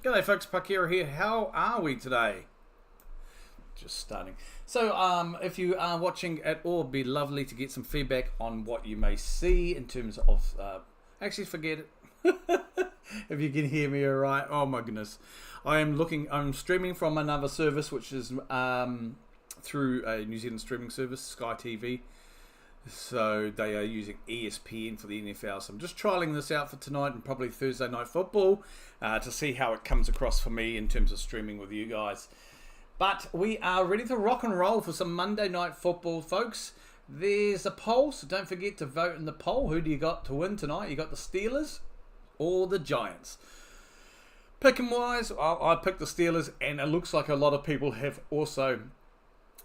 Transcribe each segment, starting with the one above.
G'day folks, Parkera here. How are we today? Just starting. So if you are watching at all, it'd be lovely to get some feedback on what you may see in terms of... actually, forget it. If you can hear me all right. Oh my goodness. I'm streaming from another service, which is through a New Zealand streaming service, Sky TV. So they are using ESPN for the NFL. So I'm just trialing this out for tonight and probably Thursday night football to see how it comes across for me in terms of streaming with you guys. But we are ready to rock and roll for some Monday night football, folks. There's a poll, so don't forget to vote in the poll. Who do you got to win tonight? You got the Steelers or the Giants? Picking wise, I picked the Steelers, and it looks like a lot of people have also...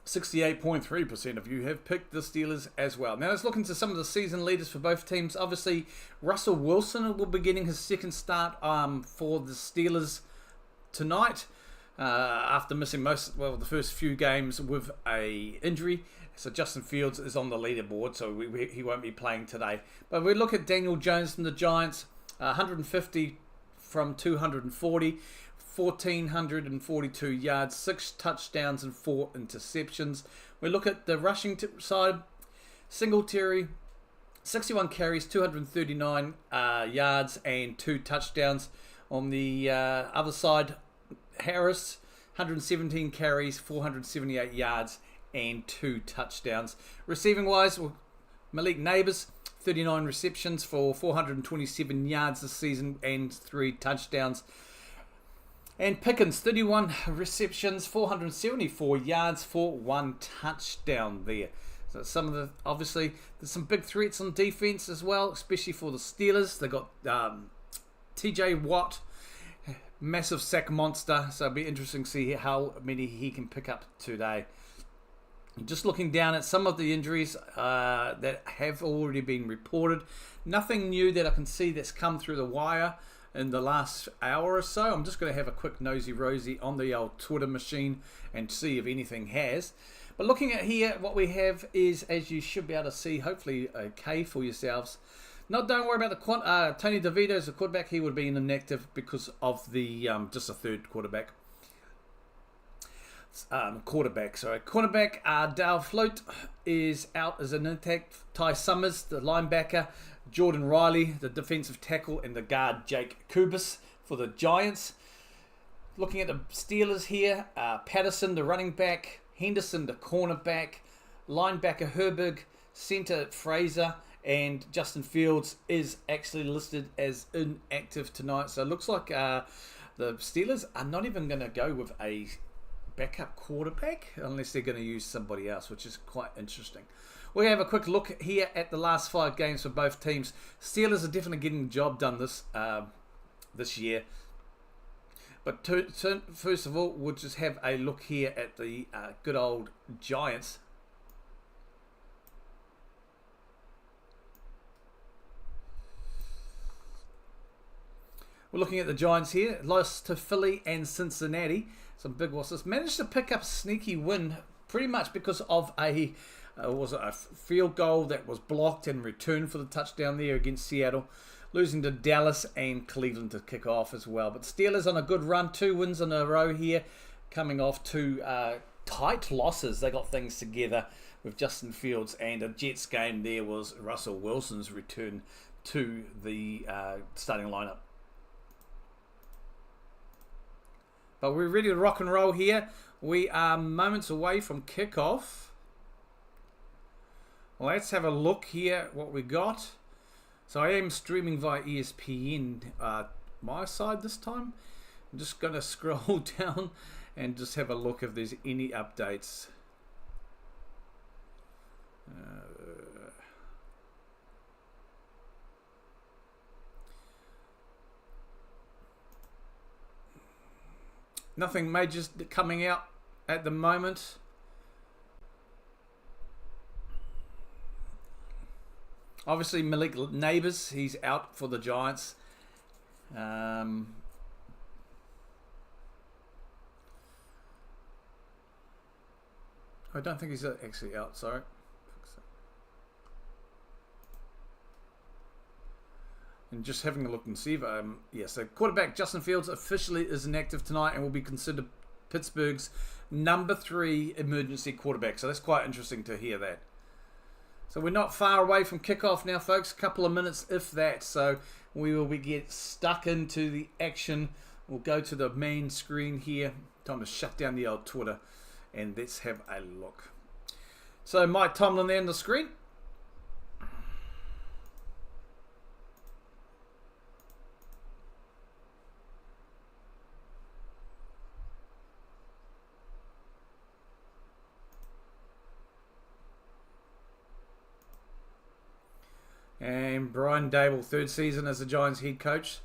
68.3% of you have picked the Steelers as well. Now let's look into some of the season leaders for both teams. Obviously, Russell Wilson will be getting his second start for the Steelers tonight after missing the first few games with a injury. So Justin Fields is on the leaderboard, so he won't be playing today. But we look at Daniel Jones from the Giants, 150 from 240. 1,442 yards, 6 touchdowns and 4 interceptions. We look at the rushing side. Singletary, 61 carries, 239 yards and 2 touchdowns. On the other side, Harris, 117 carries, 478 yards and 2 touchdowns. Receiving wise, Malik Neighbors, 39 receptions for 427 yards this season and 3 touchdowns. And Pickens, 31 receptions, 474 yards for 1 touchdown there. So obviously, there's some big threats on defense as well, especially for the Steelers. They got TJ Watt, massive sack monster. So it'll be interesting to see how many he can pick up today. Just looking down at some of the injuries that have already been reported. Nothing new that I can see that's come through the wire in the last hour or so. I'm just going to have a quick nosy-rosy on the old Twitter machine and see if anything has. But looking at here, what we have is, as you should be able to see, hopefully okay for yourselves. Don't worry about the Tony DeVito as a quarterback. He would be inactive because of the just a third quarterback. Cornerback Dale Float is out as an intact. Ty Summers, the linebacker. Jordan Riley, the defensive tackle, and the guard Jake Kubis for the Giants. Looking at the Steelers here, Patterson, the running back, Henderson, the cornerback, linebacker Herberg, center Fraser, and Justin Fields is actually listed as inactive tonight. So it looks like the Steelers are not even going to go with a backup quarterback unless they're going to use somebody else, which is quite interesting. We have a quick look here at the last 5 games for both teams. Steelers are definitely getting the job done this year. But first of all, we'll just have a look here at the good old Giants. We're looking at the Giants here. Lost to Philly and Cincinnati. Some big losses. Managed to pick up a sneaky win pretty much because of a field goal that was blocked and returned for the touchdown there against Seattle. Losing to Dallas and Cleveland to kick off as well. But Steelers on a good run. 2 wins in a row here. Coming off 2 tight losses. They got things together with Justin Fields. And a Jets game there was Russell Wilson's return to the starting lineup. But we're ready to rock and roll here. We are moments away from kickoff. Let's have a look here at what we got. So I am streaming via ESPN my side this time. I'm just going to scroll down and just have a look if there's any updates. Nothing major coming out at the moment. Obviously, Malik Neighbors, he's out for the Giants. I don't think he's actually out, sorry. And just having a look and see if, so quarterback Justin Fields officially is inactive tonight and will be considered Pittsburgh's number 3 emergency quarterback. So that's quite interesting to hear that. So we're not far away from kickoff now, folks. A couple of minutes, if that. So we will get stuck into the action. We'll go to the main screen here. Time to shut down the old Twitter. And let's have a look. So Mike Tomlin there on the screen. And Brian Dable, 3rd season as the Giants head coach.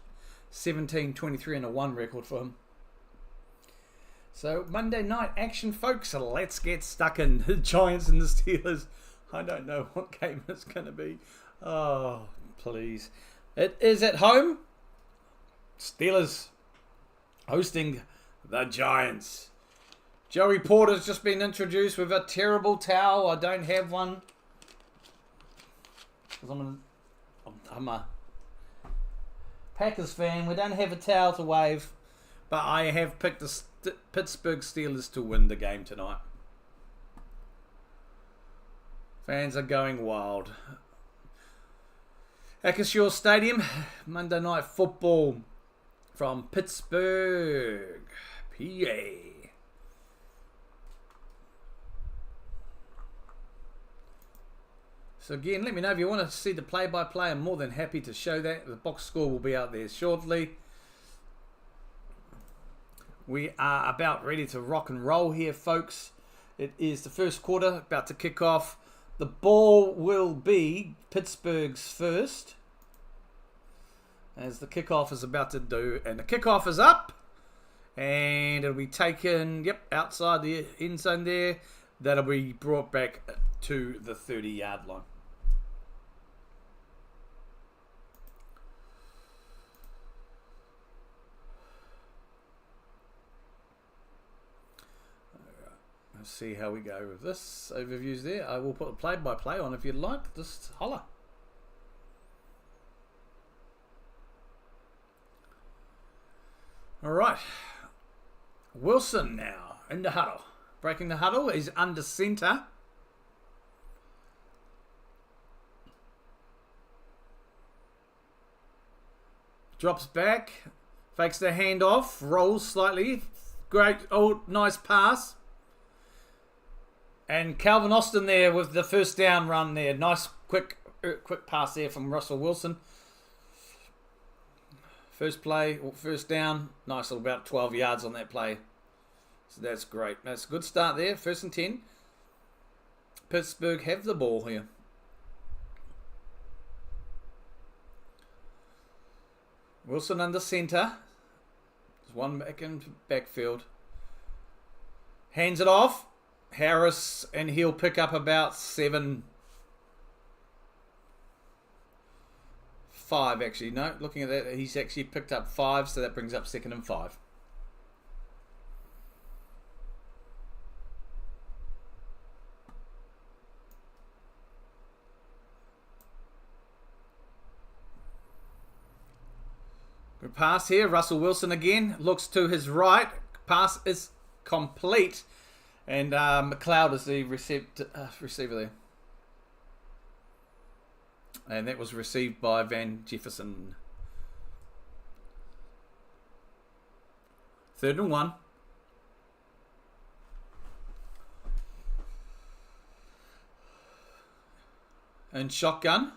17-23-1 record for him. So Monday night action, folks. So let's get stuck in. The Giants and the Steelers. I don't know what game it's going to be. Oh, please. It is at home. Steelers hosting the Giants. Joey Porter's just been introduced with a terrible towel. I don't have one. I'm a Packers fan. We don't have a towel to wave. But I have picked the Pittsburgh Steelers to win the game tonight. Fans are going wild. Acrisure Stadium. Monday Night Football from Pittsburgh, PA. So again, let me know if you want to see the play-by-play. I'm more than happy to show that. The box score will be out there shortly. We are about ready to rock and roll here, folks. It is the first quarter, about to kick off. The ball will be Pittsburgh's first, as the kickoff is about to do. And the kickoff is up. And it'll be taken, outside the end zone there. That'll be brought back to the 30-yard line. Let's see how we go with this. Overviews there. I will put a play-by-play on if you'd like. Just holler. All right. Wilson now in the huddle. Breaking the huddle. He's under center. Drops back. Fakes the handoff. Rolls slightly. Great. Oh, nice pass. And Calvin Austin there with the first down run there. Nice quick pass there from Russell Wilson. First play, or first down. Nice little about 12 yards on that play. So that's great. That's a good start there. 1st and 10. Pittsburgh have the ball here. Wilson under center. There's one back in backfield. Hands it off. Harris, and he'll pick up about 5 actually. No, looking at that, he's actually picked up 5, so that brings up 2nd and 5. Good pass here. Russell Wilson again looks to his right. Pass is complete. And McLeod is the receiver there. And that was received by Van Jefferson. 3rd and 1. And shotgun.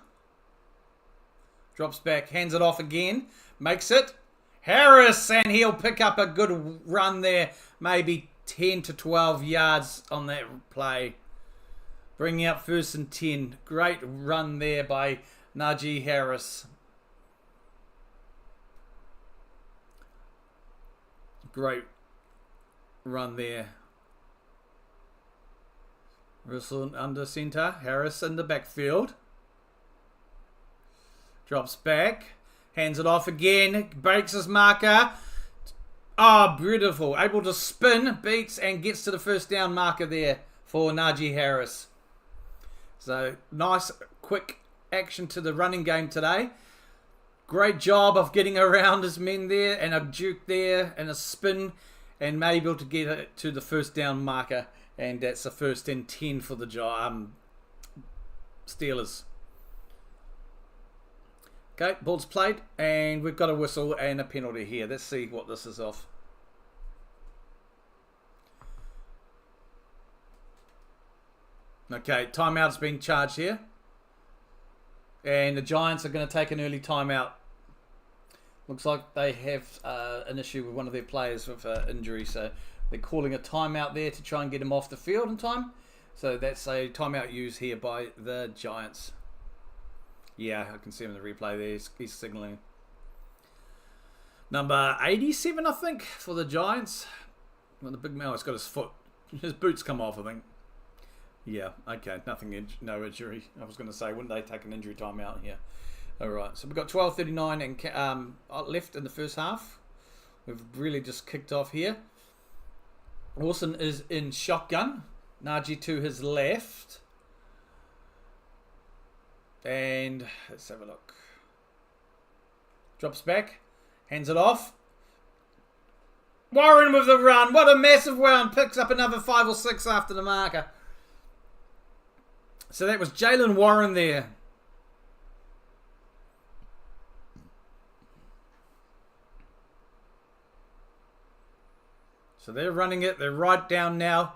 Drops back, hands it off again. Makes it. Harris, and he'll pick up a good run there. Maybe 10 to 12 yards on that play. Bringing up 1st and 10. Great run there by Najee Harris. Great run there. Russell under center. Harris in the backfield. Drops back. Hands it off again. Breaks his marker. Oh, beautiful. Able to spin, beats, and gets to the first down marker there for Najee Harris. So, nice, quick action to the running game today. Great job of getting around his men there, and a juke there, and a spin, and able to get it to the first down marker, and that's the first and 10 for the Steelers. Okay, ball's played, and we've got a whistle and a penalty here. Let's see what this is off. Okay, timeout's been charged here. And the Giants are going to take an early timeout. Looks like they have an issue with one of their players with injury. So they're calling a timeout there to try and get him off the field in time. So that's a timeout used here by the Giants. Yeah, I can see him in the replay there. He's signaling. Number 87, I think, for the Giants. Well, the big man has got his boots come off, I think. Yeah, okay, no injury. I was going to say, wouldn't they take an injury timeout here? All right, so we've got 12:39 and left in the first half. We've really just kicked off here. Wilson is in shotgun. Najee to his left. And let's have a look. Drops back, hands it off. Warren with the run. What a massive run. Picks up another 5 or 6 after the marker. So that was Jalen Warren there. So they're running it. They're right down now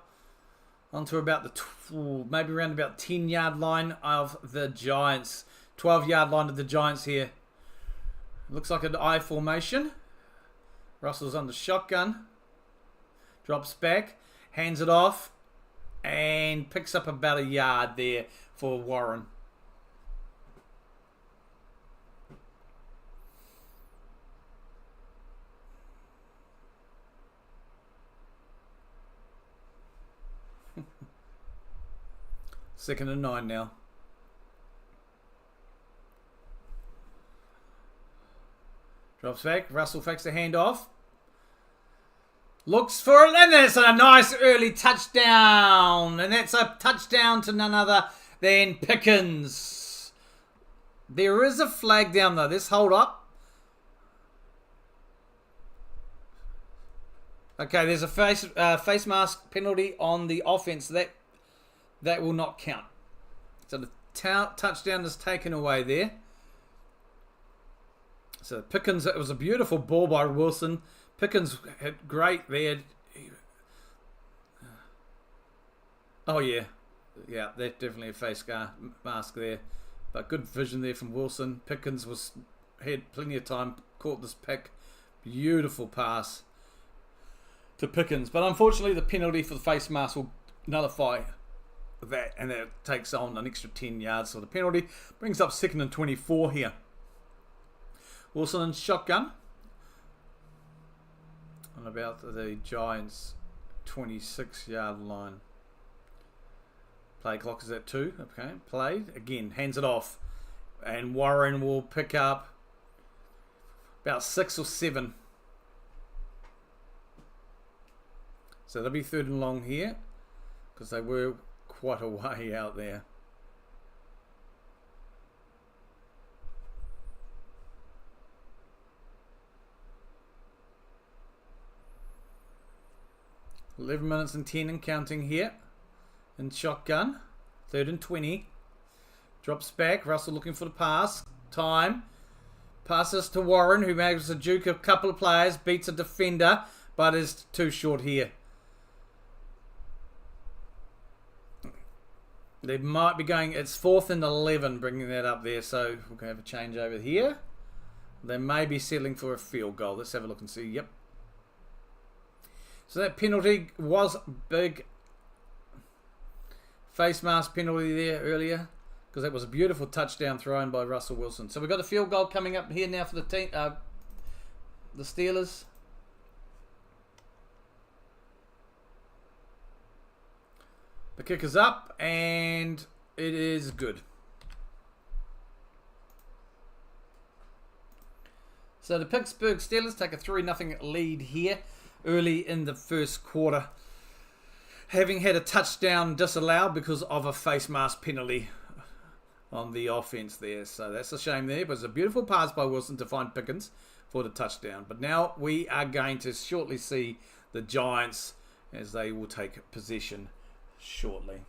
onto about maybe around about 10-yard line of the Giants. 12-yard line of the Giants here. Looks like an I formation. Russell's under shotgun. Drops back. Hands it off. And picks up about a yard there for Warren. Second and 9 now. Drops back. Russell fakes the handoff. Looks for it, and that's a nice early touchdown. And that's a touchdown to none other than Pickens. There is a flag down though. Let's hold up. Okay, there's a face mask penalty on the offense. That will not count. So the touchdown is taken away there. So Pickens, it was a beautiful ball by Wilson. Pickens had great there. Oh yeah, that's definitely a face mask there. But good vision there from Wilson. Pickens had plenty of time, caught this pick. Beautiful pass to Pickens. But unfortunately, the penalty for the face mask will nullify that, and that takes on an extra 10 yards. So the penalty brings up 2nd and 24 here. Wilson in shotgun. On about the Giants' 26-yard line. Play clock is at 2. Okay, played. Again, hands it off. And Warren will pick up about 6 or 7. So they'll be 3rd and long here, because they were quite a way out there. Eleven minutes and 10 and counting here. In shotgun. 3rd and 20. Drops back. Russell looking for the pass. Time. Passes to Warren, who makes a juke a couple of players. Beats a defender, but is too short here. They might be going, it's 4th and 11, bringing that up there. So we're going to have a change over here. They may be settling for a field goal. Let's have a look and see. Yep. So that penalty was big. Face mask penalty there earlier, because that was a beautiful touchdown thrown by Russell Wilson. So we've got a field goal coming up here now for the team, the Steelers. The kick is up, and it is good. So the Pittsburgh Steelers take a 3-0 lead here early in the first quarter, having had a touchdown disallowed because of a face mask penalty on the offense there. So that's a shame there. But it's a beautiful pass by Wilson to find Pickens for the touchdown. But now we are going to shortly see the Giants as they will take possession shortly.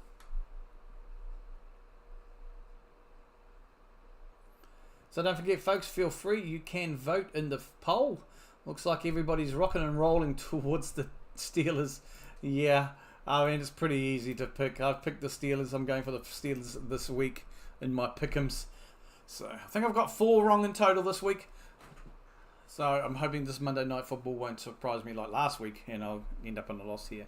So don't forget, folks, feel free. You can vote in the poll. Looks like everybody's rocking and rolling towards the Steelers. Yeah, I mean, it's pretty easy to pick. I've picked the Steelers. I'm going for the Steelers this week in my pick'ems. So I think I've got 4 wrong in total this week. So I'm hoping this Monday Night Football won't surprise me like last week and I'll end up on a loss here.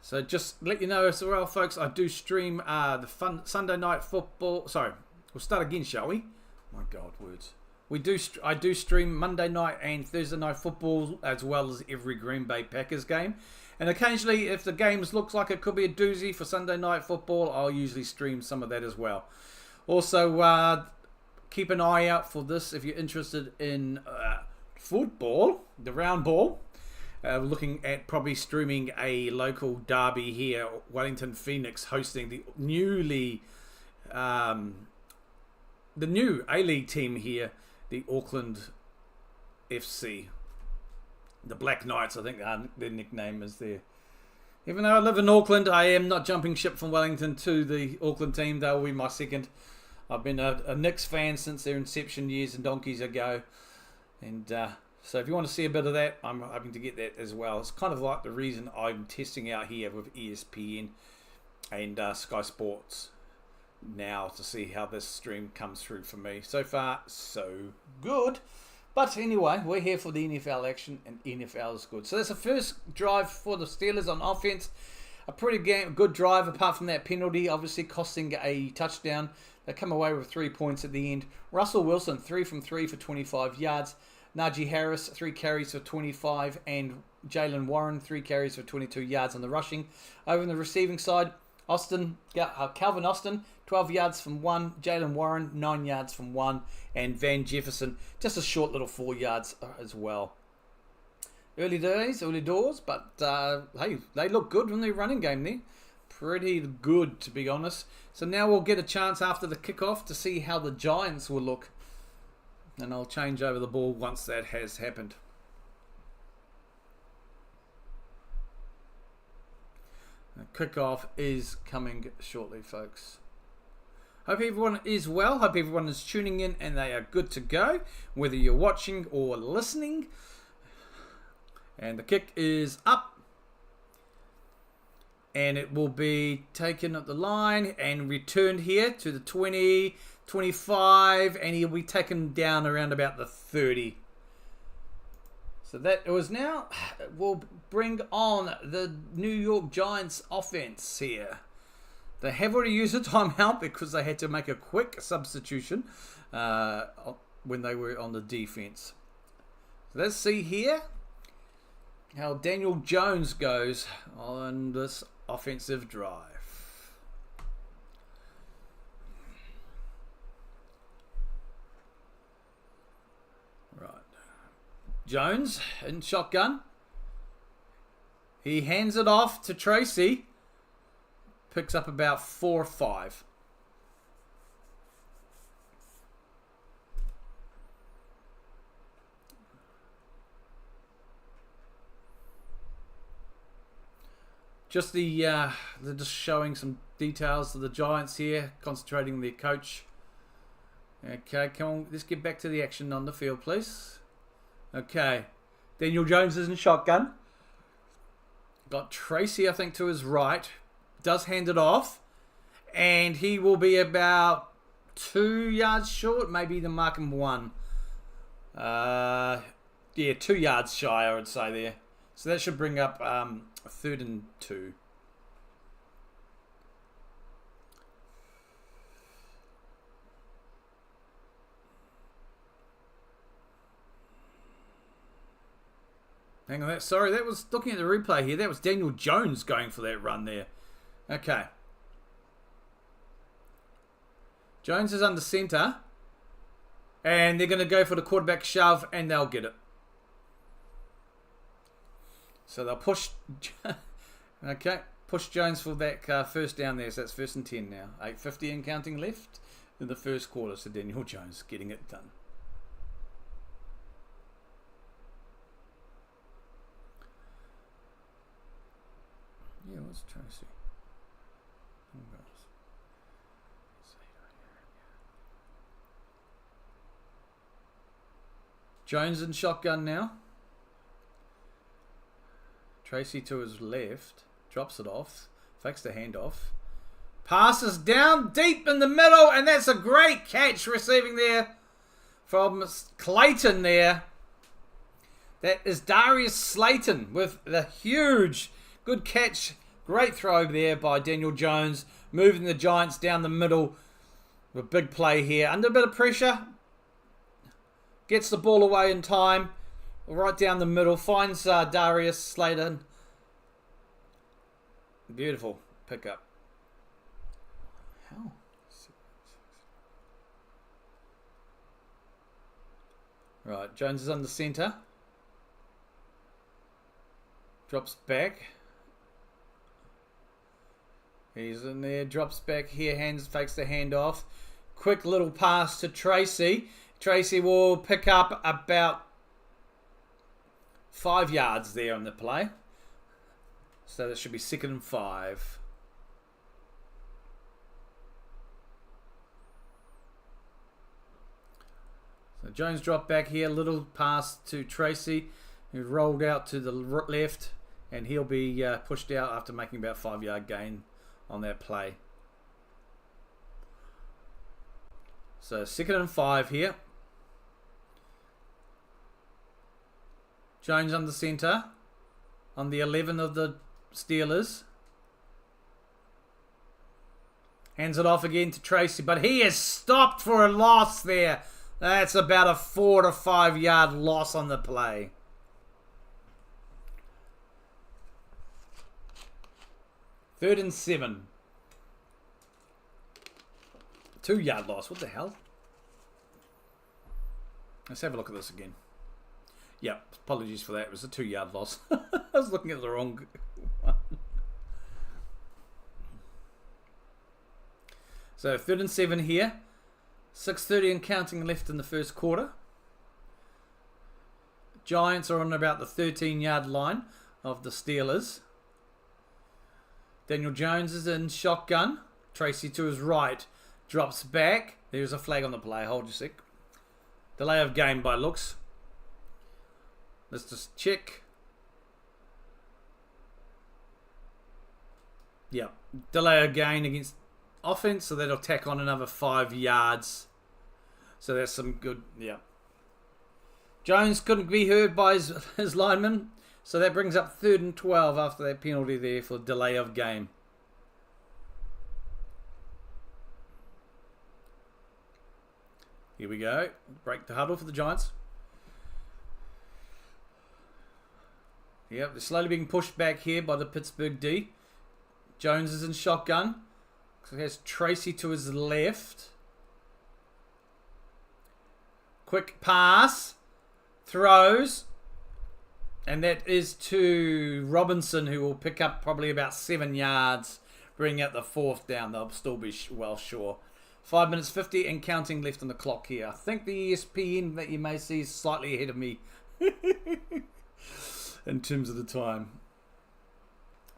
So just let you know as well, folks, I do stream the Sunday Night Football. Sorry, we'll start again, shall we? My God, words. I do stream Monday night and Thursday night football as well as every Green Bay Packers game. And occasionally, if the games looks like it could be a doozy for Sunday night football, I'll usually stream some of that as well. Also, keep an eye out for this if you're interested in football, the round ball. Looking at probably streaming a local derby here, Wellington Phoenix hosting the new A-League team here, the Auckland FC. The Black Knights, I think their nickname is there. Even though I live in Auckland, I am not jumping ship from Wellington to the Auckland team. They'll be my second. I've been a Knicks fan since their inception years and donkeys ago. And so if you want to see a bit of that, I'm hoping to get that as well. It's kind of like the reason I'm testing out here with ESPN and Sky Sports now to see how this stream comes through for me. So far, so good. But anyway, we're here for the NFL action, and NFL is good. So that's the first drive for the Steelers on offense. A pretty good drive, apart from that penalty, obviously costing a touchdown. They come away with 3 points at the end. Russell Wilson, 3 from 3 for 25 yards. Najee Harris, 3 carries for 25. And Jalen Warren, 3 carries for 22 yards on the rushing. Over on the receiving side, Calvin Austin, 12 yards from 1. Jalen Warren, 9 yards from 1. And Van Jefferson, just a short little 4 yards as well. Early doors, but hey, they look good in their running game there. Pretty good, to be honest. So now we'll get a chance after the kickoff to see how the Giants will look. And I'll change over the ball once that has happened. The kickoff is coming shortly, folks. Hope everyone is well. Hope everyone is tuning in and they are good to go, whether you're watching or listening. And the kick is up. And it will be taken at the line and returned here to the 20, 25, and he'll be taken down around about the 30. So that was now, we'll bring on the New York Giants offense here. They have already used a timeout because they had to make a quick substitution when they were on the defense. So let's see here how Daniel Jones goes on this offensive drive. Right. Jones in shotgun. He hands it off to Tracy. Picks up about 4 or 5. Just they're just showing some details of the Giants here, concentrating on their coach. Okay, come on, let's get back to the action on the field, please. Okay, Daniel Jones is in shotgun. Got Tracy, I think, to his right. Does hand it off. And he will be about 2 yards short. Maybe the mark him 1. Yeah, 2 yards shy, I would say there. So that should bring up 3rd and 2. Hang on, sorry, that was looking at the replay here. That was Daniel Jones going for that run there. Okay. Jones is under center. And they're going to go for the quarterback shove and they'll get it. So they'll push. Okay. push Jones for that first down there. So that's 1st and 10 now. 8:50 and counting left in the first quarter. So Daniel Jones getting it done. Yeah, what's Tracy? Jones in shotgun now. Tracy to his left. Drops it off. Fakes the handoff. Passes down deep in the middle. And that's a great catch receiving there from Clayton there. That is Darius Slayton with the huge good catch. Great throw there by Daniel Jones. Moving the Giants down the middle. A big play here. Under a bit of pressure. Gets the ball away in time. Right down the middle. Finds Darius Slayton. Beautiful pickup. How? Right. Jones is on the centre. Drops back. He's in there. Drops back here. Fakes the handoff. Quick little pass to Tracy. Tracy will pick up about 5 yards there on the play. So that should be 2nd and 5. So Jones dropped back here. Little pass to Tracy, who rolled out to the left. And he'll be pushed out after making about 5-yard gain on that play. So 2nd and 5 here. Jones on the centre. On the 11 of the Steelers. Hands it off again to Tracy. But he is stopped for a loss there. That's about a 4 to 5 yard loss on the play. Third and 7. 2 yard loss. What the hell? Let's have a look at this again. Yeah, apologies for that. It was a 2 yard loss. I was looking at the wrong one. So 3rd and 7 here. 6:30 and counting left in the first quarter. Giants are on about the 13-yard line of the Steelers. Daniel Jones is in shotgun. Tracy to his right. Drops back. There's a flag on the play. Hold your sec. Delay of game by looks. Let's just check. Yeah. Delay of gain against offense, so that'll tack on another 5 yards. So that's some good, yeah. Jones couldn't be heard by his lineman, so that brings up 3rd and 12 after that penalty there for delay of game. Here we go. Break the huddle for the Giants. Yep, they're slowly being pushed back here by the Pittsburgh D. Jones is in shotgun. So he has Tracy to his left. Quick pass. Throws. And that is to Robinson, who will pick up probably about 7 yards. Bring out the 4th down. They'll still be well sure. 5 minutes 50 and counting left on the clock here. I think the ESPN that you may see is slightly ahead of me. In terms of the time.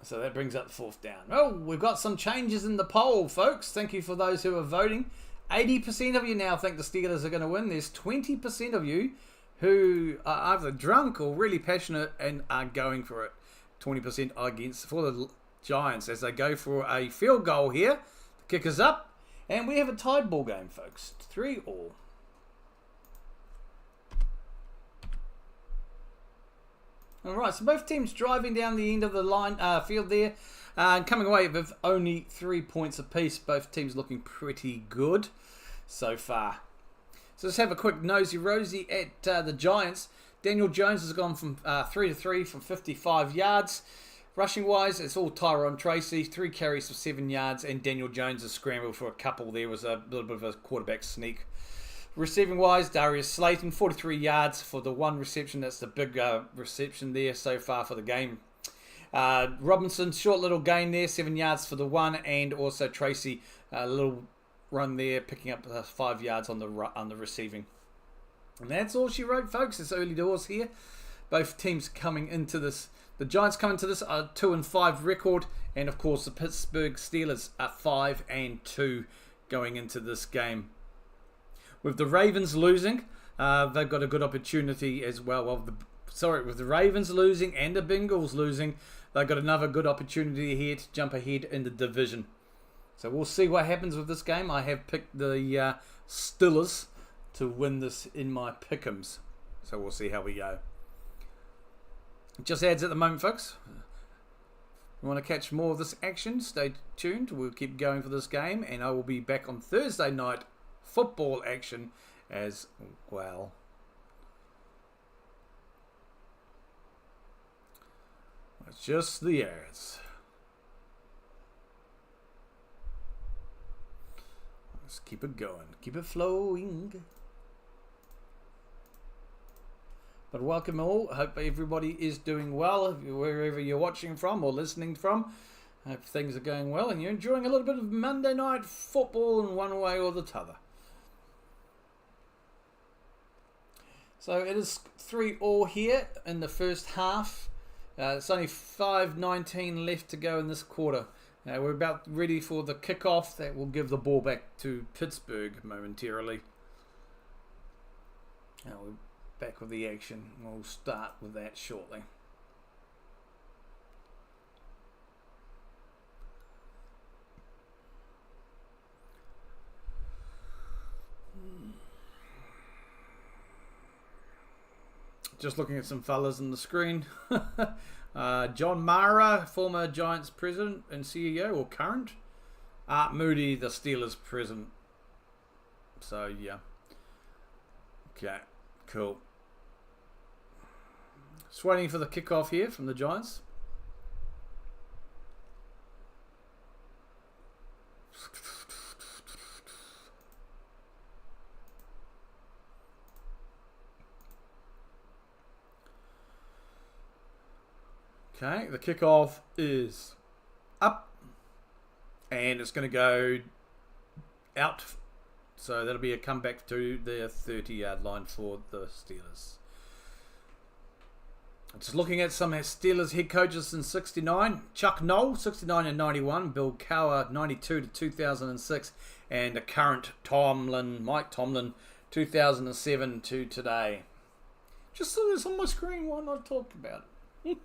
So that brings up the 4th down. Oh, we've got some changes in the poll, folks. Thank you for those who are voting. 80% of you now think the Steelers are going to win. There's 20% of you who are either drunk or really passionate and are going for it. 20% against for the Giants as they go for a field goal here. The kick is up. And we have a tied ball game, folks. 3-3. Alright, so both teams driving down the end of the line field there. Coming away with only 3 points apiece. Both teams looking pretty good so far. So let's have a quick nosy-rosy at the Giants. Daniel Jones has gone from 3 to 3 from 55 yards. Rushing-wise, it's all Tyrone Tracy. 3 carries for 7 yards. And Daniel Jones has scrambled for a couple. There was a little bit of a quarterback sneak. Receiving-wise, Darius Slayton, 43 yards for the 1 reception. That's the big reception there so far for the game. Robinson, short little gain there, 7 yards for the one, and also Tracy, a little run there, picking up 5 yards on the receiving. And that's all she wrote, folks. It's early doors here. Both teams coming into this. The Giants coming to this are 2-5 record, and of course the Pittsburgh Steelers are 5-2 going into this game. With the Ravens losing, they've got a good opportunity as well. With the Ravens losing and the Bengals losing, they've got another good opportunity here to jump ahead in the division. So we'll see what happens with this game. I have picked the Steelers to win this in my pick'ems. So we'll see how we go. Just adds at the moment, folks. You want to catch more of this action? Stay tuned. We'll keep going for this game, and I will be back on Thursday night football action as well. It's just the airs. Let's keep it going. Keep it flowing. But welcome all. I hope everybody is doing well, wherever you're watching from or listening from. I hope things are going well and you're enjoying a little bit of Monday night football in one way or the t'other. So it is 3-3 here in the first half. It's only 5:19 left to go in this quarter. We're about ready for the kickoff that will give the ball back to Pittsburgh momentarily. Now we're back with the action. We'll start with that shortly. Just looking at some fellas on the screen. John Mara, former Giants president and CEO, or current. Art Moody, the Steelers president. So, yeah. Okay, cool. Just waiting for the kickoff here from the Giants. Okay, the kickoff is up and it's going to go out. So that'll be a comeback to the 30-yard line for the Steelers. Just looking at some Steelers head coaches since 69. Chuck Noll, 69 and 91. Bill Cowher, 92 to 2006. And the current Mike Tomlin, 2007 to today. Just so it's on my screen, why not talk about it?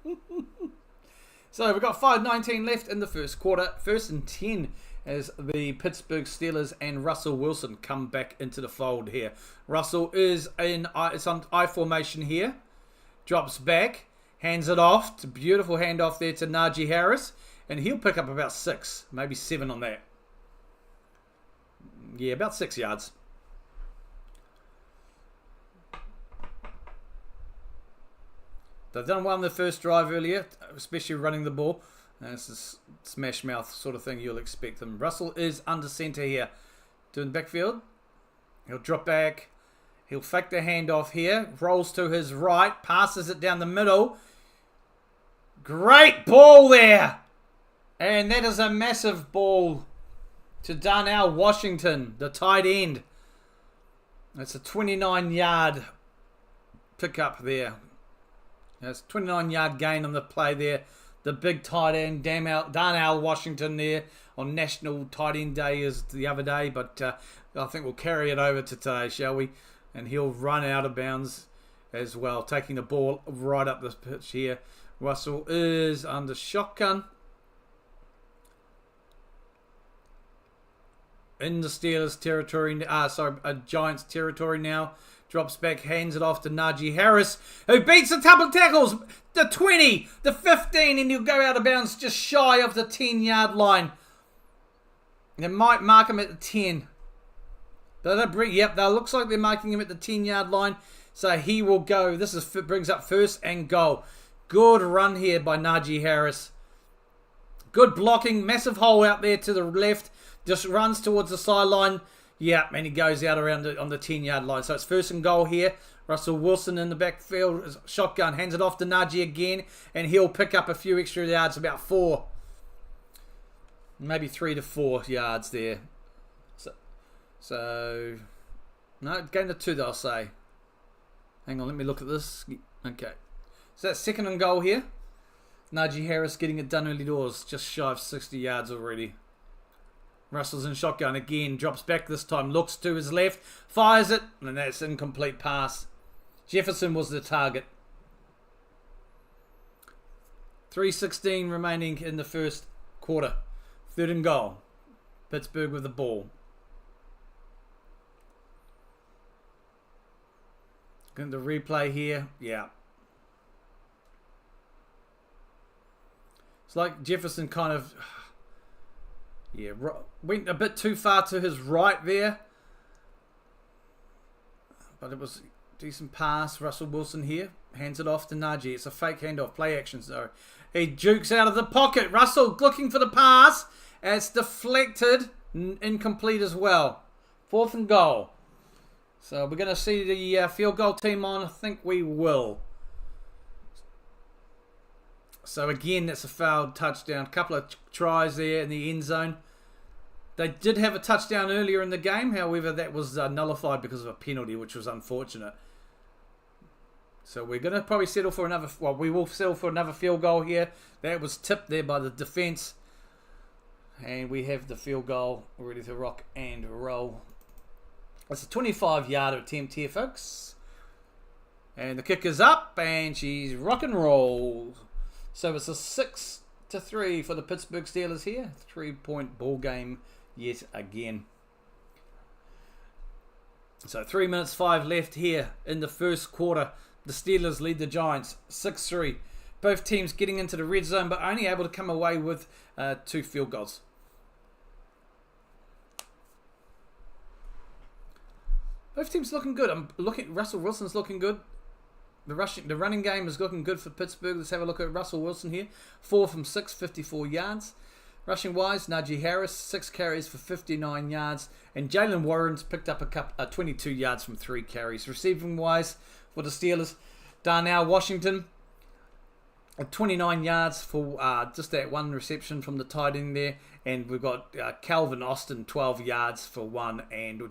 So we've got 5:19 left in the first quarter. 1st and 10 as the Pittsburgh Steelers and Russell Wilson come back into the fold here. Russell is it's on I formation here. Drops back, hands it off. It's a beautiful handoff there to Najee Harris. And he'll pick up about 6, maybe 7 on that. Yeah, about 6 yards. They've done well in the first drive earlier, especially running the ball. And it's a smash mouth sort of thing you'll expect them. Russell is under center here. To the backfield. He'll drop back. He'll fake the handoff here. Rolls to his right. Passes it down the middle. Great ball there. And that is a massive ball to Darnell Washington, the tight end. It's a 29-yard pickup there. That's 29-yard gain on the play there. The big tight end, Darnell Washington there on National Tight End Day is the other day. But I think we'll carry it over to today, shall we? And he'll run out of bounds as well. Taking the ball right up the pitch here. Russell is under shotgun. In the Steelers territory, Giants territory now. Drops back, hands it off to Najee Harris, who beats a couple of tackles. The 20, the 15, and he'll go out of bounds just shy of the 10-yard line. They might mark him at the 10. But that looks like they're marking him at the 10-yard line. So he will go. This brings up 1st and goal. Good run here by Najee Harris. Good blocking, massive hole out there to the left. Just runs towards the sideline. Yeah, and he goes out around on the 10-yard line. So it's first and goal here. Russell Wilson in the backfield. Shotgun, hands it off to Najee again. And he'll pick up a few extra yards, about 4. Maybe 3 to 4 yards there. So no, gain of 2, I'll say. Hang on, let me look at this. Okay. So that's second and goal here. Najee Harris getting it done early doors. Just shy of 60 yards already. Russell's in shotgun again. Drops back this time. Looks to his left. Fires it. And that's incomplete pass. Jefferson was the target. 3:16 remaining in the first quarter. Third and goal. Pittsburgh with the ball. Going to replay here. Yeah. It's like Jefferson kind of... Yeah, went a bit too far to his right there. But it was a decent pass. Russell Wilson here. Hands it off to Najee. It's a fake handoff. Play action, sorry. He jukes out of the pocket. Russell looking for the pass. And it's deflected. Incomplete as well. Fourth and goal. So we're going to see the field goal team on. I think we will. So again, that's a fouled touchdown. A couple of tries there in the end zone. They did have a touchdown earlier in the game. However, that was nullified because of a penalty, which was unfortunate. So we're going to probably settle for another... Well, we will settle for another field goal here. That was tipped there by the defense. And we have the field goal ready to rock and roll. It's a 25-yard attempt here, folks. And the kick is up, and she's rock and roll. So it's a 6-3 for the Pittsburgh Steelers here. 3-point ball game yet again. So 3 minutes 5 left here in the first quarter. The Steelers lead the Giants 6-3. Both teams getting into the red zone, but only able to come away with 2 field goals. Both teams looking good. I'm looking. Russell Wilson's looking good. The running game is looking good for Pittsburgh. Let's have a look at Russell Wilson here. 4 from 6, 54 yards. Rushing wise, Najee Harris, 6 carries for 59 yards. And Jalen Warren's picked up 22 yards from 3 carries. Receiving wise for the Steelers, Darnell Washington, 29 yards for just that 1 reception from the tight end there. And we've got Calvin Austin, 12 yards for 1. And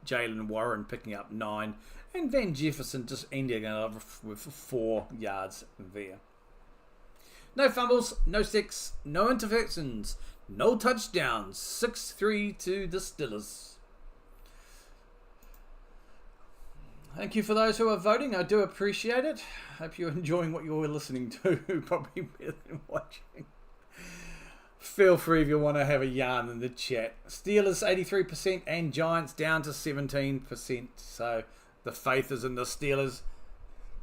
Jalen Warren picking up 9. And Van Jefferson just ending up with 4 yards there. No fumbles, no sacks, no interceptions, no touchdowns. 6-3 to the Steelers. Thank you for those who are voting. I do appreciate it. Hope you're enjoying what you're listening to. Probably better than watching. Feel free if you want to have a yarn in the chat. Steelers 83% and Giants down to 17%. So the faith is in the Steelers.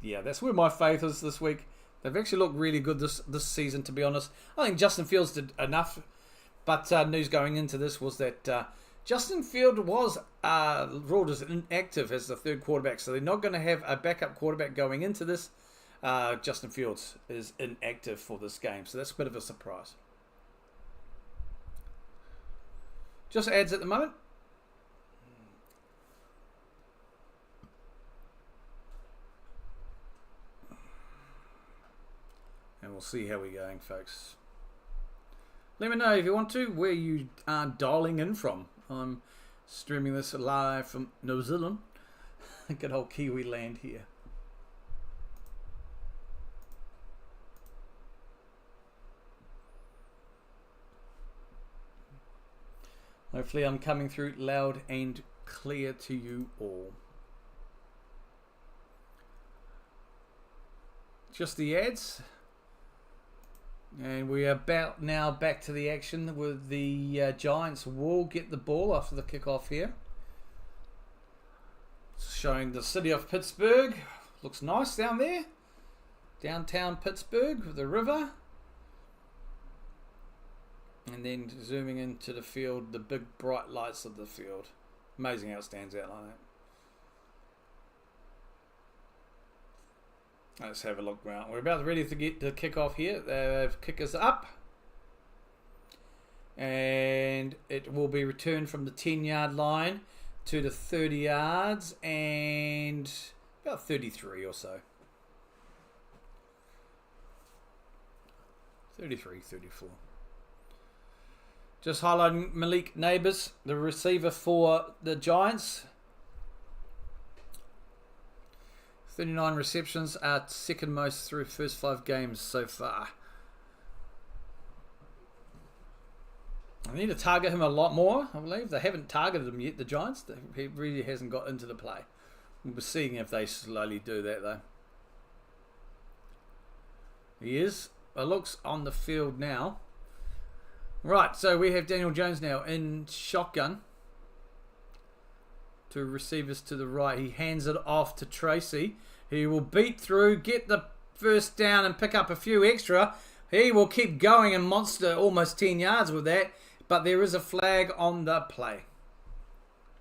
Yeah, that's where my faith is this week. They've actually looked really good this season, to be honest. I think Justin Fields did enough. But news going into this was that Justin Fields was ruled as inactive as the third quarterback. So they're not going to have a backup quarterback going into this. Justin Fields is inactive for this game. So that's a bit of a surprise. Just ads at the moment. And we'll see how we're going, folks. Let me know if you want to where you are dialing in from. I'm streaming this live from New Zealand. Good old Kiwi land here. Hopefully I'm coming through loud and clear to you all. Just the ads. And we are about now back to the action with the Giants will get the ball after the kickoff here. Showing the city of Pittsburgh. Looks nice down there. Downtown Pittsburgh with the river. And then zooming into the field, the big bright lights of the field. Amazing how it stands out like that. Let's have a look around. We're about ready to get the kick off here. The kick is up. And it will be returned from the 10-yard line. to the 30 yards and about 33 or so. 33, 34. Just highlighting Malik Neighbours, the receiver for the Giants. 39 receptions, second most through first 5 games so far. I need to target him a lot more, I believe. They haven't targeted him yet, the Giants. He really hasn't got into the play. We're seeing if they slowly do that, though. He is. It looks on the field now. Right, so we have Daniel Jones now in shotgun. Two receivers to the right. He hands it off to Tracy. He will beat through, get the first down and pick up a few extra. He will keep going and monster almost 10 yards with that. But there is a flag on the play.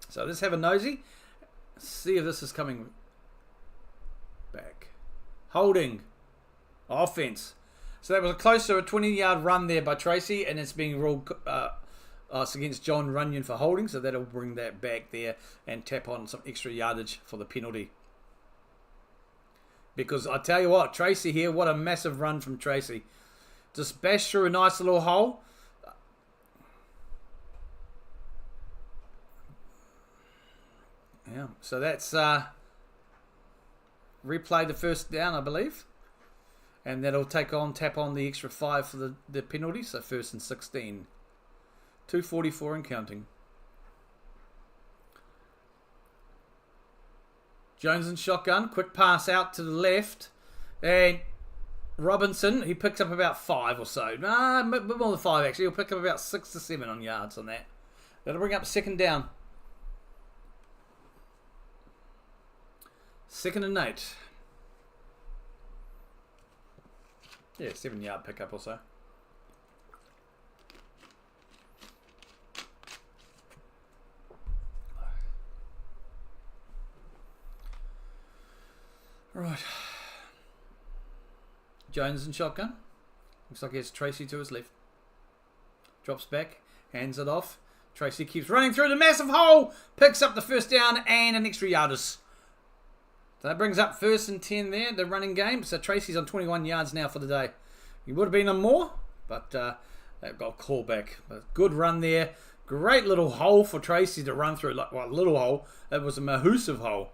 So let's have a nosy. See if this is coming back. Holding. Offense. So that was a close to a 20-yard run there by Tracy, and it's being ruled it's against John Runyon for holding, so that'll bring that back there and tap on some extra yardage for the penalty. Because I tell you what, Tracy here, what a massive run from Tracy. Just bashed through a nice little hole. Yeah, so that's replay the first down, I believe. And that'll tap on the extra 5 for the penalty. So 1st and 16. 2:44 and counting. Jones in shotgun. Quick pass out to the left. And Robinson, he picks up about 5 or so. Nah, a bit more than 5 actually. He'll pick up about 6 to 7 on yards on that. That'll bring up 2nd down. 2nd and 8. Yeah, 7-yard pickup or so. Right. Jones in shotgun. Looks like he has Tracy to his left. Drops back, hands it off. Tracy keeps running through the massive hole. Picks up the first down and an extra yarders. So that brings up 1st and 10 there, the running game. So Tracy's on 21 yards now for the day. He would have been on more, but that got a call back. But good run there. Great little hole for Tracy to run through. Like, well, little hole. It was a massive hole.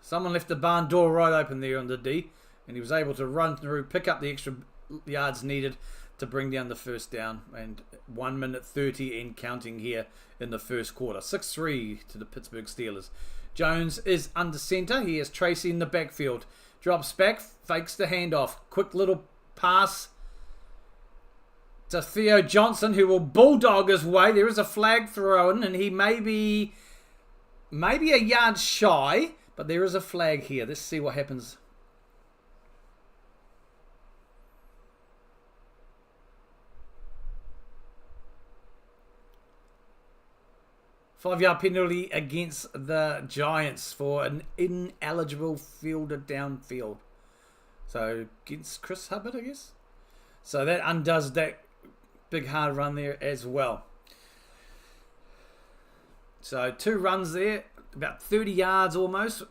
Someone left the barn door right open there on the D, and he was able to run through, pick up the extra yards needed to bring down the first down. And 1 minute 30 and counting here in the first quarter. 6-3 to the Pittsburgh Steelers. Jones is under center. He has Tracy in the backfield. Drops back, fakes the handoff. Quick little pass to Theo Johnson, who will bulldog his way. There is a flag thrown, and he may be a yard shy, but there is a flag here. Let's see what happens. Five-yard penalty against the Giants for an ineligible fielder downfield. So against Chris Hubbard, I guess. So that undoes that big hard run there as well. So 2 runs there, about 30 yards almost,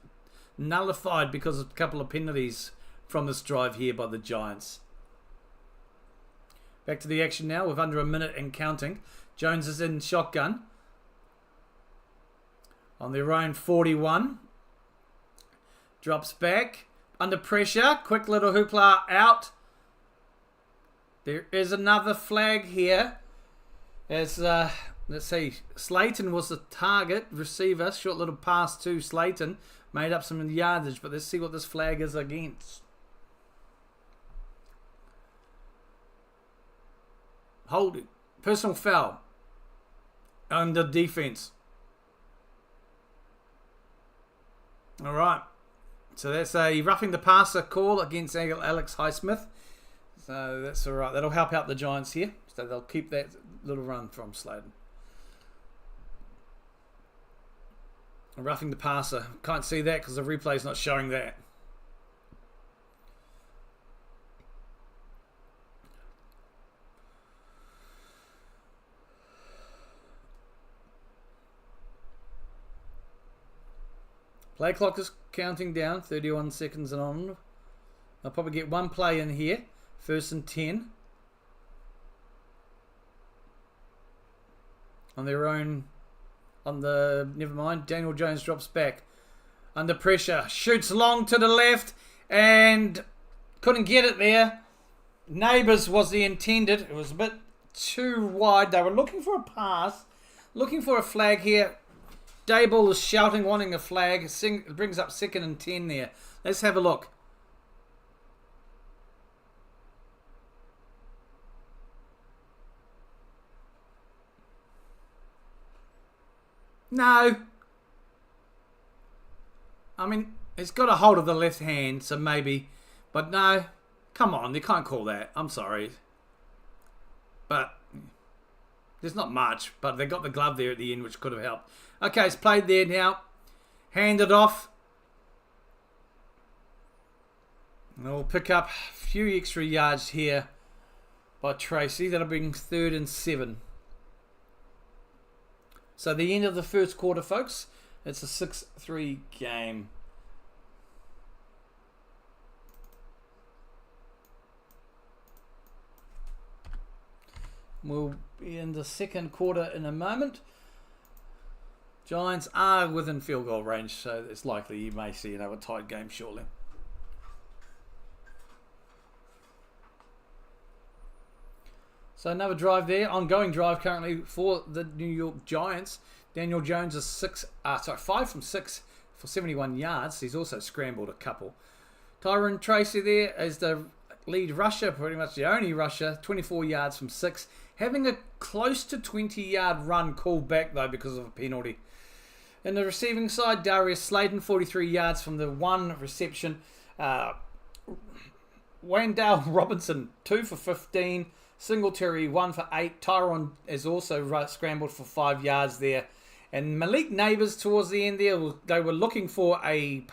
nullified because of a couple of penalties from this drive here by the Giants. Back to the action now with under a minute and counting. Jones is in shotgun. On their own 41. Drops back. Under pressure. Quick little hoopla out. There is another flag here. As, let's see. Slayton was the target. Receiver. Short little pass to Slayton. Made up some yardage. But let's see what this flag is against. Holding. Personal foul. Under defense. All right, so that's a roughing the passer call against Alex Highsmith. So that's all right. That'll help out the Giants here. So they'll keep that little run from Slayton. Roughing the passer. Can't see that because the replay's not showing that. Play clock is counting down, 31 seconds and on. I'll probably get one play in here. 1st and 10. On their own, never mind, Daniel Jones drops back. Under pressure, shoots long to the left, and couldn't get it there. Neighbours was the intended. It was a bit too wide. They were looking for a pass, looking for a flag here. Dayball is shouting, wanting a flag. It brings up 2nd and 10 there. Let's have a look. No. I mean, it's got a hold of the left hand, so maybe. But no. Come on, you can't call that. I'm sorry. But there's not much. But they got the glove there at the end, which could have helped. Okay, it's played there now. Handed off. And we'll pick up a few extra yards here by Tracy. That'll bring 3rd and 7. So the end of the first quarter, folks. It's a 6-3 game. We'll be in the second quarter in a moment. Giants are within field goal range, so it's likely you may see another tight game shortly. So another drive there, ongoing drive currently for the New York Giants. Daniel Jones is 5 from 6 for 71 yards. He's also scrambled a couple. Tyron Tracy there as the lead rusher, pretty much the only rusher, 24 yards from 6. Having a close to 20-yard run called back, though, because of a penalty. In the receiving side, Darius Slayton, 43 yards from the 1 reception. Wendell Robinson, 2 for 15. Singletary, 1 for 8. Tyron is also scrambled for 5 yards there. And Malik Neighbours towards the end there, they were looking for a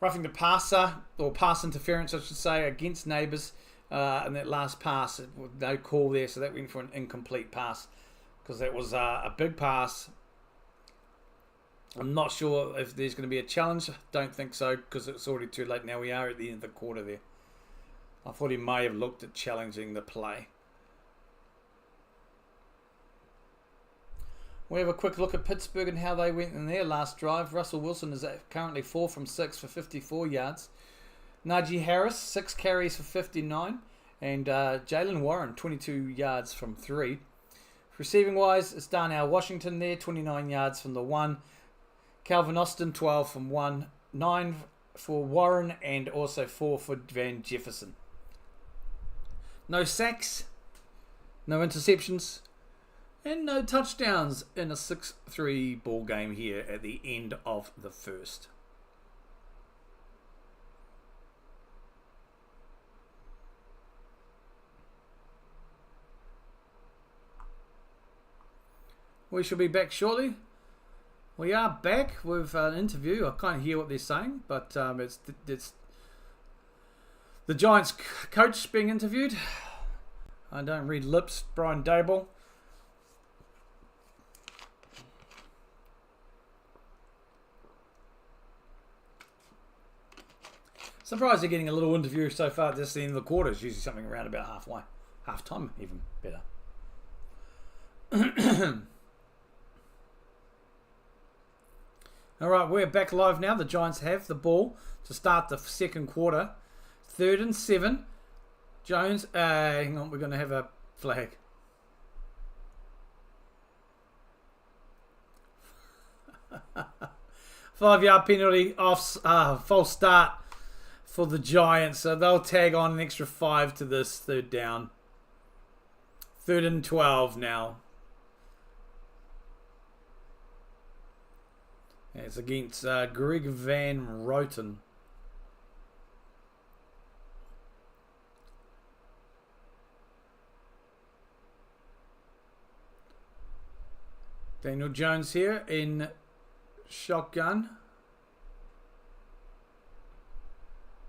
roughing the passer, or pass interference, I should say, against Neighbours. And that last pass, no call there, so that went for an incomplete pass. Because that was a big pass. I'm not sure if there's going to be a challenge. Don't think so, because it's already too late. Now we are at the end of the quarter there. I thought he may have looked at challenging the play. We have a quick look at Pittsburgh and how they went in their last drive. Russell Wilson is currently 4 from 6 for 54 yards. Najee Harris, 6 carries for 59. And Jalen Warren, 22 yards from 3. Receiving wise, it's Darnell Washington there, 29 yards from the 1. Calvin Austin, 12 from 1. 9 for Warren and also 4 for Van Jefferson. No sacks, no interceptions, and no touchdowns in a 6-3 ball game here at the end of the first. We shall be back shortly. We are back with an interview. I can't hear what they're saying, but it's the Giants coach being interviewed. I don't read lips. Brian Daboll. Surprised they're getting a little interview so far. This is the end of the quarter. It's usually something around about halfway. Half time, even better. All right, we're back live now. The Giants have the ball to start the second quarter. 3rd and 7. Jones, hang on, we're going to have a flag. Five-yard penalty off, false start for the Giants. So they'll tag on an extra 5 to this third down. 3rd and 12 now. It's against Greg Van Roten. Daniel Jones here in shotgun.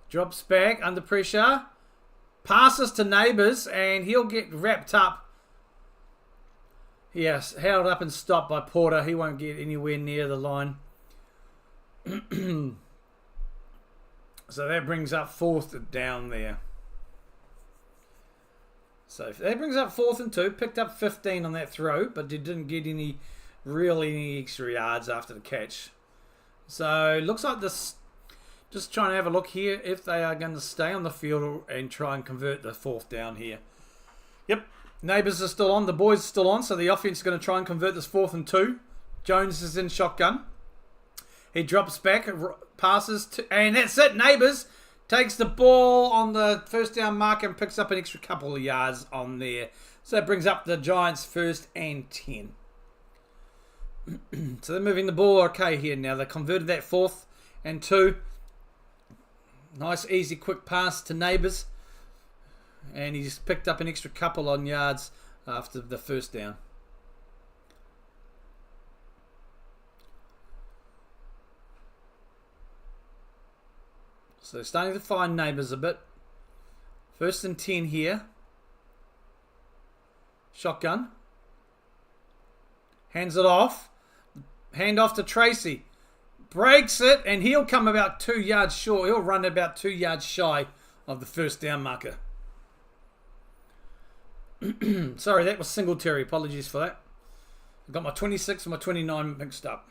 Drops back under pressure. Passes to Neighbours and he'll get wrapped up. Yes, held up and stopped by Porter. He won't get anywhere near the line. So that brings up 4th down there. So that brings up 4th and 2. Picked up 15 on that throw, but didn't get any extra yards after the catch. So looks like this. Just trying to have a look here if they are going to stay on the field and try and convert the 4th down here. Yep, Neighbours are still on. The boys are still on, so the offense is going to try and convert this 4th and 2. Jones is in shotgun. He drops back, passes, and that's it. Neighbours takes the ball on the first down mark and picks up an extra couple of yards on there. So that brings up the Giants 1st and 10. So they're moving the ball okay here now. They converted that 4th and 2. Nice, easy, quick pass to Neighbours. And he's picked up an extra couple on yards after the first down. So starting to find Neighbours a bit. 1st and 10 here. Shotgun. Hands it off. Hand off to Tracy. Breaks it, and he'll come about 2 yards short. He'll run about 2 yards shy of the first down marker. Sorry, that was Singletary. Apologies for that. I got my 26 and my 29 mixed up.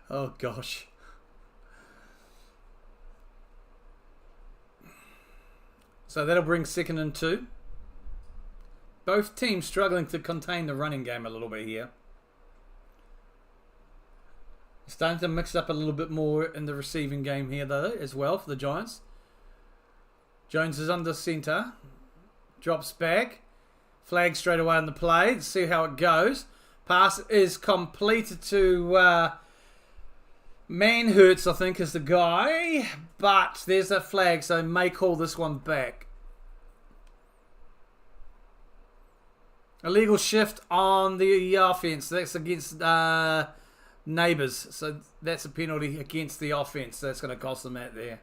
Oh, gosh. So that'll bring 2nd and 2. Both teams struggling to contain the running game a little bit here. Starting to mix up a little bit more in the receiving game here, though, as well for the Giants. Jones is under centre. Drops back. Flag straight away on the play. Let's see how it goes. Pass is completed to Manhurts, I think, is the guy. But there's a flag, so they may call this one back. Illegal shift on the offense. That's against Neighbours. So that's a penalty against the offense. That's going to cost them that there.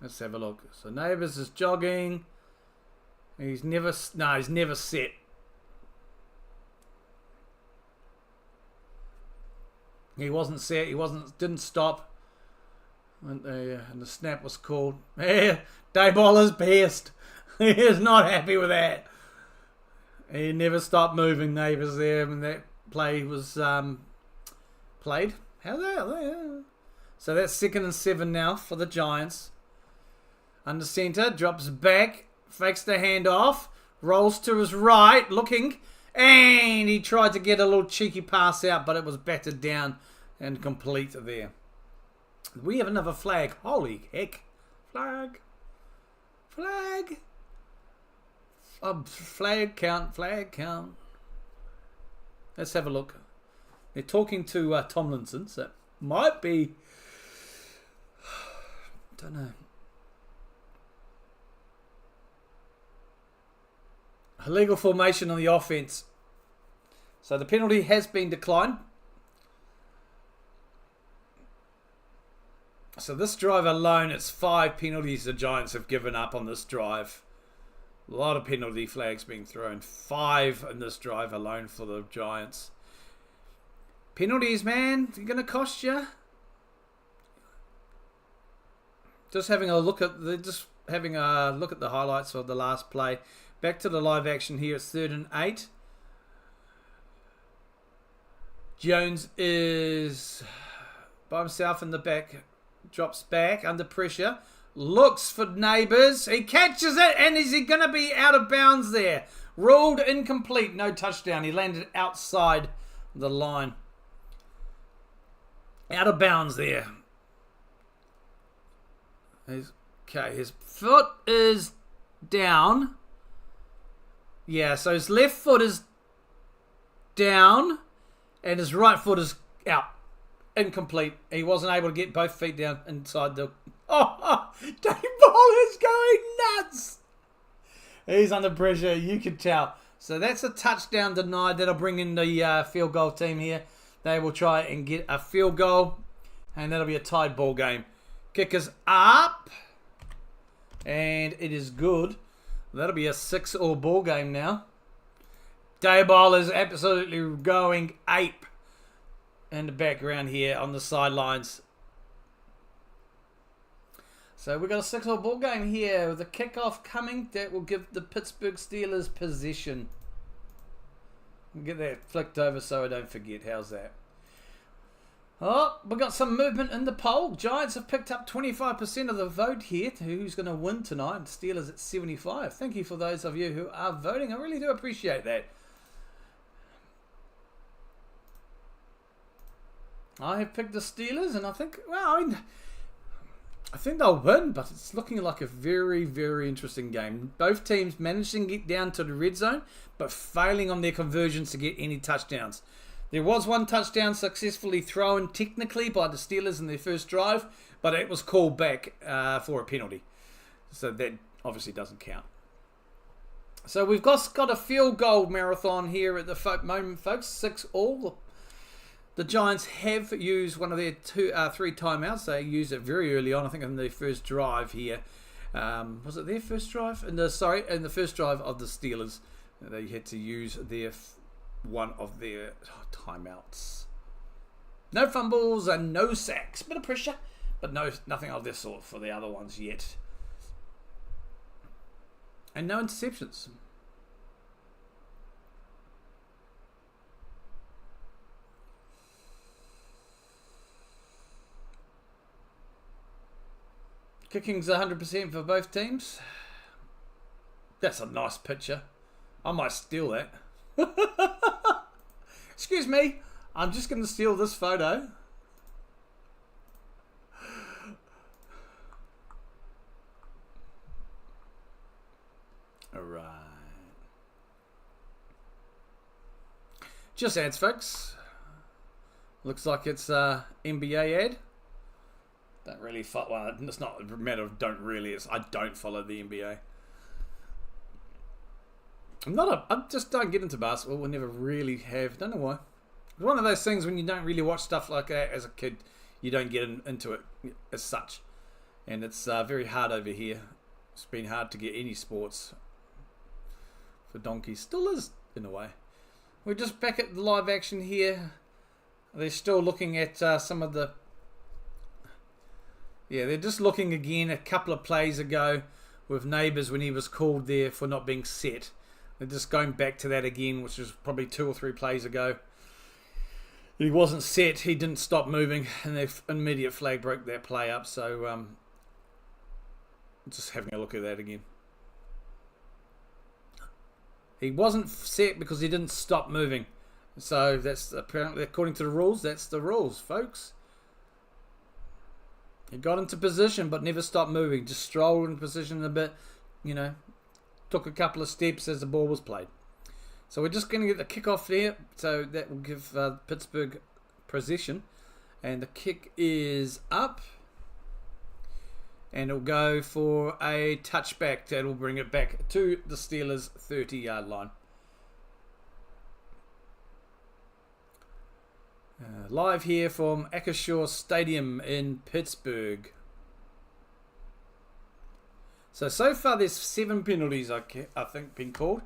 Let's have a look. So Neighbours is jogging. He's never set. He wasn't set. Didn't stop. And the snap was called. Dayballer's best. He is not happy with that. He never stopped moving. Neighbours there when that play was played. How there? So that's 2nd and 7 now for the Giants. Under centre, drops back, fakes the handoff, rolls to his right, looking, and he tried to get a little cheeky pass out, but it was battered down and complete there. We have another flag. Holy heck. Flag. Flag count. Let's have a look. They're talking to Tomlinson, so it might be... don't know. Illegal formation on the offense. So the penalty has been declined. So this drive alone, it's 5 penalties the Giants have given up on this drive. A lot of penalty flags being thrown. 5 in this drive alone for the Giants. Penalties, man, they're going to cost you. Just having a look at the highlights of the last play. Back to the live action here. It's 3rd and 8. Jones is by himself in the back. Drops back under pressure. Looks for Neighbours. He catches it, and is he going to be out of bounds there? Ruled incomplete. No touchdown. He landed outside the line. Out of bounds there. Okay, his foot is down. Yeah, so his left foot is down, and his right foot is out. Incomplete. He wasn't able to get both feet down inside the... Dayball is going nuts. He's under pressure, you can tell. So that's a touchdown denied. That'll bring in the field goal team here. They will try and get a field goal, and that'll be a tied ball game. Kicker's up, and it is good. That'll be a 6-all ball game now. Dayball is absolutely going ape in the background here on the sidelines. So we've got a 6-all ball game here with a kickoff coming that will give the Pittsburgh Steelers possession. I'll get that flicked over so I don't forget. How's that? Oh, we've got some movement in the poll. Giants have picked up 25% of the vote here to who's going to win tonight. Steelers at 75. Thank you for those of you who are voting. I really do appreciate that. I have picked the Steelers, and I think, well, I think they'll win, but it's looking like a very, very interesting game. Both teams managing to get down to the red zone, but failing on their conversions to get any touchdowns. There was one touchdown successfully thrown technically by the Steelers in their first drive, but it was called back for a penalty. So that obviously doesn't count. So we've got a field goal marathon here at the moment, folks. 6-all. The Giants have used one of their 3 timeouts. They used it very early on, I think in their first drive here. Was it their first drive? In the first drive of the Steelers. They had to use one of their timeouts. No fumbles and no sacks. Bit of pressure, but nothing of this sort for the other ones yet. And no interceptions. Kicking's 100% for both teams. That's a nice picture. I might steal that. Excuse me, I'm just going to steal this photo. Alright. Just ads, folks. Looks like it's a NBA ad. Don't really follow. Well, it's not a matter of don't really. It's I don't follow the NBA. I just don't get into basketball. We never really have. Don't know why. It's one of those things when you don't really watch stuff like that as a kid, you don't get into it as such. And it's very hard over here. It's been hard to get any sports for donkeys. Still is, in a way. We're just back at the live action here. They're still looking at some of the... Yeah, they're just looking again a couple of plays ago with Neighbours when he was called there for not being set. They're just going back to that again, which was probably 2 or 3 plays ago. He wasn't set, he didn't stop moving, and the immediate flag broke that play up. So, just having a look at that again. He wasn't set because he didn't stop moving. So that's apparently, according to the rules, that's the rules, folks. He got into position but never stopped moving. Just strolled in position a bit, took a couple of steps as the ball was played. So we're just going to get the kickoff there. So that will give Pittsburgh possession. And the kick is up. And it'll go for a touchback. That'll bring it back to the Steelers' 30-yard line. Live here from Acrisure Stadium in Pittsburgh. So far there's 7 penalties I think been called.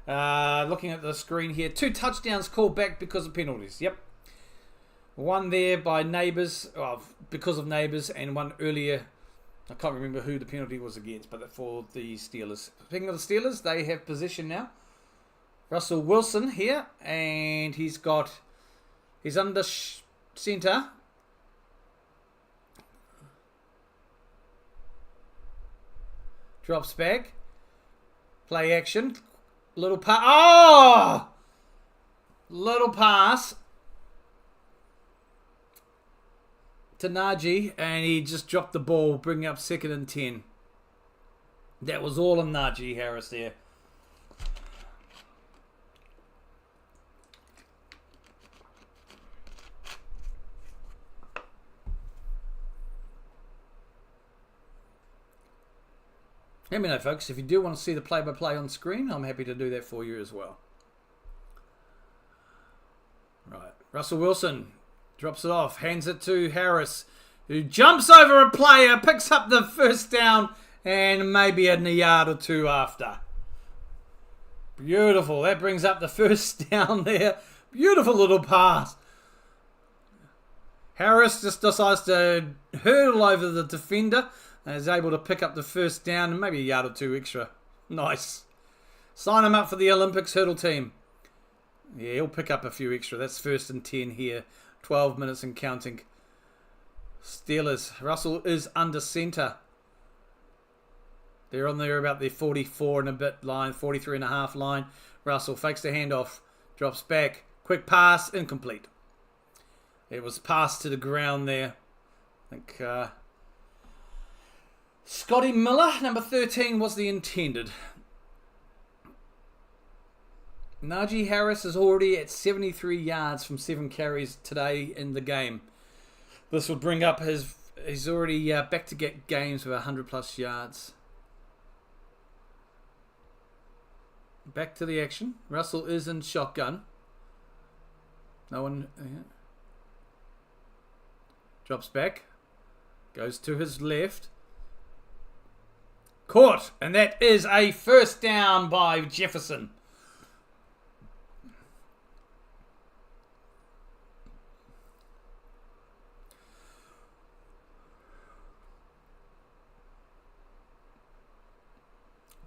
Looking at the screen here, 2 touchdowns called back because of penalties. Yep. One there by Neighbours, because of Neighbours, and one earlier, I can't remember who the penalty was against, but for the Steelers. Speaking of the Steelers, they have possession now. Russell Wilson here, and he's under centre. Drops back. Play action. Little pass. Oh! Little pass to Najee, and he just dropped the ball, bringing up 2nd and 10. That was all on Najee Harris there. Let me know, folks, if you do want to see the play-by-play on screen, I'm happy to do that for you as well. Right, Russell Wilson drops it off, hands it to Harris, who jumps over a player, picks up the first down, and maybe a yard or 2 after. Beautiful. That brings up the first down there. Beautiful little pass. Harris just decides to hurdle over the defender and is able to pick up the first down and maybe a yard or two extra. Nice. Sign him up for the Olympics hurdle team. Yeah, he'll pick up a few extra. That's 1st and 10 here. 12 minutes and counting. Steelers. Russell is under centre. They're on there about the 44 and a bit line, 43 and a half line. Russell fakes the handoff, drops back. Quick pass, incomplete. It was passed to the ground there. I think Scotty Miller, number 13, was the intended. Najee Harris is already at 73 yards from 7 carries today in the game. This will bring up he's already back to get games with 100 plus yards. Back to the action. Russell is in shotgun. No one... Drops back. Goes to his left. Caught. And that is a first down by Jefferson.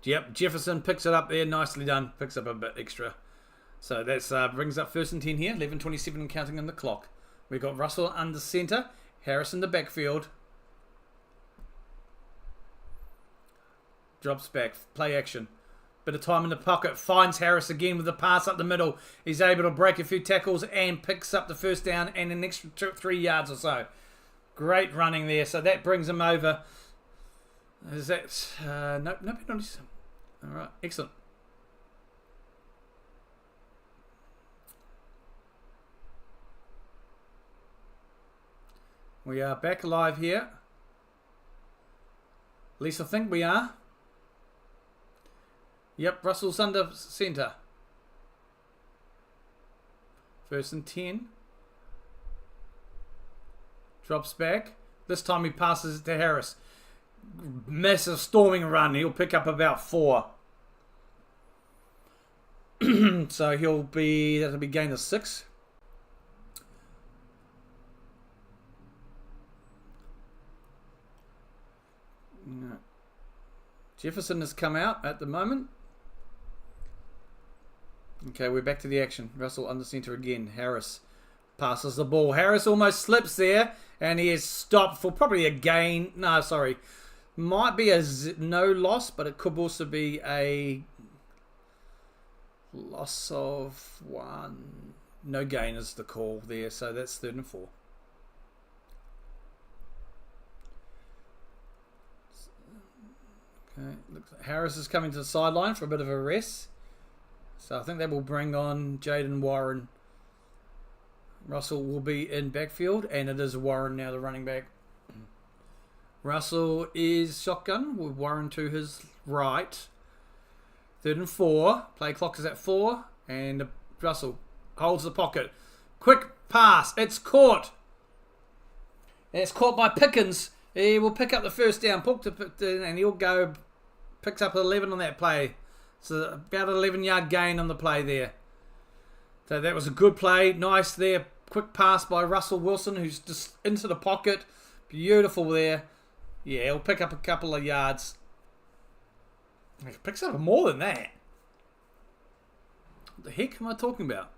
Yep, Jefferson picks it up there. Nicely done. Picks up a bit extra. So that brings up 1st and 10 here. 11:27 and counting on the clock. We've got Russell under centre. Harris in the backfield. Drops back. Play action. Bit of time in the pocket. Finds Harris again with the pass up the middle. He's able to break a few tackles and picks up the first down and an extra 3 yards or so. Great running there. So that brings him over. Is that... no penalties. All right. Excellent. We are back live here. At least I think we are. Yep, Russell's under centre. 1st and 10. Drops back. This time he passes it to Harris. Massive storming run. He'll pick up about 4. So that'll be gain of 6. Jefferson has come out at the moment. Okay, we're back to the action. Russell under centre again. Harris passes the ball. Harris almost slips there, and he is stopped for probably a gain. No, sorry. Might be a no loss, but it could also be a loss of 1. No gain is the call there, so that's 3rd and 4. Okay, looks like Harris is coming to the sideline for a bit of a rest. So I think that will bring on Jaden Warren. Russell will be in backfield, and it is Warren now, the running back. Russell is shotgun with Warren to his right. 3rd and 4. Play clock is at 4. And Russell holds the pocket. Quick pass. It's caught. And it's caught by Pickens. He will pick up the first down. And he'll go... Picks up 11 on that play. So about an 11-yard gain on the play there. So that was a good play. Nice there. Quick pass by Russell Wilson, who's just into the pocket. Beautiful there. Yeah, he'll pick up a couple of yards. He picks up more than that. What the heck am I talking about?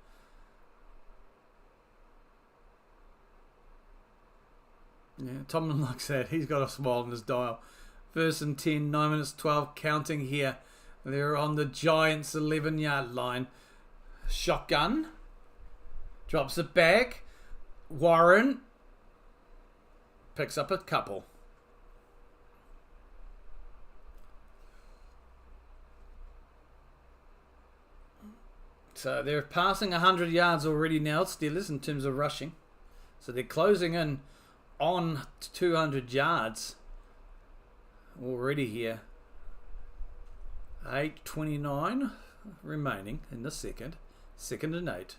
Yeah, Tomlin likes that. He's got a smile on his dial. 1st and 10, 9 minutes 12 counting here. They're on the Giants' 11-yard line. Shotgun. Drops it back. Warren picks up a couple. So they're passing 100 yards already now, Steelers, in terms of rushing. So they're closing in on 200 yards already here. 8:29 remaining in the second. 2nd and 8.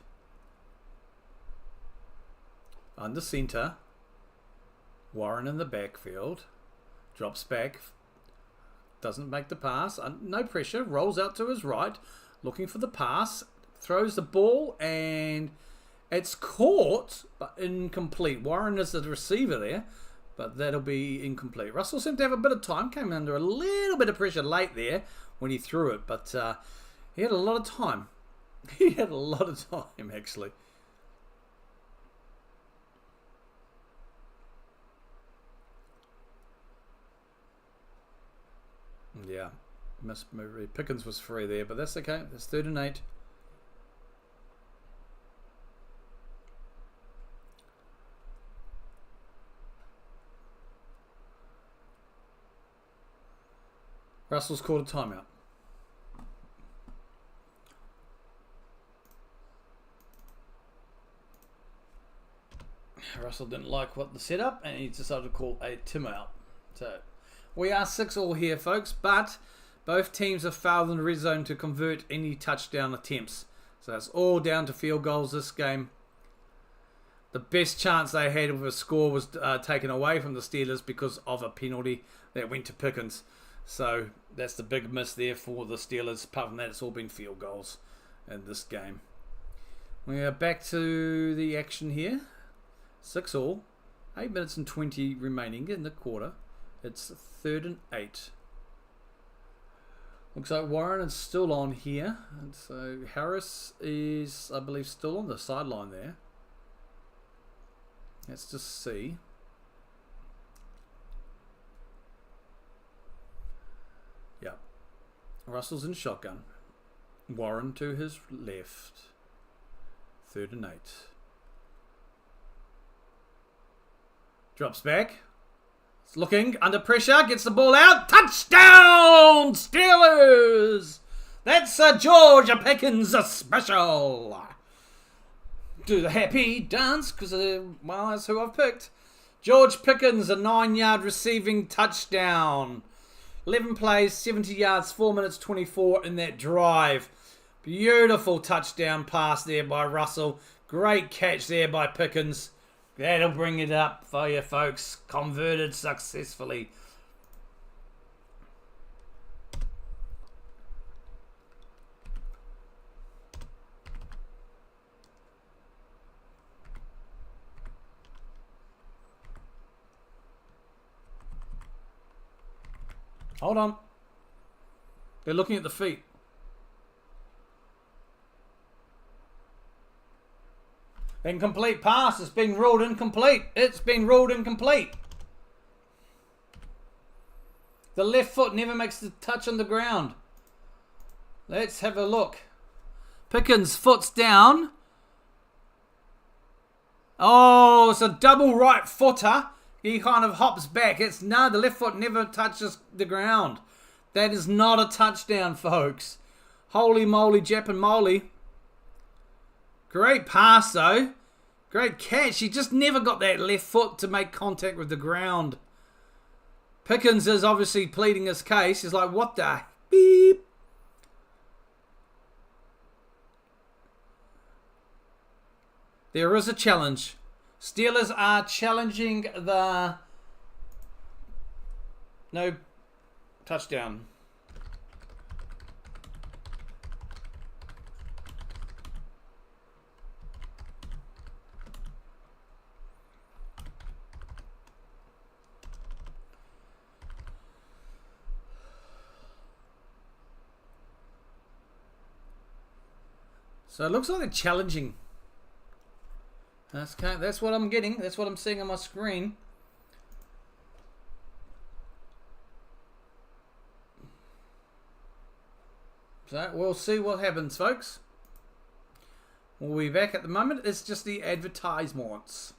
Under centre. Warren in the backfield. Drops back. Doesn't make the pass. No pressure. Rolls out to his right. Looking for the pass. Throws the ball and It's caught, but incomplete. Warren is the receiver there, but that'll be incomplete. Russell seemed to have a bit of time. Came under a little bit of pressure late there when he threw it, but he had a lot of time. He had a lot of time, actually. Yeah, Pickens was free there, but that's okay. That's 3rd and 8. Russell's called a timeout. Russell didn't like what the setup, and he decided to call a timeout. So we are 6-all here, folks, but both teams have failed in the red zone to convert any touchdown attempts. So it's all down to field goals this game. The best chance they had with a score was taken away from the Steelers because of a penalty that went to Pickens. So that's the big miss there for the Steelers. Apart from that, it's all been field goals in this game. We are back to the action here. 6-all. 8 minutes and 20 remaining in the quarter. It's 3rd and 8. Looks like Warren is still on here. And so Harris is, I believe, still on the sideline there. Let's just see. Yeah. Russell's in shotgun. Warren to his left. 3rd and 8. Drops back. It's looking under pressure. Gets the ball out. Touchdown, Steelers! That's a George Pickens special. Do the happy dance because, well, that's who I've picked. George Pickens, a 9-yard receiving touchdown. 11 plays, 70 yards, 4 minutes 24 in that drive. Beautiful touchdown pass there by Russell. Great catch there by Pickens. That'll bring it up for you, folks. Converted successfully. Hold on. They're looking at the feet. Incomplete pass. It's been ruled incomplete. It's been ruled incomplete. The left foot never makes the touch on the ground. Let's have a look. Pickens' foot's down. Oh, it's a double right footer. He kind of hops back. The left foot never touches the ground. That is not a touchdown, folks. Holy moly, Jap and moly. Great pass, though. Great catch. He just never got that left foot to make contact with the ground. Pickens is obviously pleading his case. He's like, what the beep? There is a challenge. Steelers are challenging the no touchdown. So it looks like they're challenging. That's what I'm getting. That's what I'm seeing on my screen. So we'll see what happens, folks. We'll be back at the moment. It's just the advertisements.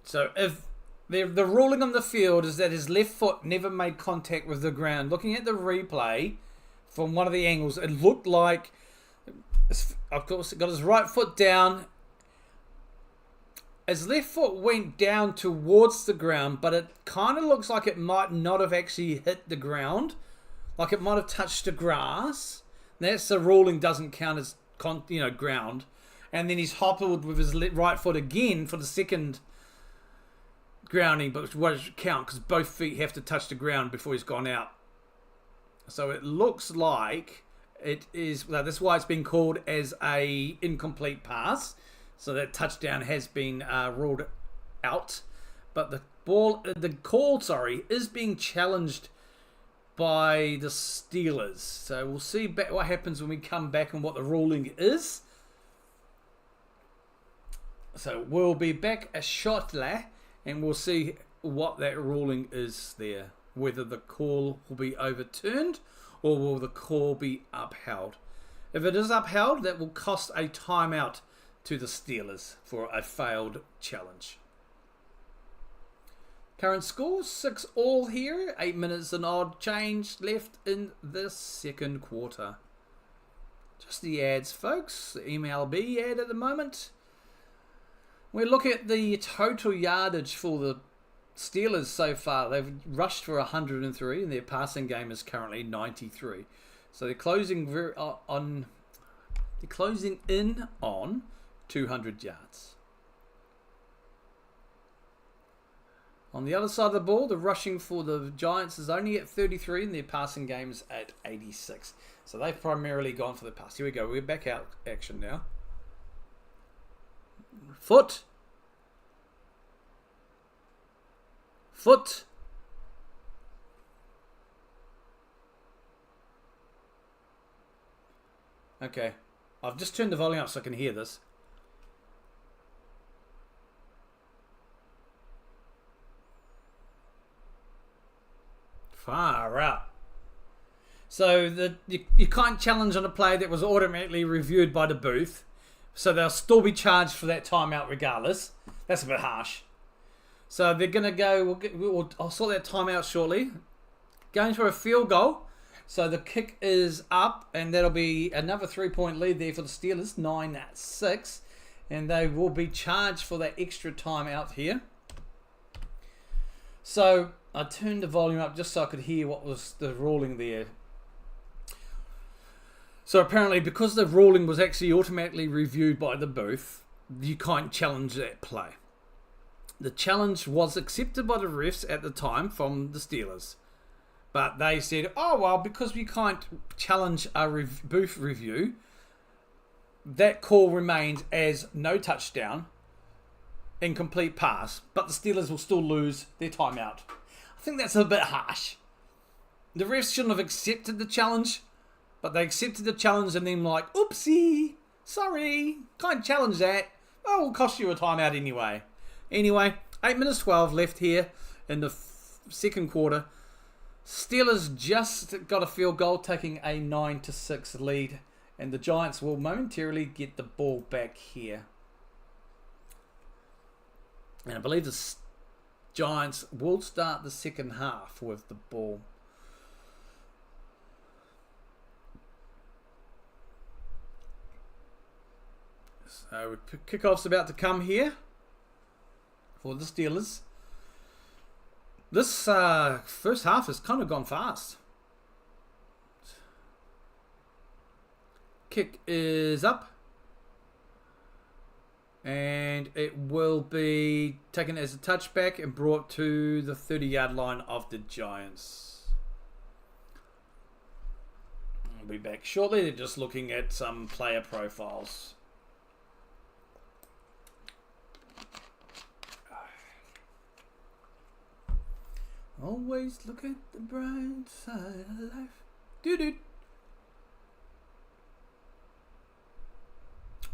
So if the ruling on the field is that his left foot never made contact with the ground. Looking at the replay from one of the angles, it looked like, of course, got his right foot down. His left foot went down towards the ground, but it kind of looks like it might not have actually hit the ground. Like it might have touched the grass. That's the ruling, doesn't count as ground. And then he's hobbled with his right foot again for the second grounding, but what does it count? Because both feet have to touch the ground before he's gone out. So it looks like it is. Well, that's why it's been called as a incomplete pass. So that touchdown has been ruled out. But the call, is being challenged by the Steelers. So we'll see what happens when we come back and what the ruling is. So we'll be back shortly and we'll see what that ruling is there. Whether the call will be overturned or will the call be upheld. If it is upheld, that will cost a timeout to the Steelers for a failed challenge. Current score 6-all here. 8 minutes and odd change left in the second quarter. Just the ads, folks. The MLB ad at the moment. We look at the total yardage for the Steelers so far. They've rushed for 103 and their passing game is currently 93. So they're closing in on 200 yards. On the other side of the ball, the rushing for the Giants is only at 33 and their passing game is at 86. So they've primarily gone for the pass. Here we go. We're back out action now. Foot. Okay. I've just turned the volume up so I can hear this. Far out. So you can't challenge on a play that was automatically reviewed by the booth. So they'll still be charged for that timeout regardless. That's a bit harsh. So they're going to go, I'll sort that timeout shortly. Going for a field goal. So the kick is up and that'll be another 3-point lead there for the Steelers. 9-6. And they will be charged for that extra timeout here. So I turned the volume up just so I could hear what was the ruling there. So apparently because the ruling was actually automatically reviewed by the booth, you can't challenge that play. The challenge was accepted by the refs at the time from the Steelers. But they said, oh well, because we can't challenge a booth review, that call remains as no touchdown, incomplete pass, but the Steelers will still lose their timeout. I think that's a bit harsh. The refs shouldn't have accepted the challenge, but they accepted the challenge and then like, oopsie, sorry, can't challenge that. Oh, it'll cost you a timeout anyway. Anyway, 8 minutes 12 left here in the second quarter. Steelers just got a field goal, taking a 9-6 lead, and the Giants will momentarily get the ball back here. And I believe the Giants will start the second half with the ball. So kickoff's about to come here for the Steelers. This first half has kind of gone fast. Kick is up. And it will be taken as a touchback and brought to the 30-yard line of the Giants. I'll be back shortly. They're just looking at some player profiles. Always look at the bright side of life. Doo-doo.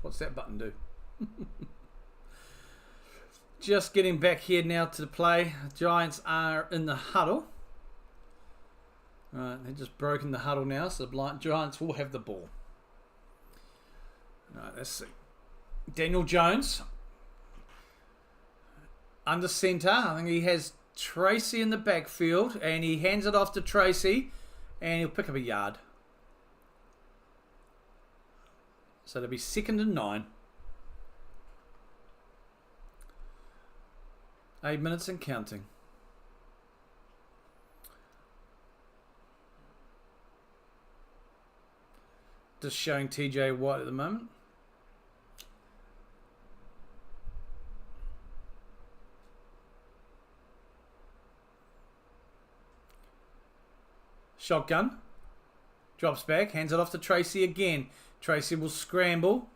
What's that button do? Just getting back here now to the play. Giants are in the huddle. Alright, they've just broken the huddle now, so the Giants will have the ball. Alright, let's see. Daniel Jones. Under centre, I think he has Tracy in the backfield, and he hands it off to Tracy, and he'll pick up a yard. So it'll be 2nd and 9. 8 minutes and counting. Just showing TJ White at the moment. Shotgun. Drops back, hands it off to Tracy again. Tracy will scramble.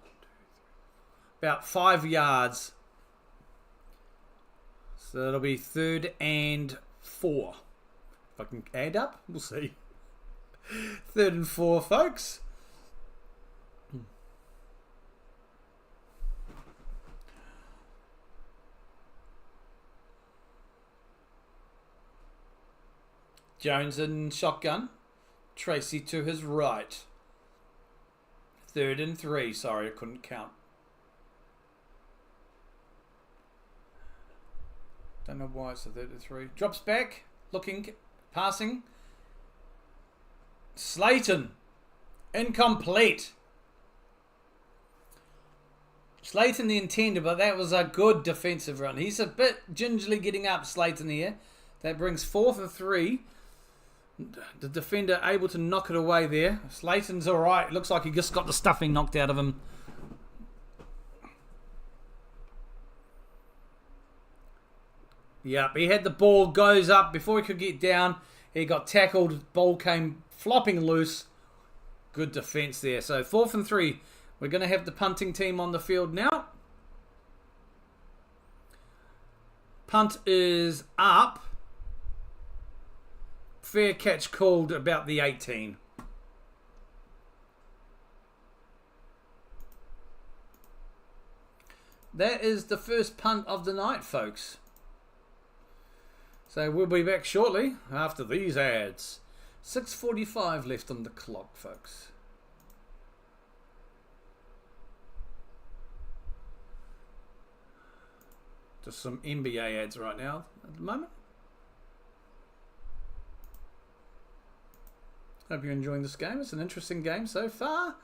About 5 yards. So that'll be 3rd and 4. If I can add up, we'll see. 3rd and 4, folks. Jones in shotgun. Tracy to his right. 3rd and 3. Sorry, I couldn't count. Don't know why it's a 3rd and 3. Drops back. Looking. Passing. Slayton. Incomplete. Slayton the intended, but that was a good defensive run. He's a bit gingerly getting up, Slayton here. That brings 4th and 3. The defender able to knock it away there. Slayton's alright. Looks like he just got the stuffing knocked out of him. Yep, he had the ball, goes up. Before he could get down, he got tackled. Ball came flopping loose. Good defense there. So 4th and 3. We're going to have the punting team on the field now. Punt is up. Fair catch called about the 18. That is the first punt of the night, folks. So we'll be back shortly after these ads. 6:45 left on the clock, folks. Just some NBA ads right now at the moment. Hope you're enjoying this game. It's an interesting game so far.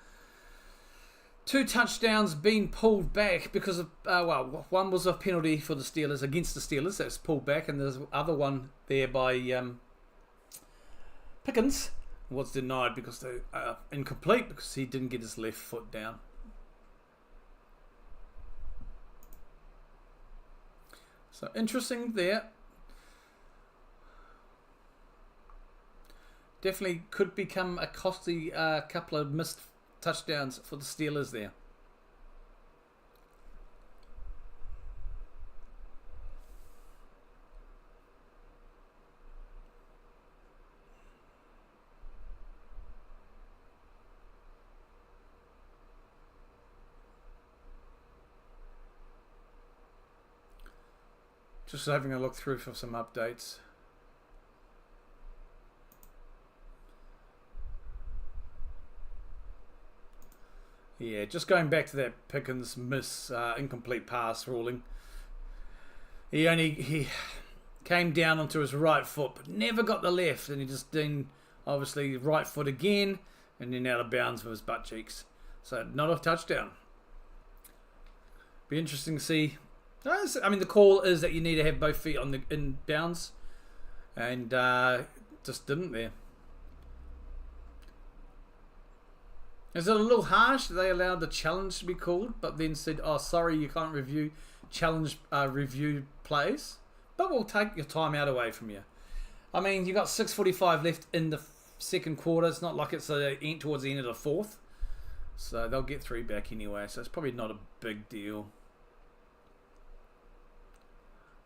2 touchdowns being pulled back because of, well, one was a penalty for the Steelers, against the Steelers. That's pulled back. And there's the other one there by Pickens was denied because they incomplete because he didn't get his left foot down. So interesting there. Definitely could become a costly couple of missed touchdowns for the Steelers there. Just having a look through for some updates. Yeah, just going back to that Pickens miss incomplete pass ruling. He came down onto his right foot, but never got the left, and he just did obviously right foot again, and then out of bounds with his butt cheeks. So not a touchdown. Be interesting to see. I mean, the call is that you need to have both feet on the in bounds, and just didn't there. Is it a little harsh that they allowed the challenge to be called, but then said, "Oh, sorry, you can't review review plays, but we'll take your timeout away from you." I mean, you got 6:45 left in the second quarter. It's not like it's towards the end of the fourth, so they'll get 3 back anyway. So it's probably not a big deal.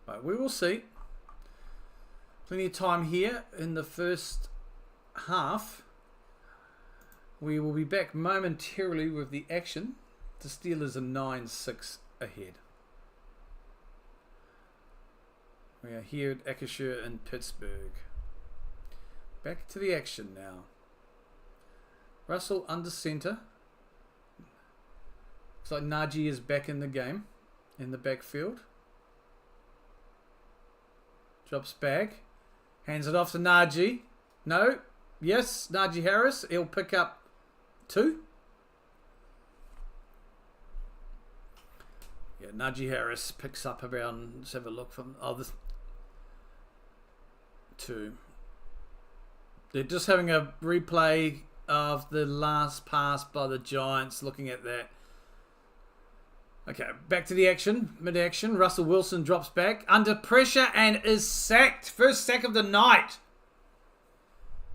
But we will see. Plenty of time here in the first half. We will be back momentarily with the action. The Steelers are 9-6 ahead. We are here at Akashur in Pittsburgh. Back to the action now. Russell under center. Looks like Najee is back in the game, in the backfield. Drops back. Hands it off to Najee. No. Yes, Najee Harris. He'll pick up 2. Yeah, Najee Harris picks up around, let's have a look from, this 2. They're just having a replay of the last pass by the Giants, looking at that. Okay, back to the action, mid-action. Russell Wilson drops back under pressure and is sacked. First sack of the night.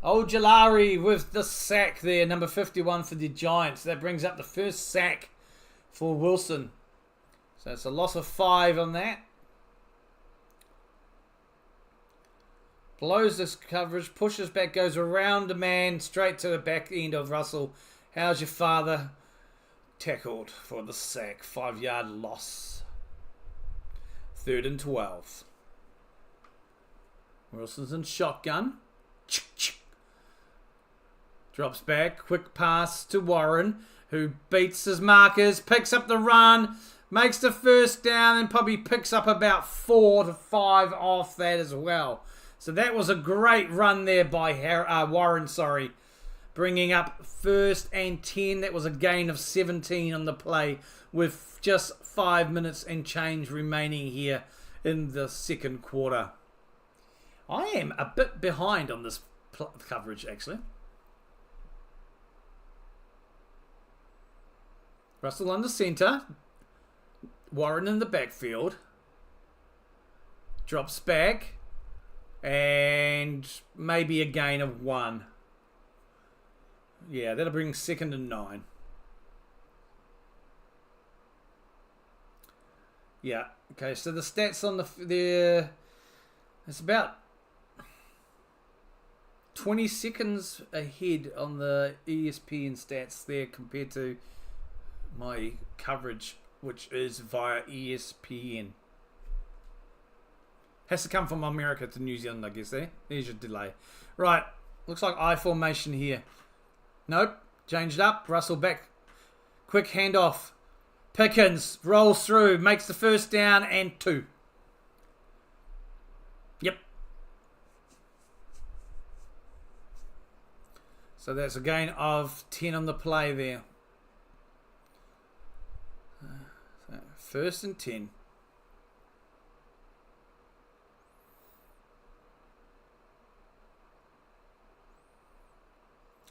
Ojulari with the sack there, number 51 for the Giants. That brings up the first sack for Wilson. So it's a loss of 5 on that. Blows this coverage, pushes back, goes around the man, straight to the back end of Russell. How's your father? Tackled for the sack. 5-yard loss. 3rd and 12. Wilson's in shotgun. Drops back. Quick pass to Warren, who beats his markers, picks up the run, makes the first down, and probably picks up about 4 to 5 off that as well. So that was a great run there by Warren, bringing up 1st and 10. That was a gain of 17 on the play with just 5 minutes and change remaining here in the second quarter. I am a bit behind on this coverage, actually. Russell under center. Warren in the backfield. Drops back. And maybe a gain of 1. Yeah, that'll bring 2nd and 9. Yeah. Okay, so the stats on the it's about 20 seconds ahead on the ESPN stats there compared to my coverage, which is via ESPN. Has to come from America to New Zealand, I guess, there. There's your delay. Right, looks like I formation here. Nope, changed up. Russell back. Quick handoff. Pickens rolls through, makes the first down and 2. Yep. So that's a gain of 10 on the play there. 1st and 10.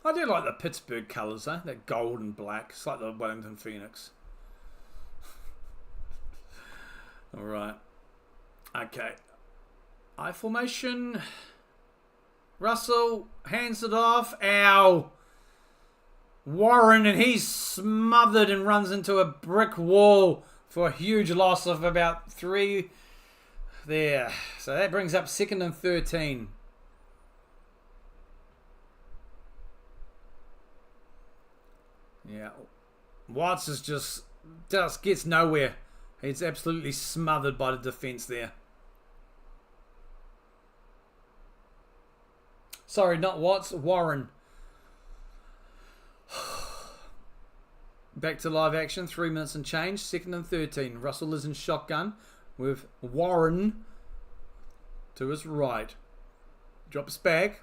I do like the Pittsburgh colours, though. That gold and black. It's like the Wellington Phoenix. Alright. Okay. I formation. Russell hands it off. Ow. Warren, and he's smothered and runs into a brick wall for a huge loss of about 3 there. So that brings up 2nd and 13. Yeah, Watts is just gets nowhere. He's absolutely smothered by the defense there. Sorry, not Watts, Warren. Back to live action, 3 minutes and change, 2nd and 13. Russell is in shotgun with Warren to his right. Drops back.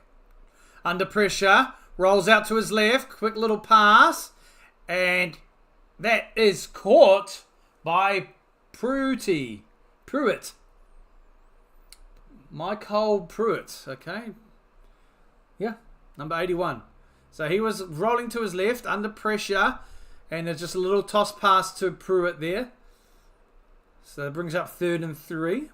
Under pressure. Rolls out to his left. Quick little pass. And that is caught by Pruitt. Michael Pruitt. Okay. Yeah. Number 81. So he was rolling to his left under pressure. And there's just a little toss pass to Pruitt there. So that brings up 3rd and 3.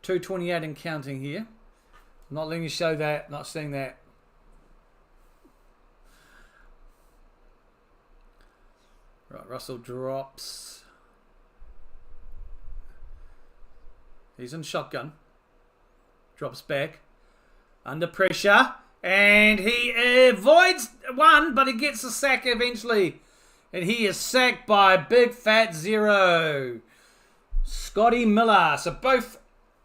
2:28 and counting here. I'm not letting you show that. Not seeing that. Right, Russell drops. He's in shotgun. Drops back. Under pressure. And he avoids 1, but he gets a sack eventually. And he is sacked by Big Fat Zero. Scotty Miller. So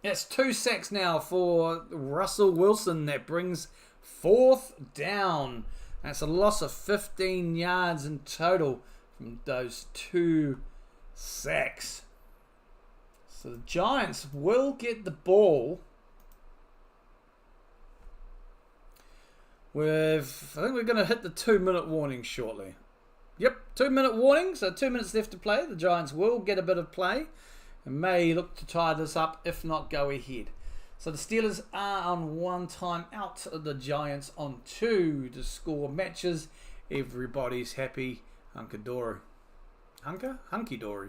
that's 2 sacks now for Russell Wilson. That brings 4th down. That's a loss of 15 yards in total from those 2 sacks. So the Giants will get the ball with, I think we're going to hit the 2-minute warning shortly. Yep, 2-minute warning, so 2 minutes left to play. The Giants will get a bit of play and may look to tie this up, if not go ahead. So the Steelers are on 1 time out, the Giants on 2 to score matches. Everybody's happy. Hunky-dory. Hunky-dory.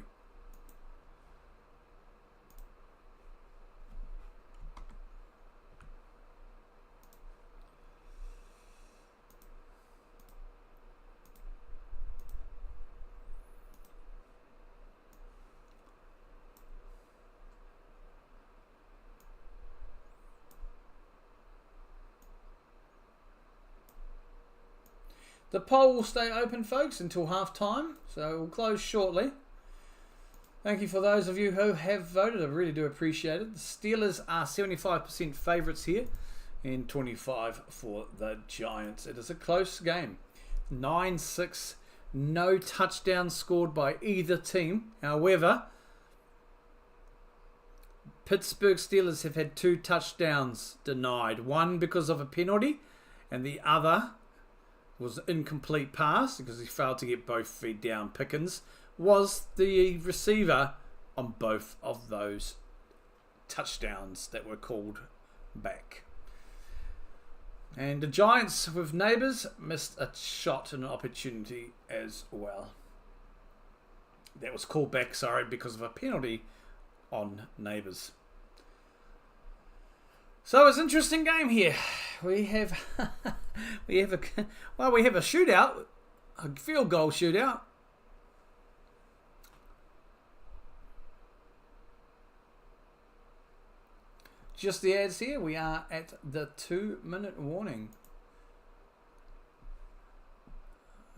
The poll will stay open, folks, until half time, so we'll close shortly. Thank you for those of you who have voted. I really do appreciate it. The Steelers are 75% favourites here and 25 for the Giants. It is a close game. 9-6, no touchdowns scored by either team. However, Pittsburgh Steelers have had 2 touchdowns denied. One because of a penalty and the other was an incomplete pass because he failed to get both feet down. Pickens was the receiver on both of those touchdowns that were called back. And the Giants with neighbours missed a shot and an opportunity as well. That was called back, sorry, because of a penalty on neighbours. So it's an interesting game here. We have we have a shootout, a field goal shootout. Just the ads here. We are at the 2-minute warning.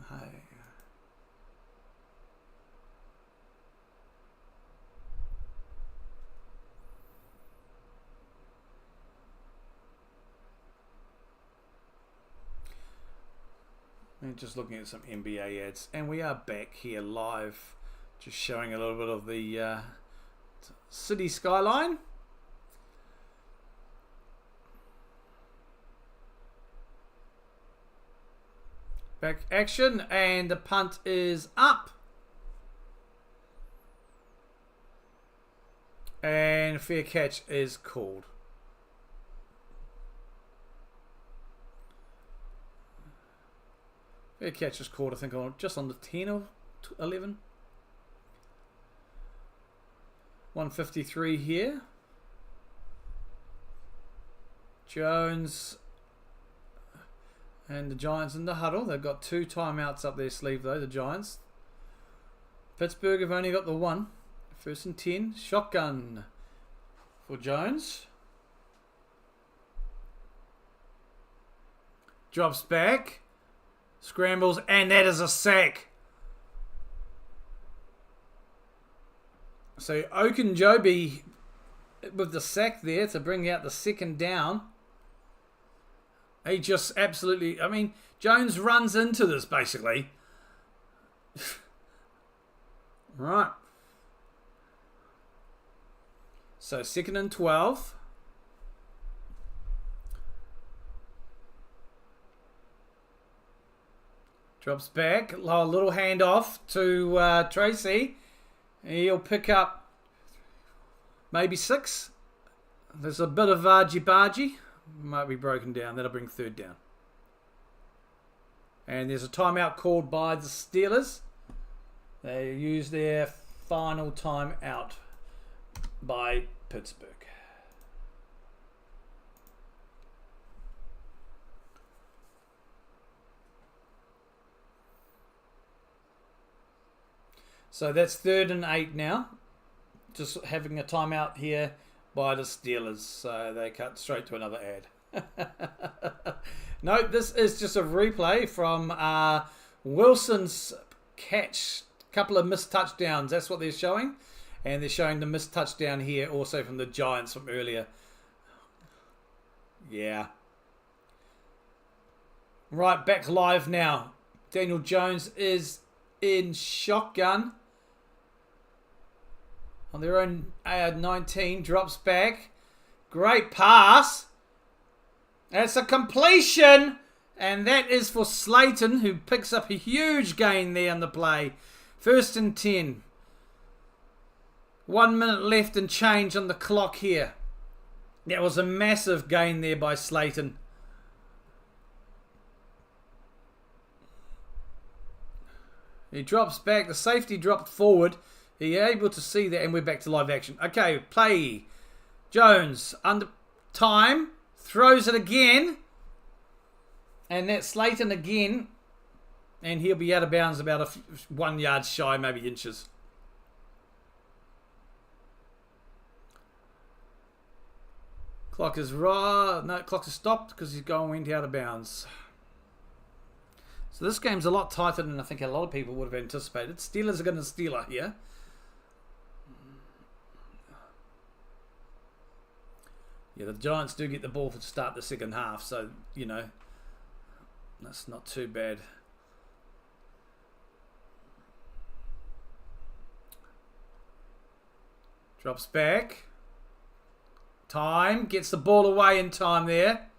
Hi. I'm just looking at some NBA ads, and we are back here live, just showing a little bit of the city skyline. Back action, and the punt is up. And fair catch is called. Fair catch is called, I think, just on the 10 or 11. 153 here. Jones and the Giants in the huddle. They've got 2 timeouts up their sleeve though, the Giants. Pittsburgh have only got the 1. 1st and 10. Shotgun for Jones. Drops back. Scrambles, and that is a sack. So Okunjobi with the sack there to bring out the 2nd down. He just absolutely, I mean, Jones runs into this basically. Right. So 2nd and 12. Drops back, a little handoff to Tracy. He'll pick up maybe 6. There's a bit of argy-bargy. Might be broken down. That'll bring 3rd down. And there's a timeout called by the Steelers. They use their final timeout by Pittsburgh. So that's 3rd and 8 now. Just having a timeout here by the Steelers. So they cut straight to another ad. No, this is just a replay from Wilson's catch. Couple of missed touchdowns. That's what they're showing. And they're showing the missed touchdown here also from the Giants from earlier. Yeah. Right, back live now. Daniel Jones is in shotgun. On their own 19, drops back. Great pass. That's a completion. And that is for Slayton, who picks up a huge gain there on the play. 1st and 10. 1 minute left and change on the clock here. That was a massive gain there by Slayton. He drops back. The safety dropped forward. You're able to see that, and we're back to live action. Okay, play. Jones, under time, throws it again. And that's Slayton again. And he'll be out of bounds about 1 yard shy, maybe inches. Clock is right. No, clock is stopped because he's went out of bounds. So this game's a lot tighter than I think a lot of people would have anticipated. Steelers are going to Steeler here. Yeah, the Giants do get the ball to start the second half, so, you know, that's not too bad. Drops back. Time. Gets the ball away in time there.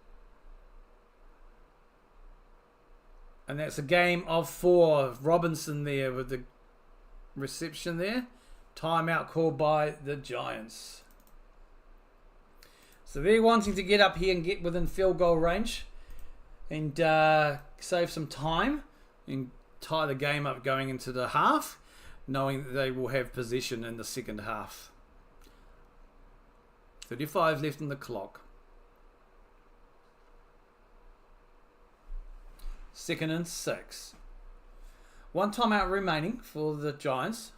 And that's a game of 4. Robinson there with the reception there. Timeout called by the Giants. So they're wanting to get up here and get within field goal range. And save some time. And tie the game up going into the half. Knowing that they will have possession in the second half. 35 left in the clock. 2nd and 6. 1 timeout remaining for the Giants.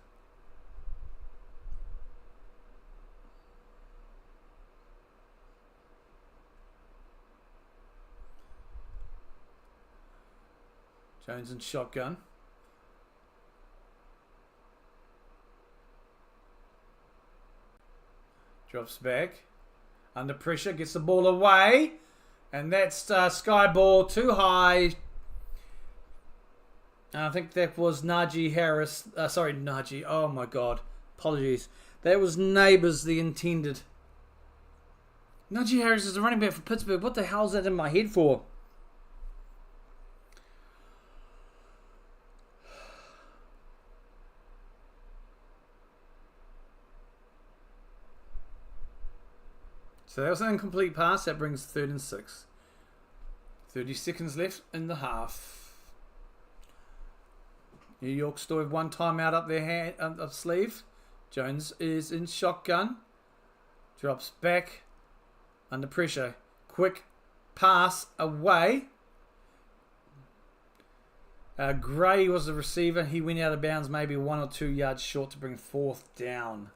Jones in shotgun. Drops back. Under pressure. Gets the ball away. And that's sky ball too high. I think that was Najee Harris. Sorry, Najee. Oh my God. Apologies. That was Neighbours, the intended. Najee Harris is a running back for Pittsburgh. What the hell is that in my head for? So that was an incomplete pass. That brings 3rd and 6. 30 seconds left in the half. New York still have 1 timeout up their sleeve. Jones is in shotgun. Drops back. Under pressure. Quick pass away. Gray was the receiver. He went out of bounds maybe 1 or 2 yards short to bring 4th down.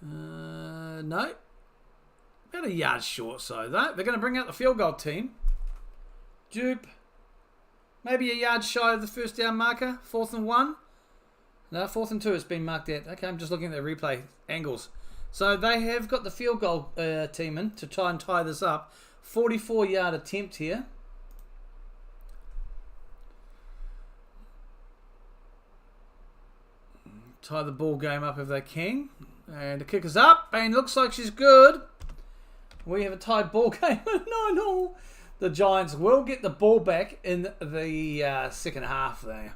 No. About a yard short, so they're going to bring out the field goal team. Dupe. Maybe a yard shy of the first down marker. 4th and 1. No, 4th and 2 has been marked out. Okay, I'm just looking at the replay angles. So they have got the field goal team in to try and tie this up. 44-yard attempt here. Tie the ball game up if they can. And the kick is up. And looks like she's good. We have a tied ball game. No. The Giants will get the ball back in the second half there.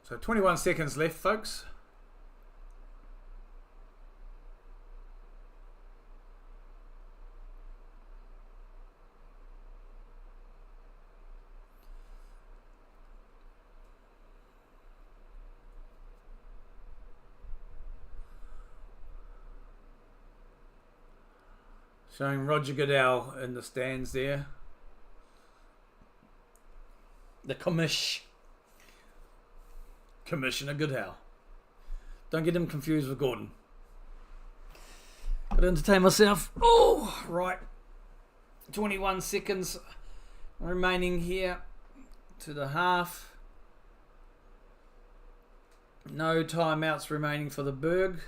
So 21 seconds left, folks. Showing Roger Goodell in the stands there. The Commissioner Goodell. Don't get him confused with Gordon. Got to entertain myself. Oh, right. 21 seconds remaining here to the half. No timeouts remaining for the Berg.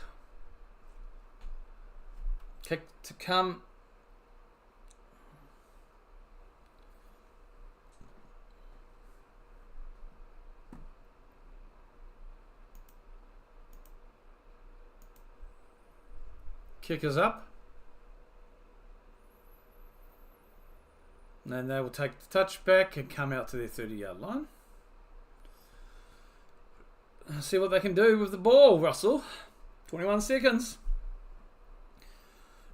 Kick to come. Kickers up. And then they will take the touchback and come out to their 30-yard line. See what they can do with the ball, Russell. 21 seconds.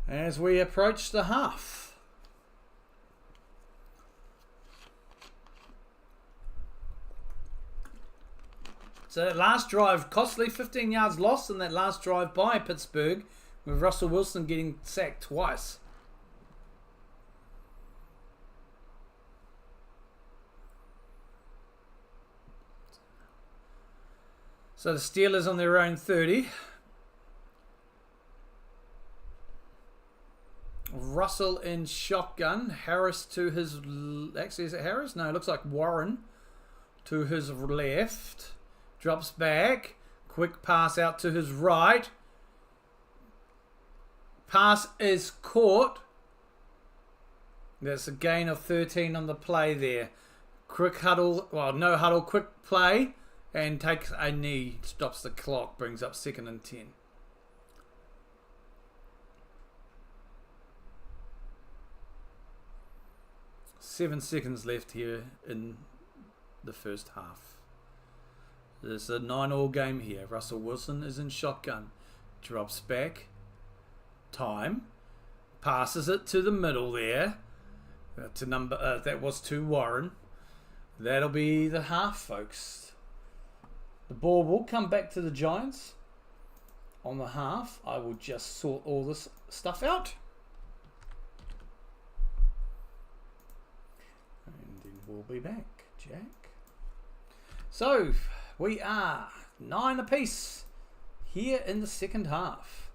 As we approach the half. So that last drive, costly, 15 yards lost in that last drive by Pittsburgh, with Russell Wilson getting sacked twice. So the Steelers on their own 30. Russell in shotgun. Harris to his... Actually, is it Harris? No, it looks like Warren to his left. Drops back. Quick pass out to his right. Pass is caught. That's a gain of 13 on the play there. Quick huddle. Well, no huddle. Quick play. And takes a knee. Stops the clock. Brings up 2nd and 10. Seven seconds left here in the first half. There's a 9-all game here. Russell Wilson is in shotgun. Drops back. Time. Passes it to the middle there. To number that was to Warren. That'll be the half, folks. The ball will come back to the Giants on the half. I will just sort all this stuff out. We'll be back, Jack. So, we are 9 apiece here in the second half.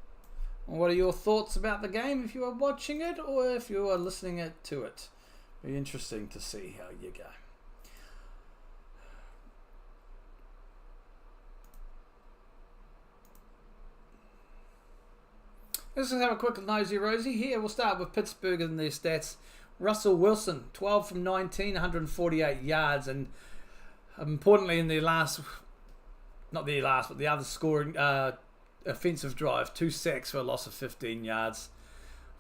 What are your thoughts about the game if you are watching it or if you are listening to it? Be interesting to see how you go. Let's just have a quick nosy-rosy here. We'll start with Pittsburgh and their stats. Russell Wilson, 12 from 19, 148 yards, and importantly in their last, not their last, but the other scoring offensive drive, 2 sacks for a loss of 15 yards.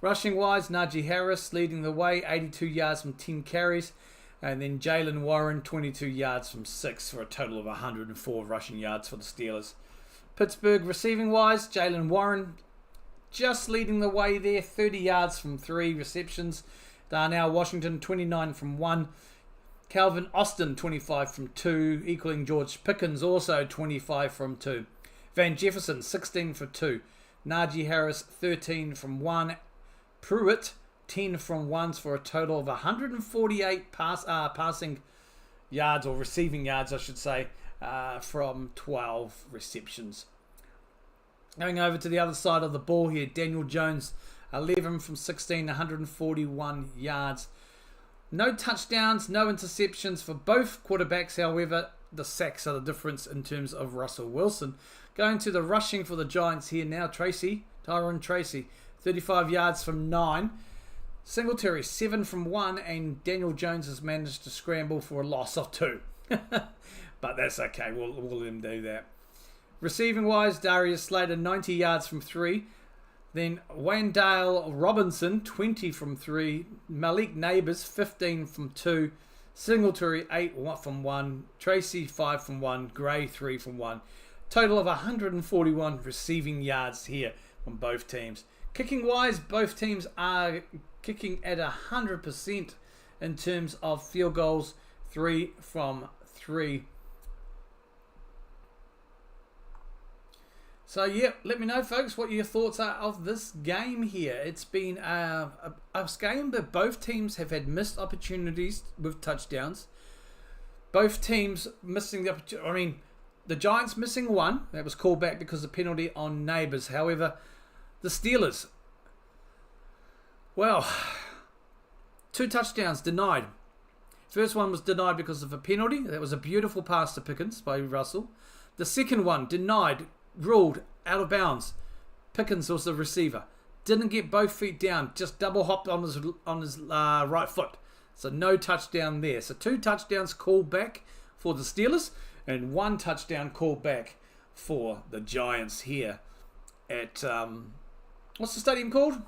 Rushing wise, Najee Harris leading the way, 82 yards from 10 carries, and then Jalen Warren, 22 yards from 6 for a total of 104 rushing yards for the Steelers. Pittsburgh receiving wise, Jalen Warren just leading the way there, 30 yards from 3 receptions. Darnell Washington, 29 from 1. Calvin Austin, 25 from 2, equaling George Pickens, also 25 from 2. Van Jefferson, 16 for 2. Najee Harris, 13 from 1. Pruitt, 10 from 1 for a total of 148 passing yards, or receiving yards, I should say, from 12 receptions. Going over to the other side of the ball here, Daniel Jones, 11 from 16, 141 yards. No touchdowns, no interceptions for both quarterbacks. However, the sacks are the difference in terms of Russell Wilson. Going to the rushing for the Giants here now, Tyron Tracy, 35 yards from 9. Singletary, 7 from 1, and Daniel Jones has managed to scramble for a loss of 2. But that's okay, we'll let him do that. Receiving wise, Darius Slater, 90 yards from 3. Then Wandale Robinson, 20 from 3. Malik Neighbors, 15 from 2. Singletary, 8 from 1. Tracy, 5 from 1. Gray, 3 from 1. Total of 141 receiving yards here from both teams. Kicking wise, both teams are kicking at 100% in terms of field goals, 3 from 3. So, yeah, let me know, folks, what your thoughts are of this game here. It's been a game that both teams have had missed opportunities with touchdowns. Both teams missing the opportunity. I mean, the Giants missing one. That was called back because of penalty on Neighbors. However, the Steelers, well, 2 touchdowns denied. First one was denied because of a penalty. That was a beautiful pass to Pickens by Russell. The second one denied, ruled out of bounds. Pickens was the receiver. Didn't get both feet down. Just double hopped on his right foot. So no touchdown there. So 2 touchdowns called back for the Steelers and 1 touchdown called back for the Giants here at what's the stadium called?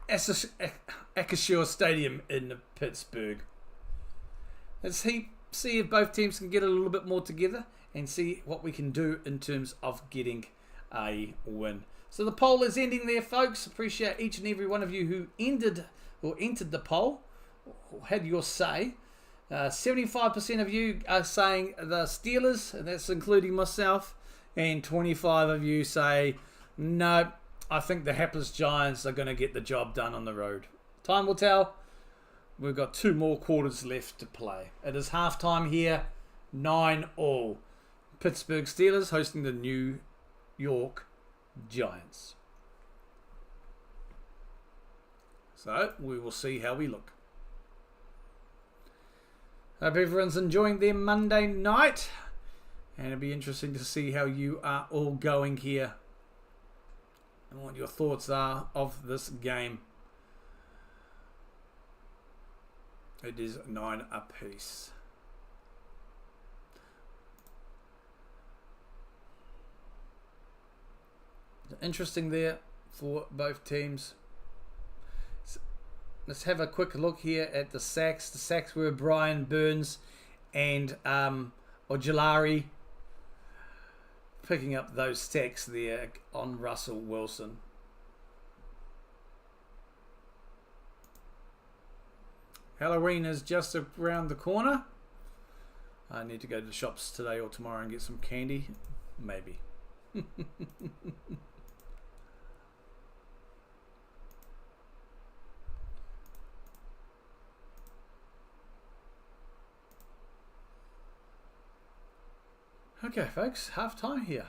Acrisure Stadium in Pittsburgh. Let's see if both teams can get a little bit more together and see what we can do in terms of getting a win. So the poll is ending there, folks. Appreciate each and every one of you who entered the poll or had your say. 75% of you are saying the Steelers, and that's including myself, and 25 of you say, no, I think the hapless Giants are going to get the job done on the road. Time will tell. We've got 2 more quarters left to play. It is halftime here, 9-all. Pittsburgh Steelers hosting the New York Giants. So we will see how we look. Hope everyone's enjoying their Monday night. And it'll be interesting to see how you are all going here. And what your thoughts are of this game. It is 9 apiece. Interesting there for both teams. Let's have a quick look here at the sacks. The sacks were Brian Burns and Ojulari picking up those sacks there on Russell Wilson. Halloween is just around the corner. I need to go to the shops today or tomorrow and get some candy. Maybe. Okay, folks, half time here.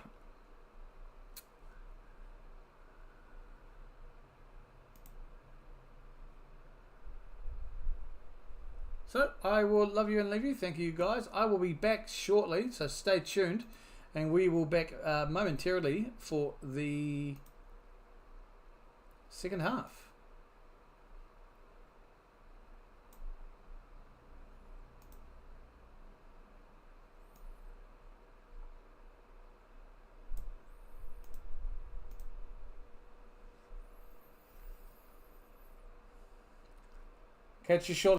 So I will love you and leave you. Thank you, guys. I will be back shortly, so stay tuned, and we will back momentarily for the second half. Catch you shortly.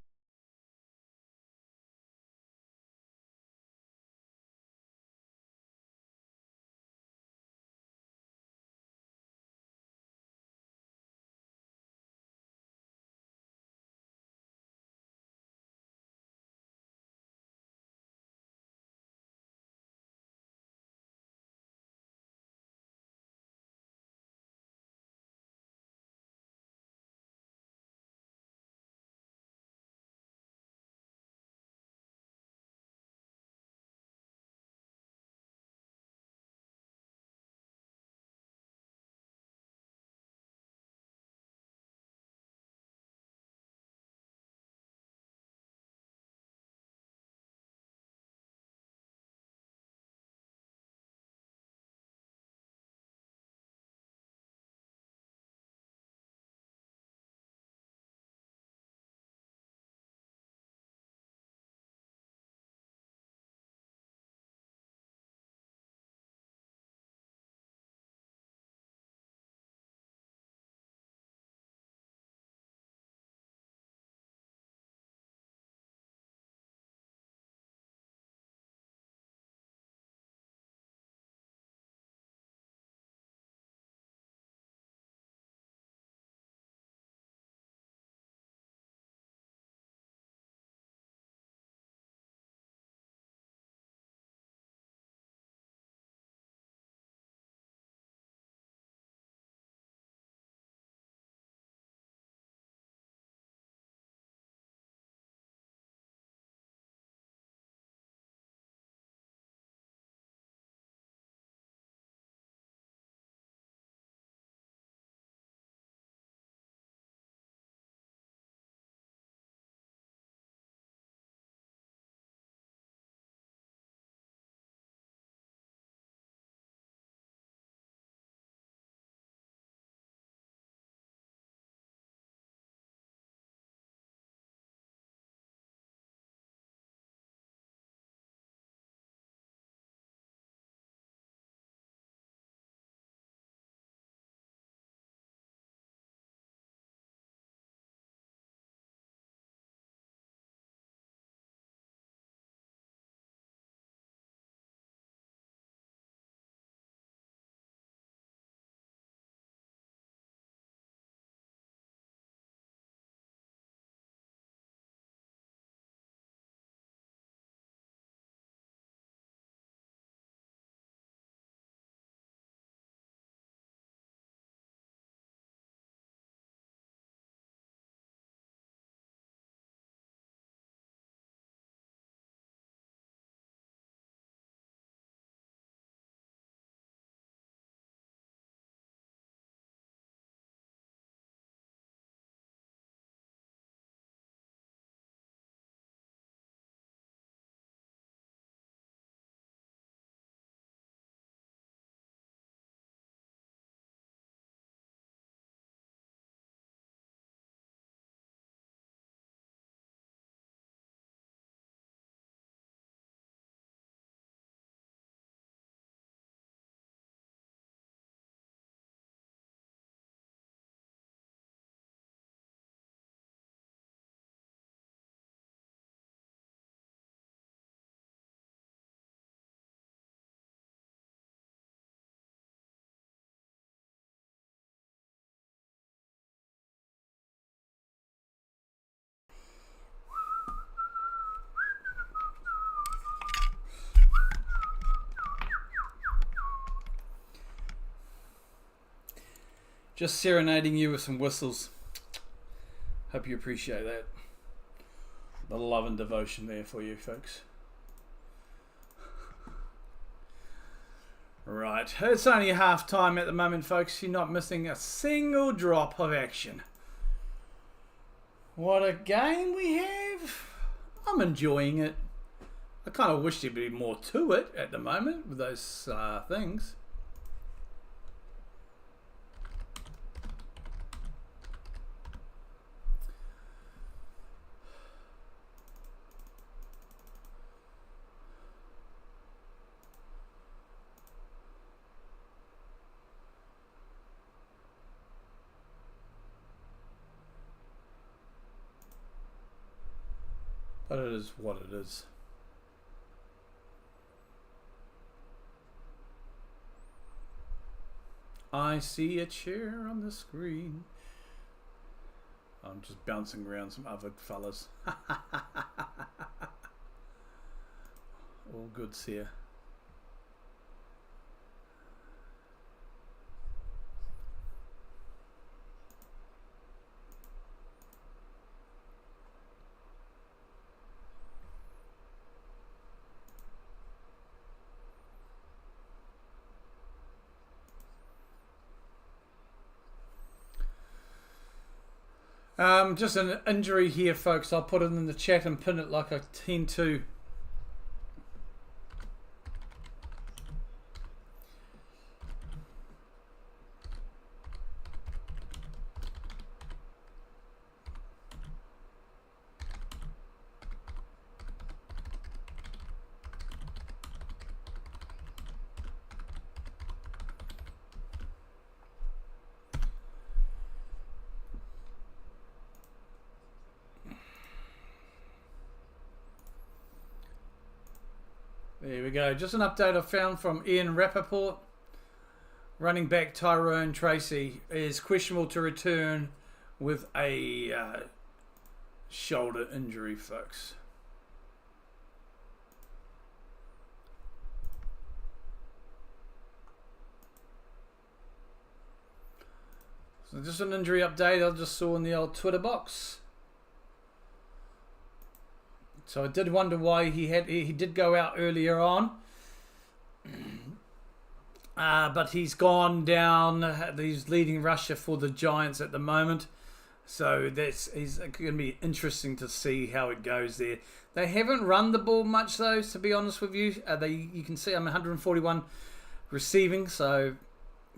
Just serenading you with some whistles. Hope you appreciate that. The love and devotion there for you folks. Right, it's only half time at the moment, folks. You're not missing a single drop of action. What a game we have. I'm enjoying it. I kind of wish there'd be more to it at the moment with those things. But it is what it is. I see a chair on the screen. I'm just bouncing around some other fellas. All goods here. Just an injury here, folks. I'll put it in the chat and pin it like I tend to. There we go. Just an update I found from Ian Rappaport. Running back Tyrone Tracy is questionable to return with a shoulder injury, folks. So just an injury update I just saw in the old Twitter box. So I did wonder why he did go out earlier on, but he's gone down. He's leading rusher for the Giants at the moment, so he's going to be interesting to see how it goes there. They haven't run the ball much though, to be honest with you. You can see I'm 141 receiving, so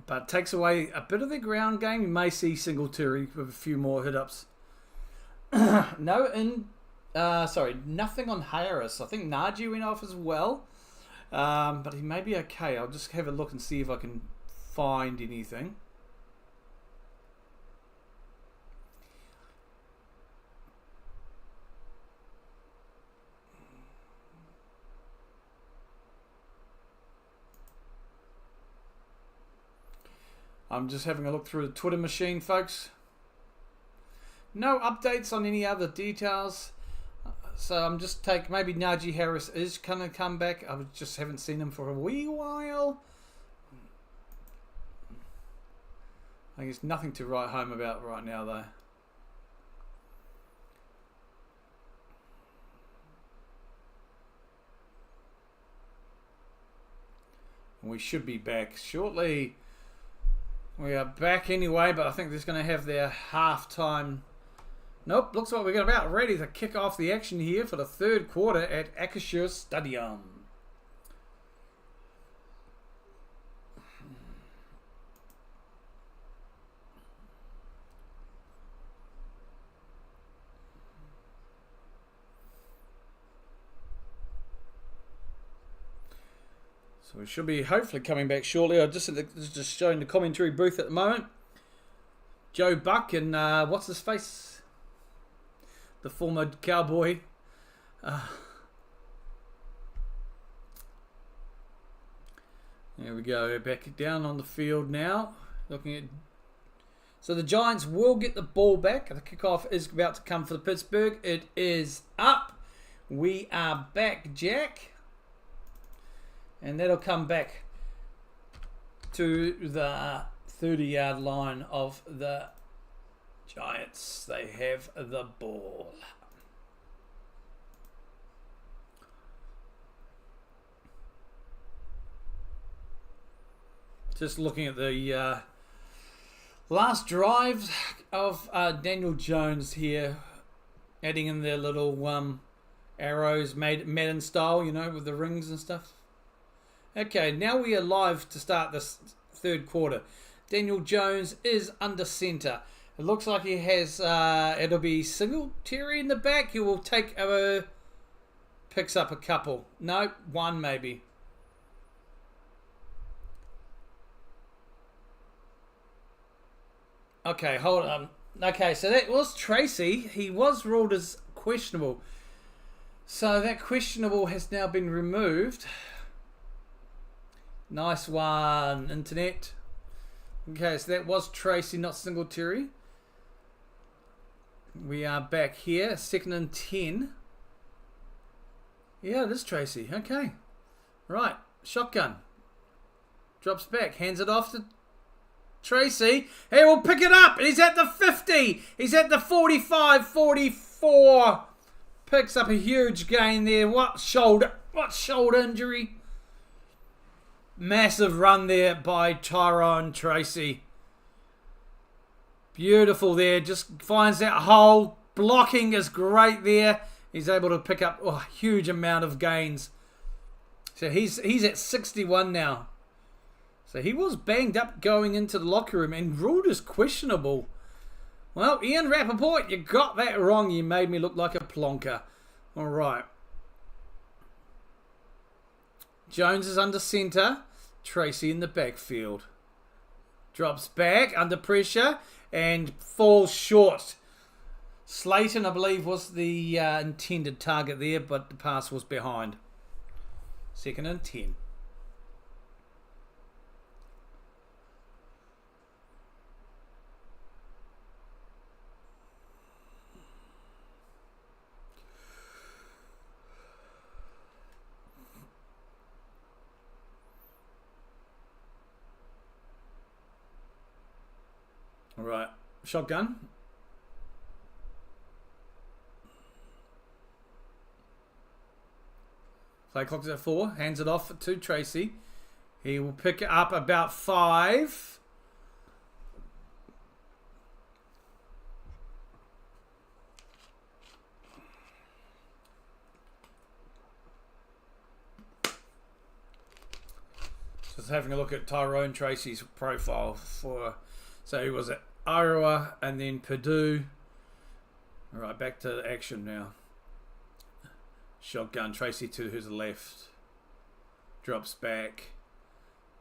but it takes away a bit of the ground game. You may see Singletary with a few more hit ups. Nothing on Harris. I think Najee went off as well. But he may be okay. I'll just have a look and see if I can find anything. I'm just having a look through the Twitter machine, folks. No updates on any other details. So I'm just maybe Najee Harris is going to come back. I just haven't seen him for a wee while. I guess nothing to write home about right now though. And we should be back shortly. We are back anyway, but I think they're going to have their halftime. Nope, looks like we're about ready to kick off the action here for the third quarter at Akashir Stadium. So we should be hopefully coming back shortly. I'm just showing the commentary booth at the moment. Joe Buck and what's his face? The former Cowboy. There we go. Back down on the field now. Looking at. So the Giants will get the ball back. The kickoff is about to come for the Pittsburgh. It is up. We are back, Jack. And that'll come back to the 30-yard line of the Giants. They have the ball. Just looking at the last drive of Daniel Jones here, adding in their little arrows, made Madden style, you know, with the rings and stuff. Okay, now we are live to start this third quarter. Daniel Jones is under center. It looks like he has, it'll be Singletary in the back. He will take picks up a couple. No, one maybe. Okay, hold on. Okay, so that was Tracy. He was ruled as questionable. So that questionable has now been removed. Nice one, internet. Okay, so that was Tracy, not Singletary. We are back here, 2nd and 10. Yeah, it is Tracy. Okay. Right, shotgun. Drops back, hands it off to Tracy. He will pick it up. He's at the 50. He's at the 45, 44. Picks up a huge gain there. What shoulder injury? Massive run there by Tyrone Tracy. Beautiful there. Just finds that hole. Blocking is great there. He's able to pick up a huge amount of gains. So he's at 61 now. So he was banged up going into the locker room and ruled as questionable. Well, Ian Rappaport, you got that wrong. You made me look like a plonker. All right. Jones is under center. Tracy in the backfield. Drops back under pressure and falls short. Slayton, I believe, was the intended target there, but the pass was behind. 2nd and 10. All right, shotgun. Play clock's at 4. Hands it off to Tracy. He will pick it up about 5. Just having a look at Tyrone Tracy's profile for. So he was at Iowa and then Purdue. All right, back to action now. Shotgun, Tracy to his left. Drops back.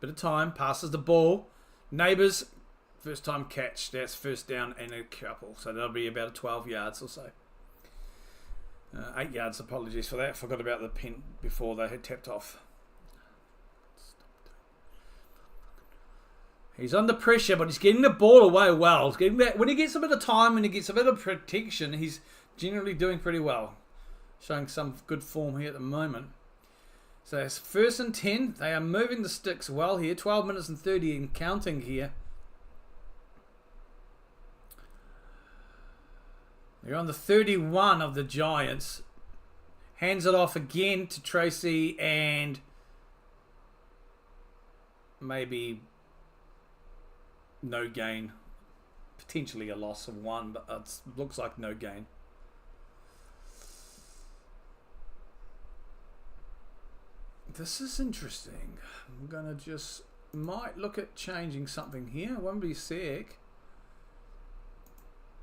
Bit of time, passes the ball. Neighbours, first time catch. That's first down and a couple. So that'll be about 12 yards or so. 8 yards, apologies for that. Forgot about the pin before they had tapped off. He's under pressure, but he's getting the ball away well. When he gets a bit of time, when he gets a bit of protection, he's generally doing pretty well. Showing some good form here at the moment. So it's 1st and 10. They are moving the sticks well here. 12 minutes and 30 and counting here. They're on the 31 of the Giants. Hands it off again to Tracy and maybe no gain. Potentially a loss of 1, but it looks like no gain. This is interesting. I'm going to might look at changing something here. Won't be sick.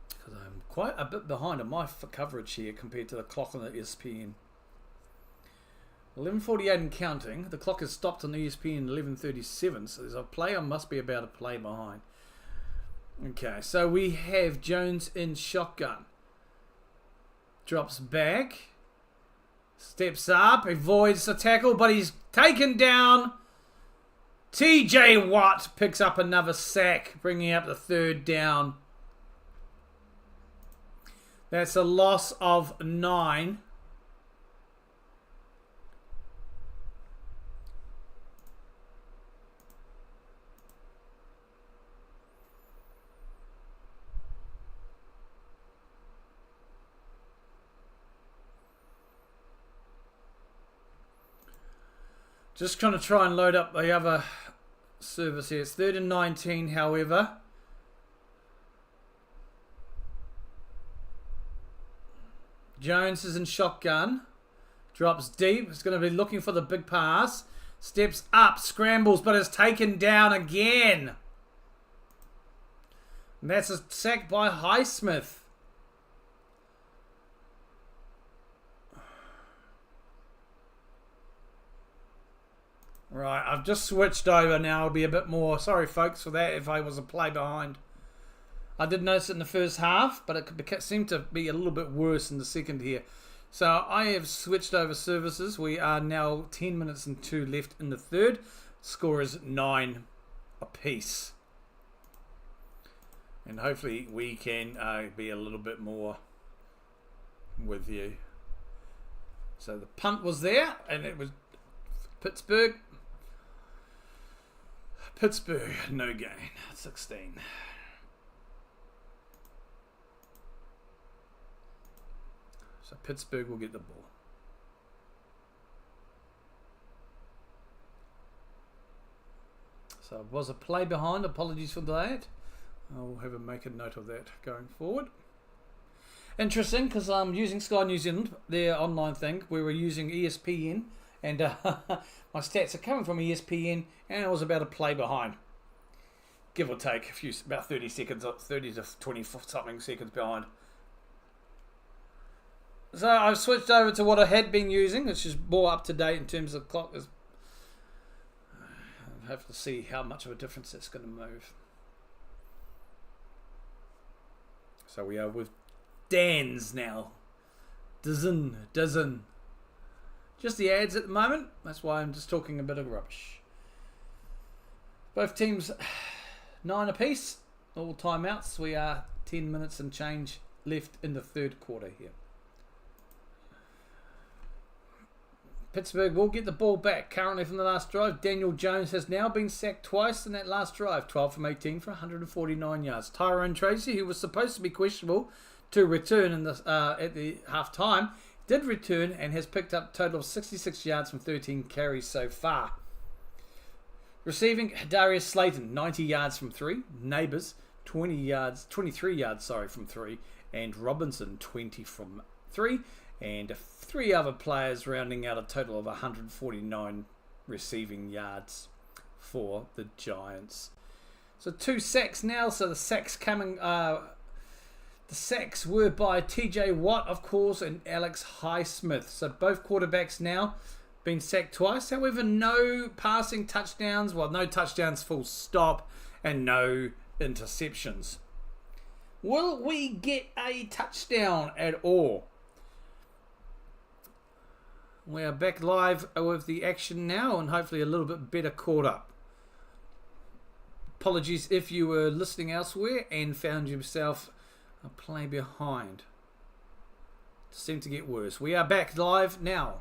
Because I'm quite a bit behind on my coverage here compared to the clock on the ESPN. 11:48 and counting. The clock has stopped on ESPN 11:37, so there's a play. I must be about a play behind. Okay, so we have Jones in shotgun. Drops back. Steps up, avoids the tackle, but he's taken down. TJ Watt picks up another sack, bringing up the 3rd down. That's a loss of 9. Just trying to try and load up the other service here. It's 3rd and 19, however. Jones is in shotgun. Drops deep. It's going to be looking for the big pass. Steps up, scrambles, but is taken down again. And that's a sack by Highsmith. Right, I've just switched over now. I'll be a bit more... Sorry, folks, for that if I was a play behind. I did notice it in the first half, but it seemed to be a little bit worse in the second here. So I have switched over services. We are now 10 minutes and 2 left in the third. Score is 9 apiece. And hopefully we can be a little bit more with you. So the punt was there, and it was Pittsburgh. Pittsburgh, no gain, 16. So Pittsburgh will get the ball. So it was a play behind. Apologies for that. I'll make a note of that going forward. Interesting, because I'm using Sky New Zealand, their online thing. We were using ESPN, and my stats are coming from ESPN, and it was about a play behind. Give or take about 30 seconds, 30 to 20 something seconds behind. So I've switched over to what I had been using, which is more up to date in terms of clock. I have to see how much of a difference it's going to move. So we are with Dan's now. Dozen. Just the ads at the moment. That's why I'm just talking a bit of rubbish. Both teams 9 apiece. All timeouts. We are 10 minutes and change left in the third quarter here. Pittsburgh will get the ball back currently from the last drive. Daniel Jones has now been sacked twice in that last drive. 12 from 18 for 149 yards. Tyrone Tracy, who was supposed to be questionable to return in the, at the half time, did return and has picked up a total of 66 yards from 13 carries so far. Receiving, Darius Slayton, 90 yards from 3. Neighbours, 23 yards from 3. And Robinson, 20 from 3. And 3 other players rounding out a total of 149 receiving yards for the Giants. So 2 sacks now. So the sacks coming... the sacks were by TJ Watt, of course, and Alex Highsmith. So both quarterbacks now been sacked twice. However, no passing touchdowns. Well, no touchdowns full stop. And no interceptions. Will we get a touchdown at all? We are back live with the action now and hopefully a little bit better caught up. Apologies if you were listening elsewhere and found yourself a play behind. It seemed to get worse. We are back live now.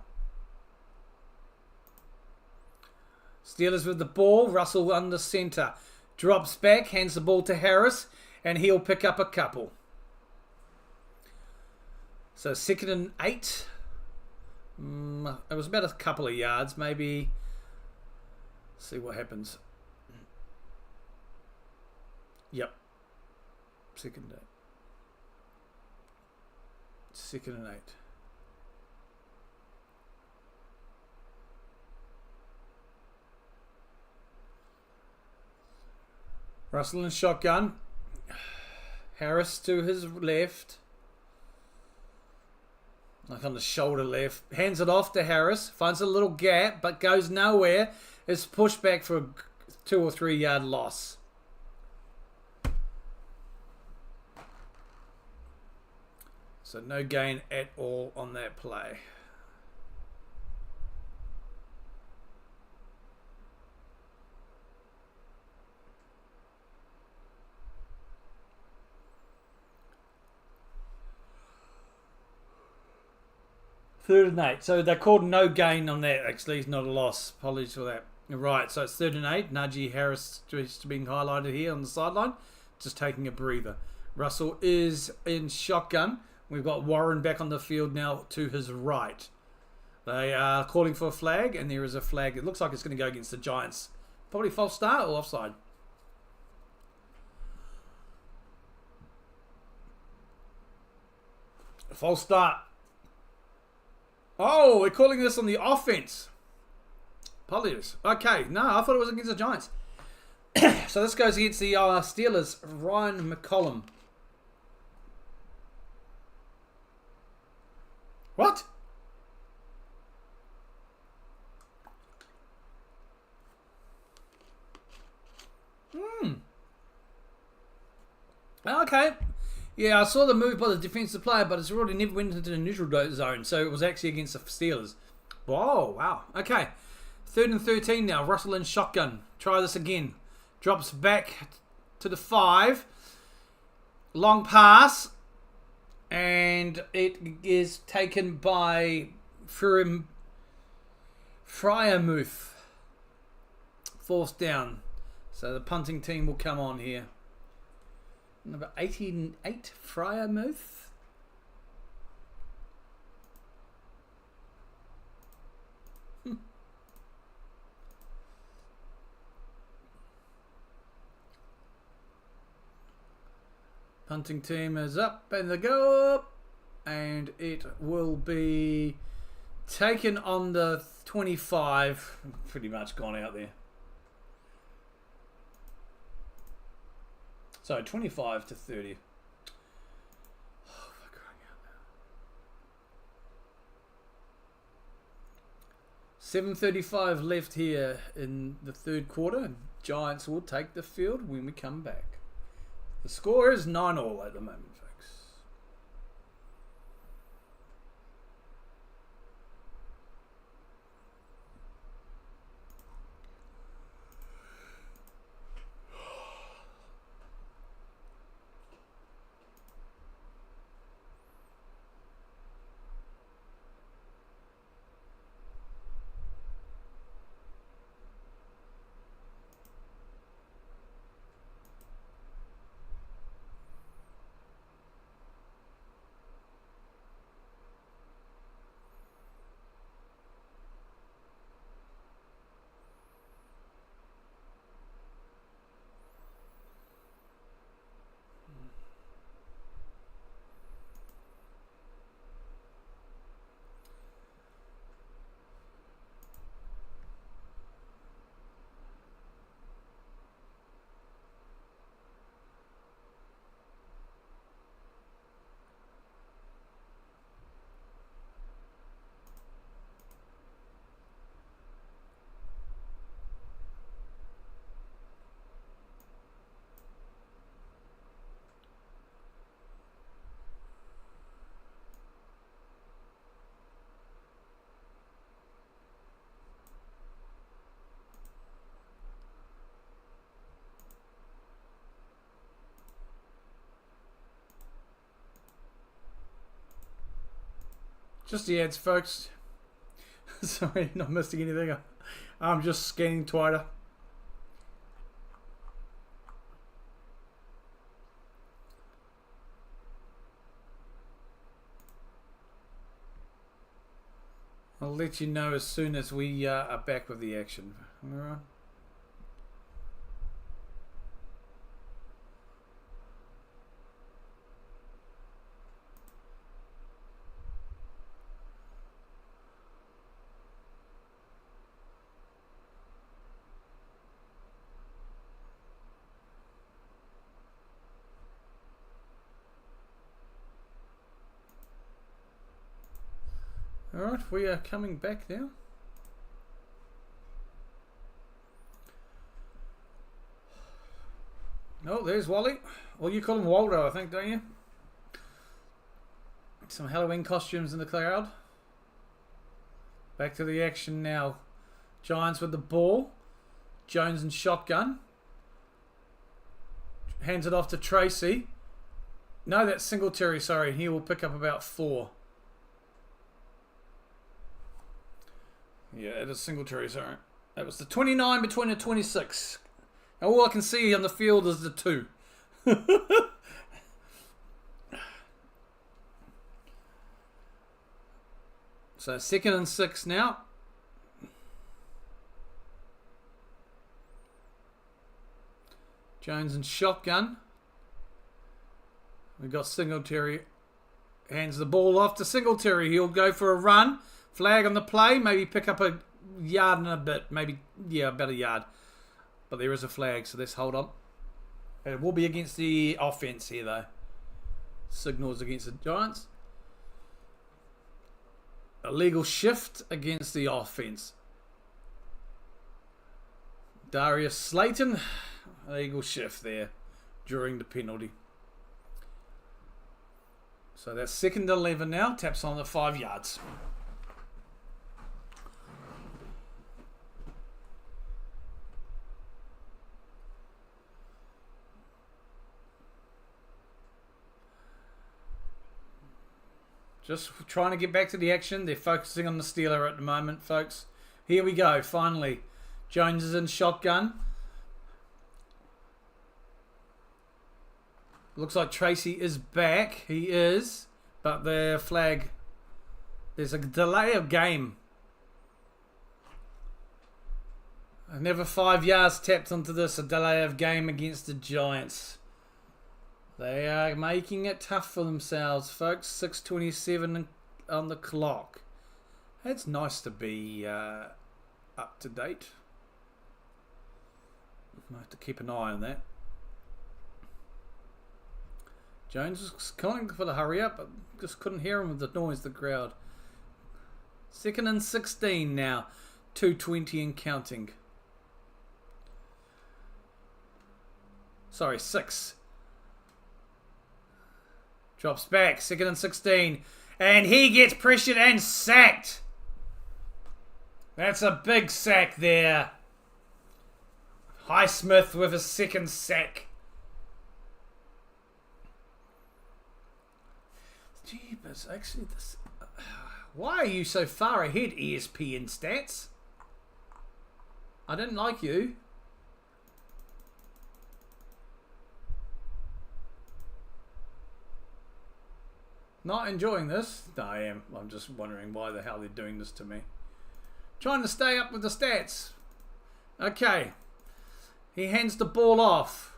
Steelers with the ball. Russell under centre. Drops back, hands the ball to Harris, and he'll pick up a couple. So 2nd and 8. It was about a couple of yards, maybe. See what happens. Yep. 2nd and 8. 2nd and 8. Russell in shotgun. Harris to his left. Like on the shoulder left. Hands it off to Harris. Finds a little gap, but goes nowhere. It's pushed back for a 2 or 3 yard loss. So no gain at all on that play. Third and 8. So they called no gain on that. Actually, it's not a loss. Apologies for that. Right, so it's 3rd and 8. Najee Harris just being highlighted here on the sideline. Just taking a breather. Russell is in shotgun. We've got Warren back on the field now to his right. They are calling for a flag, and there is a flag. It looks like it's going to go against the Giants. Probably false start or offside. False start. Oh, we're calling this on the offense. Apologies. Okay, no, I thought it was against the Giants. So this goes against the Steelers. Ryan McCollum. What? Okay. Yeah, I saw the move by the defensive player, but it's already never went into the neutral zone, so it was actually against the Steelers. Whoa, wow. Okay. 3rd and 13 now. Russell in shotgun. Try this again. Drops back to the 5. Long pass. And it is taken by Fryermuth. 4th down. So the punting team will come on here. Number 88, Fryermuth. Punting team is up and they go up. And it will be taken on the 25. Pretty much gone out there. So 25 to 30. Oh, for crying out loud. 7:35 left here in the 3rd quarter. Giants will take the field when we come back. The score is 9-all at the moment, folks. Just the ads, folks. Sorry, not missing anything. I'm just scanning Twitter. I'll let you know as soon as we are back with the action. Alright. Alright, we are coming back now. Oh, there's Wally. Well, you call him Waldo, I think, don't you? Some Halloween costumes in the crowd. Back to the action now. Giants with the ball. Jones in shotgun. Hands it off to Tracy. No, that's Singletary, sorry. He will pick up about 4. Yeah, it is Singletary, sorry. That was the 29 between the 26. And all I can see on the field is the 2. So 2nd and 6 now. Jones and shotgun. We've got Singletary. Hands the ball off to Singletary. He'll go for a run. Flag on the play. Maybe pick up a yard and a bit. Maybe, yeah, about a yard. But there is a flag, so let's hold on. It will be against the offense here, though. Signals against the Giants. Illegal shift against the offense. Darius Slayton. Illegal shift there during the penalty. So that's 2nd and 11 now. Taps on the 5 yards. Just trying to get back to the action. They're focusing on the Steeler at the moment, folks. Here we go, finally. Jones is in shotgun. Looks like Tracy is back. He is. But the flag... There's a delay of game. Never 5 yards tapped onto this. A delay of game against the Giants. They are making it tough for themselves, folks. 6:27 on the clock. It's nice to be up to date. I have to keep an eye on that. Jones was calling for the hurry up, but just couldn't hear him with the noise, the crowd. 2nd and 16 now. 2:20 and counting. Sorry, 6. Drops back. 2nd and 16. And he gets pressured and sacked. That's a big sack there. Highsmith with a 2nd sack. Jeepers, actually, this. Why are you so far ahead, ESPN stats? I didn't like you. Not enjoying this? No, I am. I'm just wondering why the hell they're doing this to me. Trying to stay up with the stats. Okay. He hands the ball off.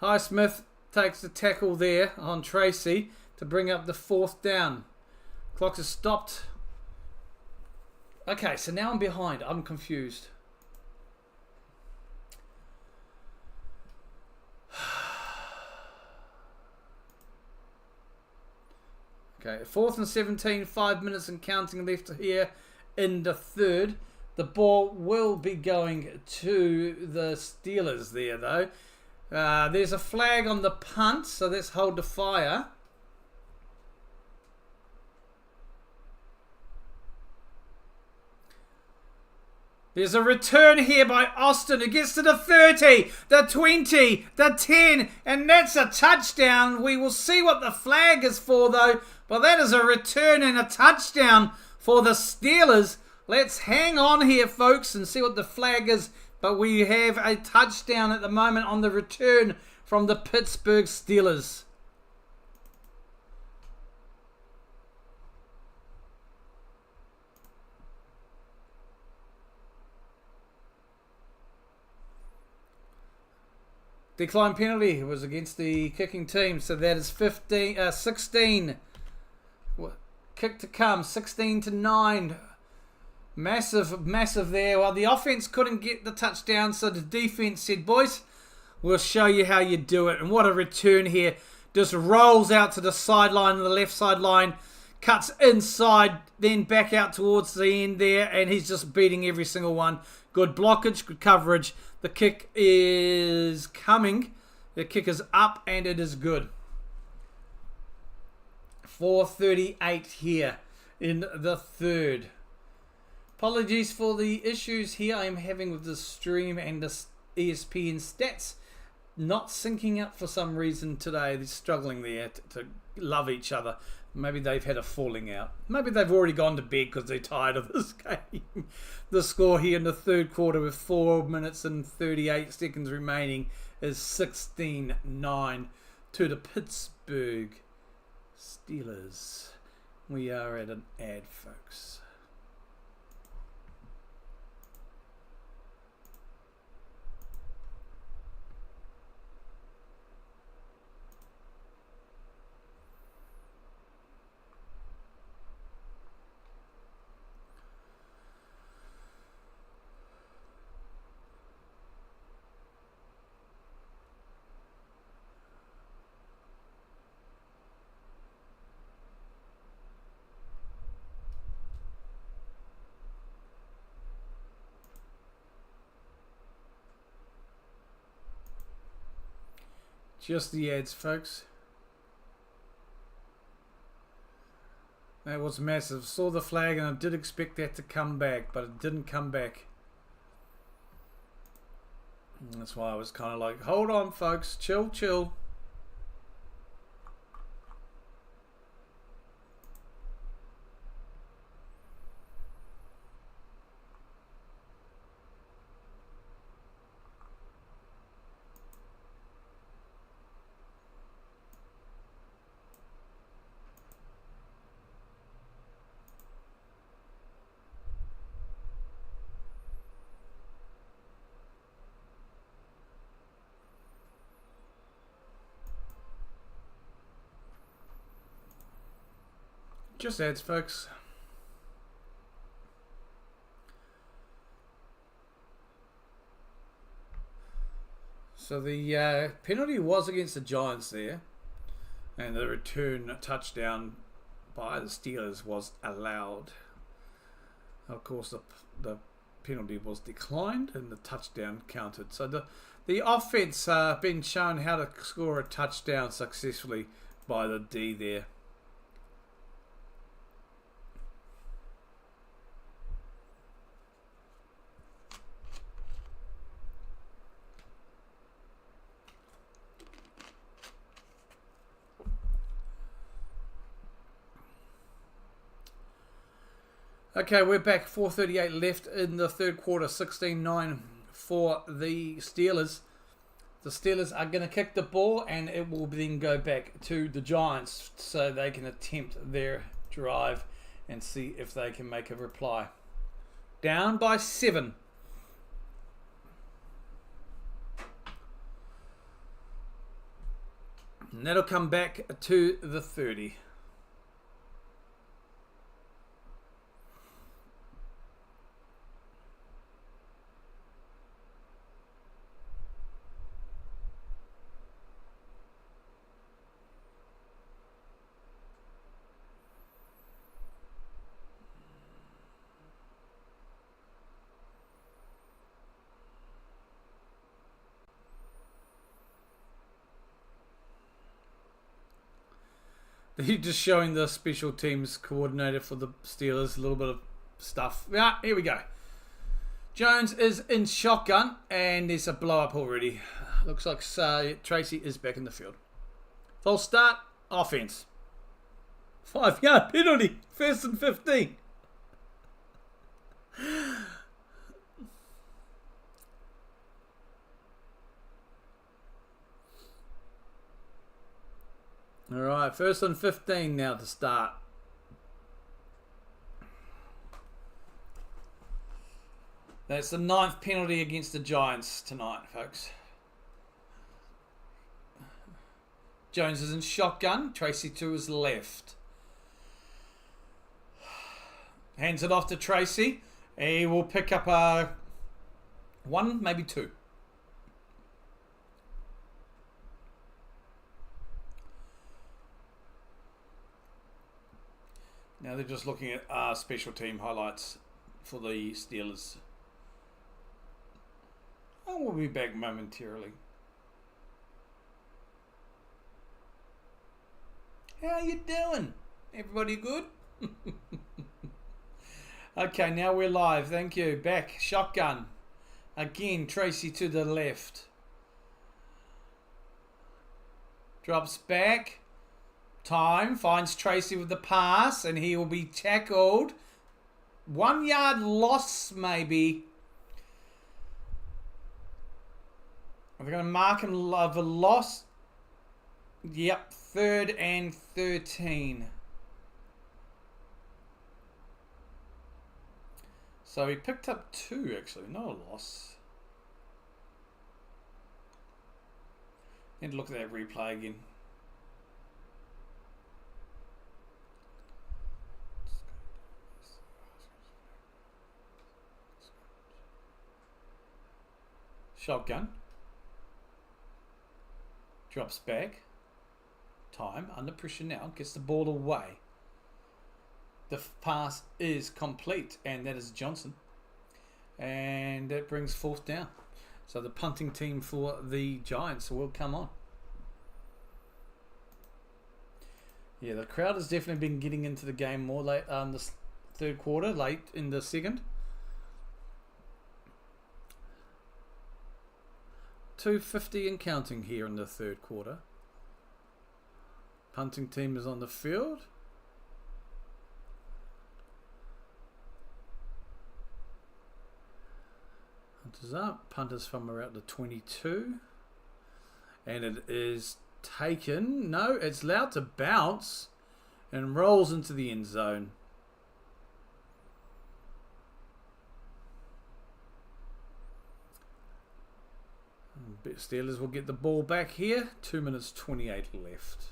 Highsmith takes the tackle there on Tracy to bring up the 4th down. Clock is stopped. Okay, so now I'm behind. I'm confused. Okay, 4th and 17, 5 minutes and counting left here in the 3rd. The ball will be going to the Steelers there, though. There's a flag on the punt, so let's hold the fire. There's a return here by Austin who gets to the 30, the 20, the 10, and that's a touchdown. We will see what the flag is for, though, but that is a return and a touchdown for the Steelers. Let's hang on here, folks, and see what the flag is. But we have a touchdown at the moment on the return from the Pittsburgh Steelers. Decline penalty was against the kicking team, so that is 16. Kick to come, 16-9. Massive there. Well, the offense couldn't get the touchdown, so the defense said, boys, we'll show you how you do it. And what a return here. Just rolls out to the sideline, the left sideline, cuts inside, then back out towards the end there, and he's just beating every single one. Good blockage, good coverage. The kick is coming. The kick is up, and it is good. 4:38 here in the 3rd. Apologies for the issues here I am having with the stream and the ESPN stats not syncing up for some reason today. They're struggling there to love each other. Maybe they've had a falling out. Maybe they've already gone to bed because they're tired of this game. The score here in the 3rd quarter with 4 minutes and 38 seconds remaining is 16-9 to the Pittsburgh Steelers. We are at an ad, folks. Just the ads, folks. That was massive. Saw the flag and I did expect that to come back, but it didn't come back. And that's why I was kind of like, hold on, folks. Chill, chill. Just ads, folks. So the penalty was against the Giants there, and the return touchdown by the Steelers was allowed. Of course, the penalty was declined and the touchdown counted. So the offense been shown how to score a touchdown successfully by the D there. Okay, we're back. 4:38 left in the third quarter. 16-9 for the Steelers. The Steelers are going to kick the ball, and it will then go back to the Giants so they can attempt their drive and see if they can make a reply. Down by 7. And that'll come back to the 30. He's just showing the special teams coordinator for the Steelers a little bit of stuff. Yeah, here we go. Jones is in shotgun, and there's a blow up already. Looks like Tracy is back in the field. False start, offense. 5-yard penalty, 1st and 15. All right, 1st and 15 now to start. That's the 9th penalty against the Giants tonight, folks. Jones is in shotgun. Tracy to his left. Hands it off to Tracy. He will pick up a 1, maybe 2. Now they're just looking at special team highlights for the Steelers. And we'll be back momentarily. How you doing? Everybody good? Okay, now we're live. Thank you. Back. Shotgun. Again, Tracy to the left. Drops back. Time. Finds Tracy with the pass, and he will be tackled. 1 yard loss, maybe. Are they going to mark him of a loss? Yep, 3rd and 13. So he picked up 2, actually, not a loss. Need to look at that replay again. Shotgun. Drops back. Time. Under pressure now. Gets the ball away. The pass is complete. And that is Johnson. And that brings 4th down. So the punting team for the Giants will come on. Yeah, the crowd has definitely been getting into the game more late this 3rd quarter, late in the 2nd. 2:50 and counting here in the 3rd quarter. Punting team is on the field. Hunters up. Punters from around the 22. And it is taken. No, it's allowed to bounce and rolls into the end zone. Steelers will get the ball back here. 2 minutes 28 left.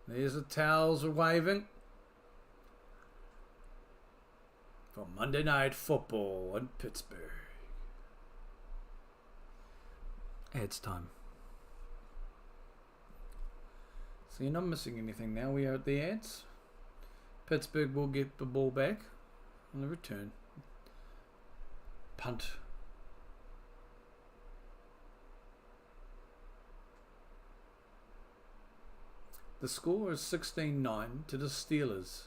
There's the towels waving for Monday Night Football in Pittsburgh. Ads time. So you're not missing anything now. We are at the ads. Pittsburgh will get the ball back on the return. Punt. The score is 16-9 to the Steelers.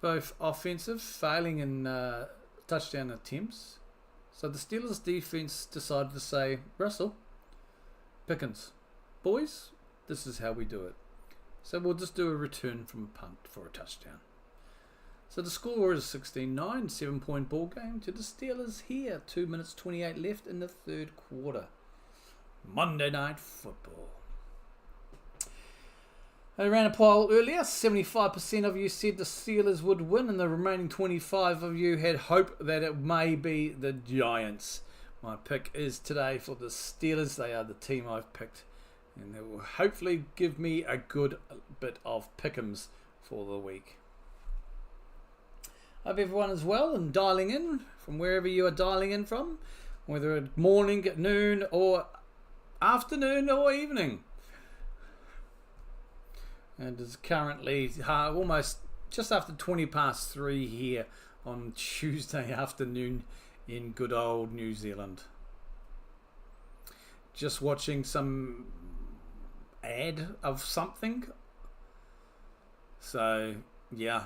Both offensive, failing in touchdown attempts. So the Steelers defense decided to say, Russell, Pickens, boys, this is how we do it. So we'll just do a return from a punt for a touchdown. So the score is 16-9, 7-point ball game to the Steelers here. 2 minutes 28 left in the 3rd quarter. Monday Night Football. I ran a poll earlier. 75% of you said the Steelers would win, and the remaining 25% of you had hope that it may be the Giants. My pick is today for the Steelers. They are the team I've picked, and they will hopefully give me a good bit of pick'ems for the week. Hope everyone is well and dialing in from wherever you are dialing in from, whether it's morning, noon, or afternoon or evening. And it's currently almost just after 3 here on Tuesday afternoon in good old New Zealand. Just watching some ad of something. So, yeah.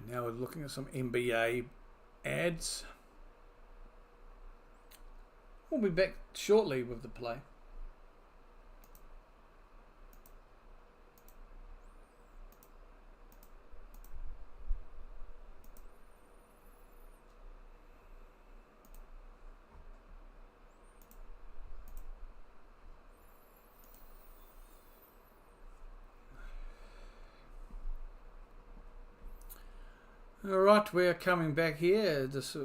Now we're looking at some NBA ads. We'll be back shortly with the play. Alright, we're coming back here, just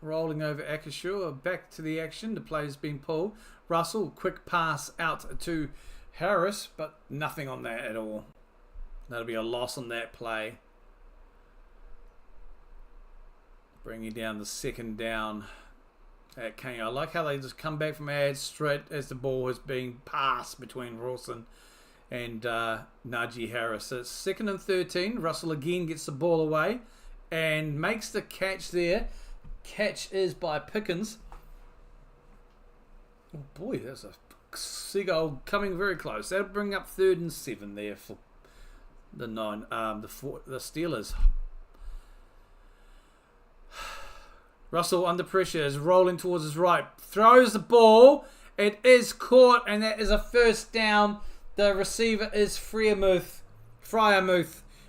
rolling over Akashua, back to the action. The play's been pulled. Russell, quick pass out to Harris, but nothing on that at all. That'll be a loss on that play. Bringing down the 2nd down at Kane. I like how they just come back from ads straight as the ball is being passed between Rawson and Najee Harris. So it's 2nd and 13. Russell again gets the ball away and makes the catch there. Catch is by Pickens. Oh boy, that's a seagull coming very close. That'll bring up 3rd and 7 there for the the Steelers. Russell under pressure is rolling towards his right. Throws the ball It is caught, and that is a first down. The receiver is Freiermuth.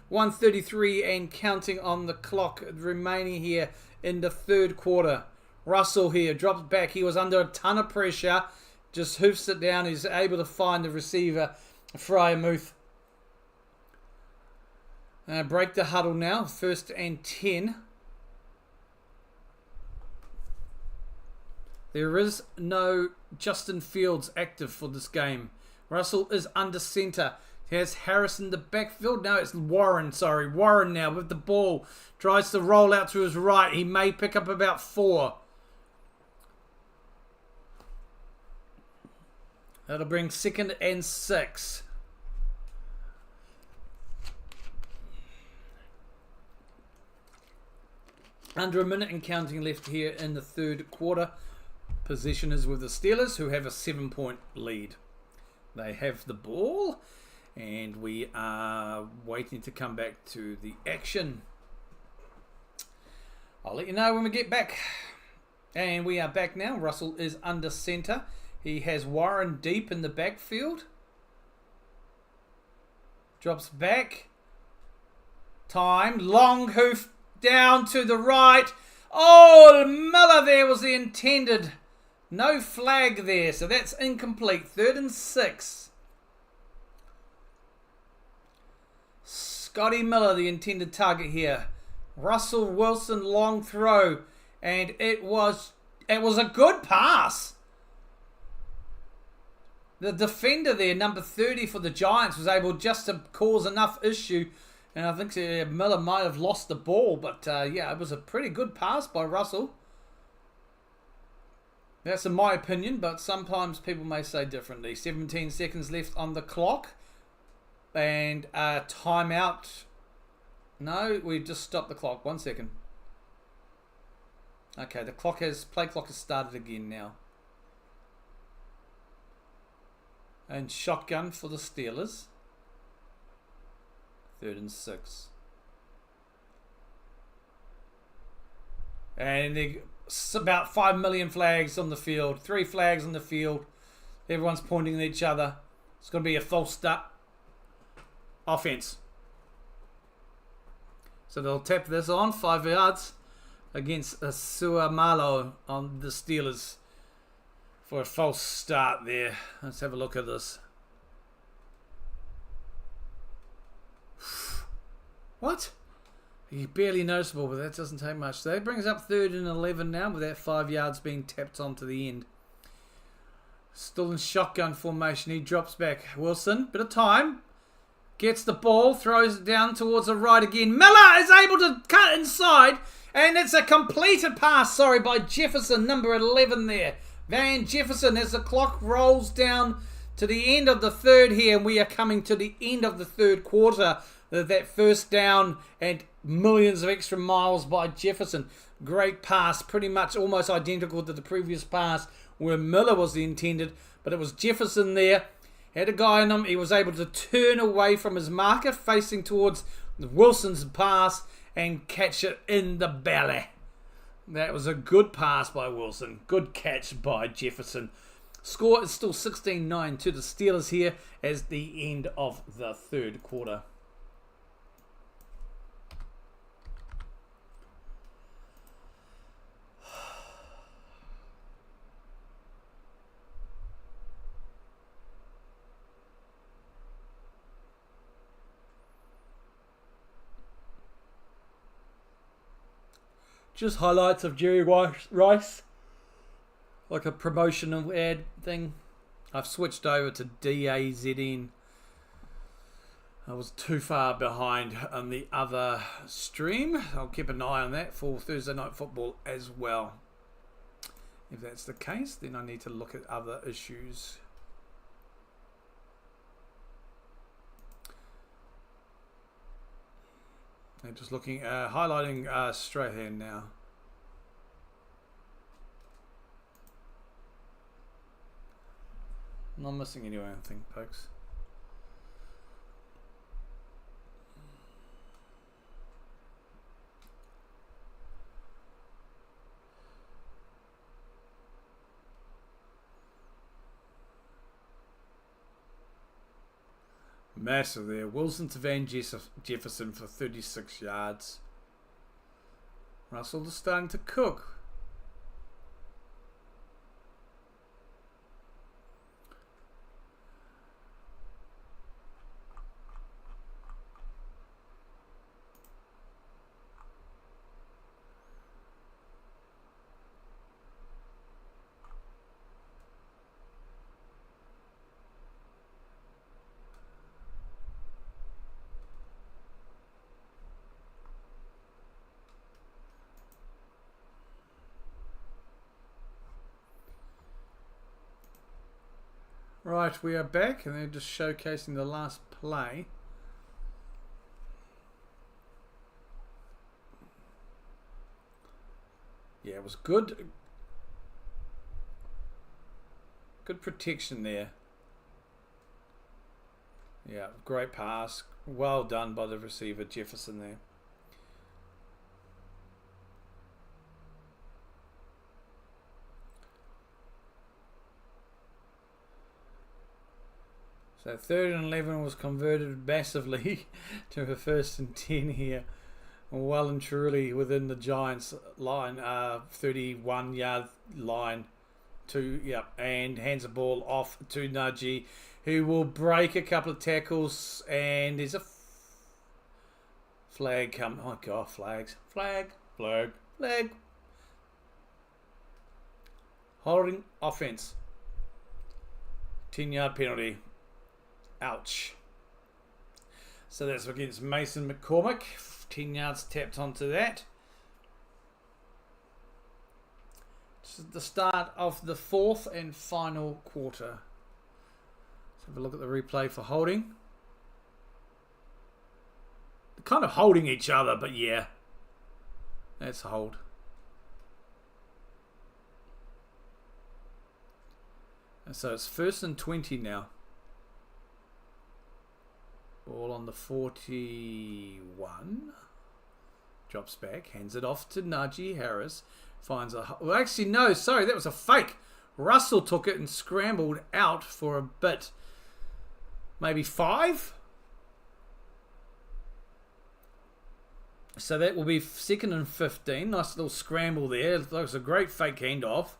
1:33 and counting on the clock remaining here in the third quarter. Russell here drops back. He was under a ton of pressure. Just hoofs it down. He's able to find the receiver, Freiermuth. Break the huddle now. 1st and 10. There is no Justin Fields active for this game. Russell is under center. He has Harris in the backfield. No, it's Warren. Sorry, Warren now with the ball. Tries to roll out to his right. He may pick up about 4. That'll bring 2nd and 6. Under a minute and counting left here in the third quarter. Possession is with the Steelers, who have a 7-point lead. They have the ball, and we are waiting to come back to the action. I'll let you know when we get back. And we are back now. Russell is under center. He has Warren deep in the backfield. Drops back. Time. Long hoof down to the right. Oh, Miller there was the intended. No flag there, so that's incomplete. 3rd and 6. Scotty Miller, the intended target here. Russell Wilson, long throw, and it was a good pass. The defender there, number 30 for the Giants, was able just to cause enough issue, and I think Miller might have lost the ball, but yeah, it was a pretty good pass by Russell. That's in my opinion, but sometimes people may say differently. 17 seconds left on the clock. And timeout. No, we've just stopped the clock. 1 second. Okay, the play clock has started again now. And shotgun for the Steelers. 3rd and 6. And about 5 million flags on the field. 3 flags on the field. Everyone's pointing at each other. It's going to be a false start. Offense. So they'll tap this on 5 yards against Suamalo on the Steelers for a false start there. Let's have a look at this. What? Barely noticeable, but that doesn't take much. So that brings up 3rd and 11 now with that 5 yards being tapped onto the end. Still in shotgun formation. He drops back. Wilson, bit of time. Gets the ball, throws it down towards the right again. Miller is able to cut inside, and it's a completed pass, by Jefferson, number 11 there. Van Jefferson, as the clock rolls down to the end of the third here, and we are coming to the end of the third quarter. That first down and millions of extra miles by Jefferson. Great pass, pretty much almost identical to the previous pass where Miller was the intended, but it was Jefferson there. Had a guy on him. He was able to turn away from his marker, facing towards Wilson's pass and catch it in the belly. That was a good pass by Wilson. Good catch by Jefferson. Score is still 16-9 to the Steelers here as the end of the third quarter. Just highlights of Jerry Rice. Like a promotional ad thing. I've switched over to DAZN. I was too far behind on the other stream. I'll keep an eye on that for Thursday Night Football as well. If that's the case, then I need to look at other issues. I'm just looking, highlighting Strahan now. Not missing anyone, I think, folks. massive there. Wilson to Van Jefferson for 36 yards. Russell is starting to cook. Right, we are back, and they're just showcasing the last play. Yeah, it was good. Good protection there. Yeah, great pass. Well done by the receiver, Jefferson, there. So 3rd and 11 was converted massively to a 1st and 10 here. Well and truly within the Giants line, 31-yard line. And hands the ball off to Najee, who will break a couple of tackles, and there's a flag come. Oh God, flags. Flag. Holding offense. 10-yard penalty. Ouch. So that's against Mason McCormick. 10 yards tapped onto that. This is the start of the 4th and final quarter. Let's have a look at the replay for holding. They're kind of holding each other, but yeah. That's a hold. And so it's 1st and 20 now. Ball on the 41. Drops back. Hands it off to Najee Harris. Finds a... Well, actually, no. Sorry, that was a fake. Russell took it and scrambled out for a bit. Maybe 5? So that will be 2nd and 15. Nice little scramble there. That was a great fake handoff.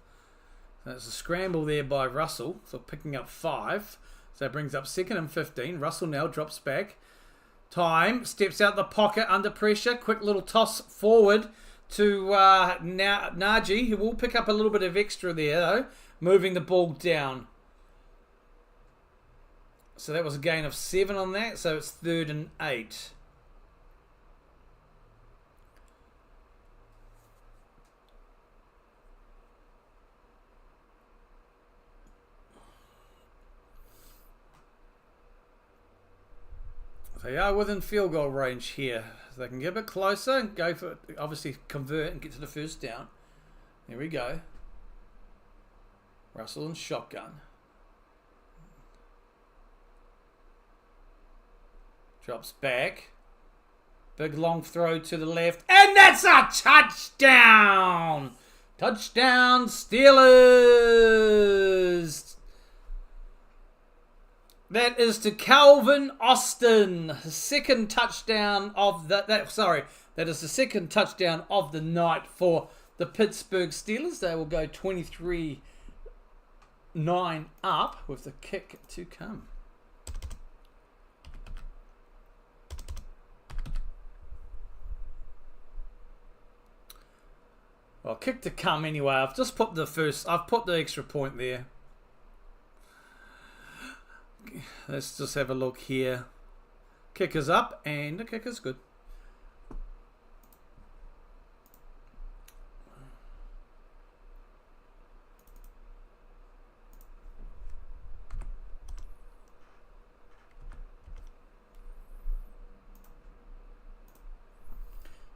That's a scramble there by Russell for picking up 5. So that brings up 2nd and 15. Russell now drops back. Time. Steps out the pocket under pressure. Quick little toss forward to Najee, who will pick up a little bit of extra there, though. Moving the ball down. So that was a gain of 7 on that. So it's 3rd and 8. They are within field goal range here. So they can get a bit closer and go for, obviously, convert and get to the 1st down. There we go. Russell and shotgun. Drops back. Big long throw to the left. And that's a touchdown! Touchdown Steelers! That is to Calvin Austin. Second touchdown of that is the second touchdown of the night for the Pittsburgh Steelers. They will go 23-9 up with the kick to come. Well, kick to come anyway. I've put the extra point there. Let's just have a look here. Kicker's up and the kicker's good.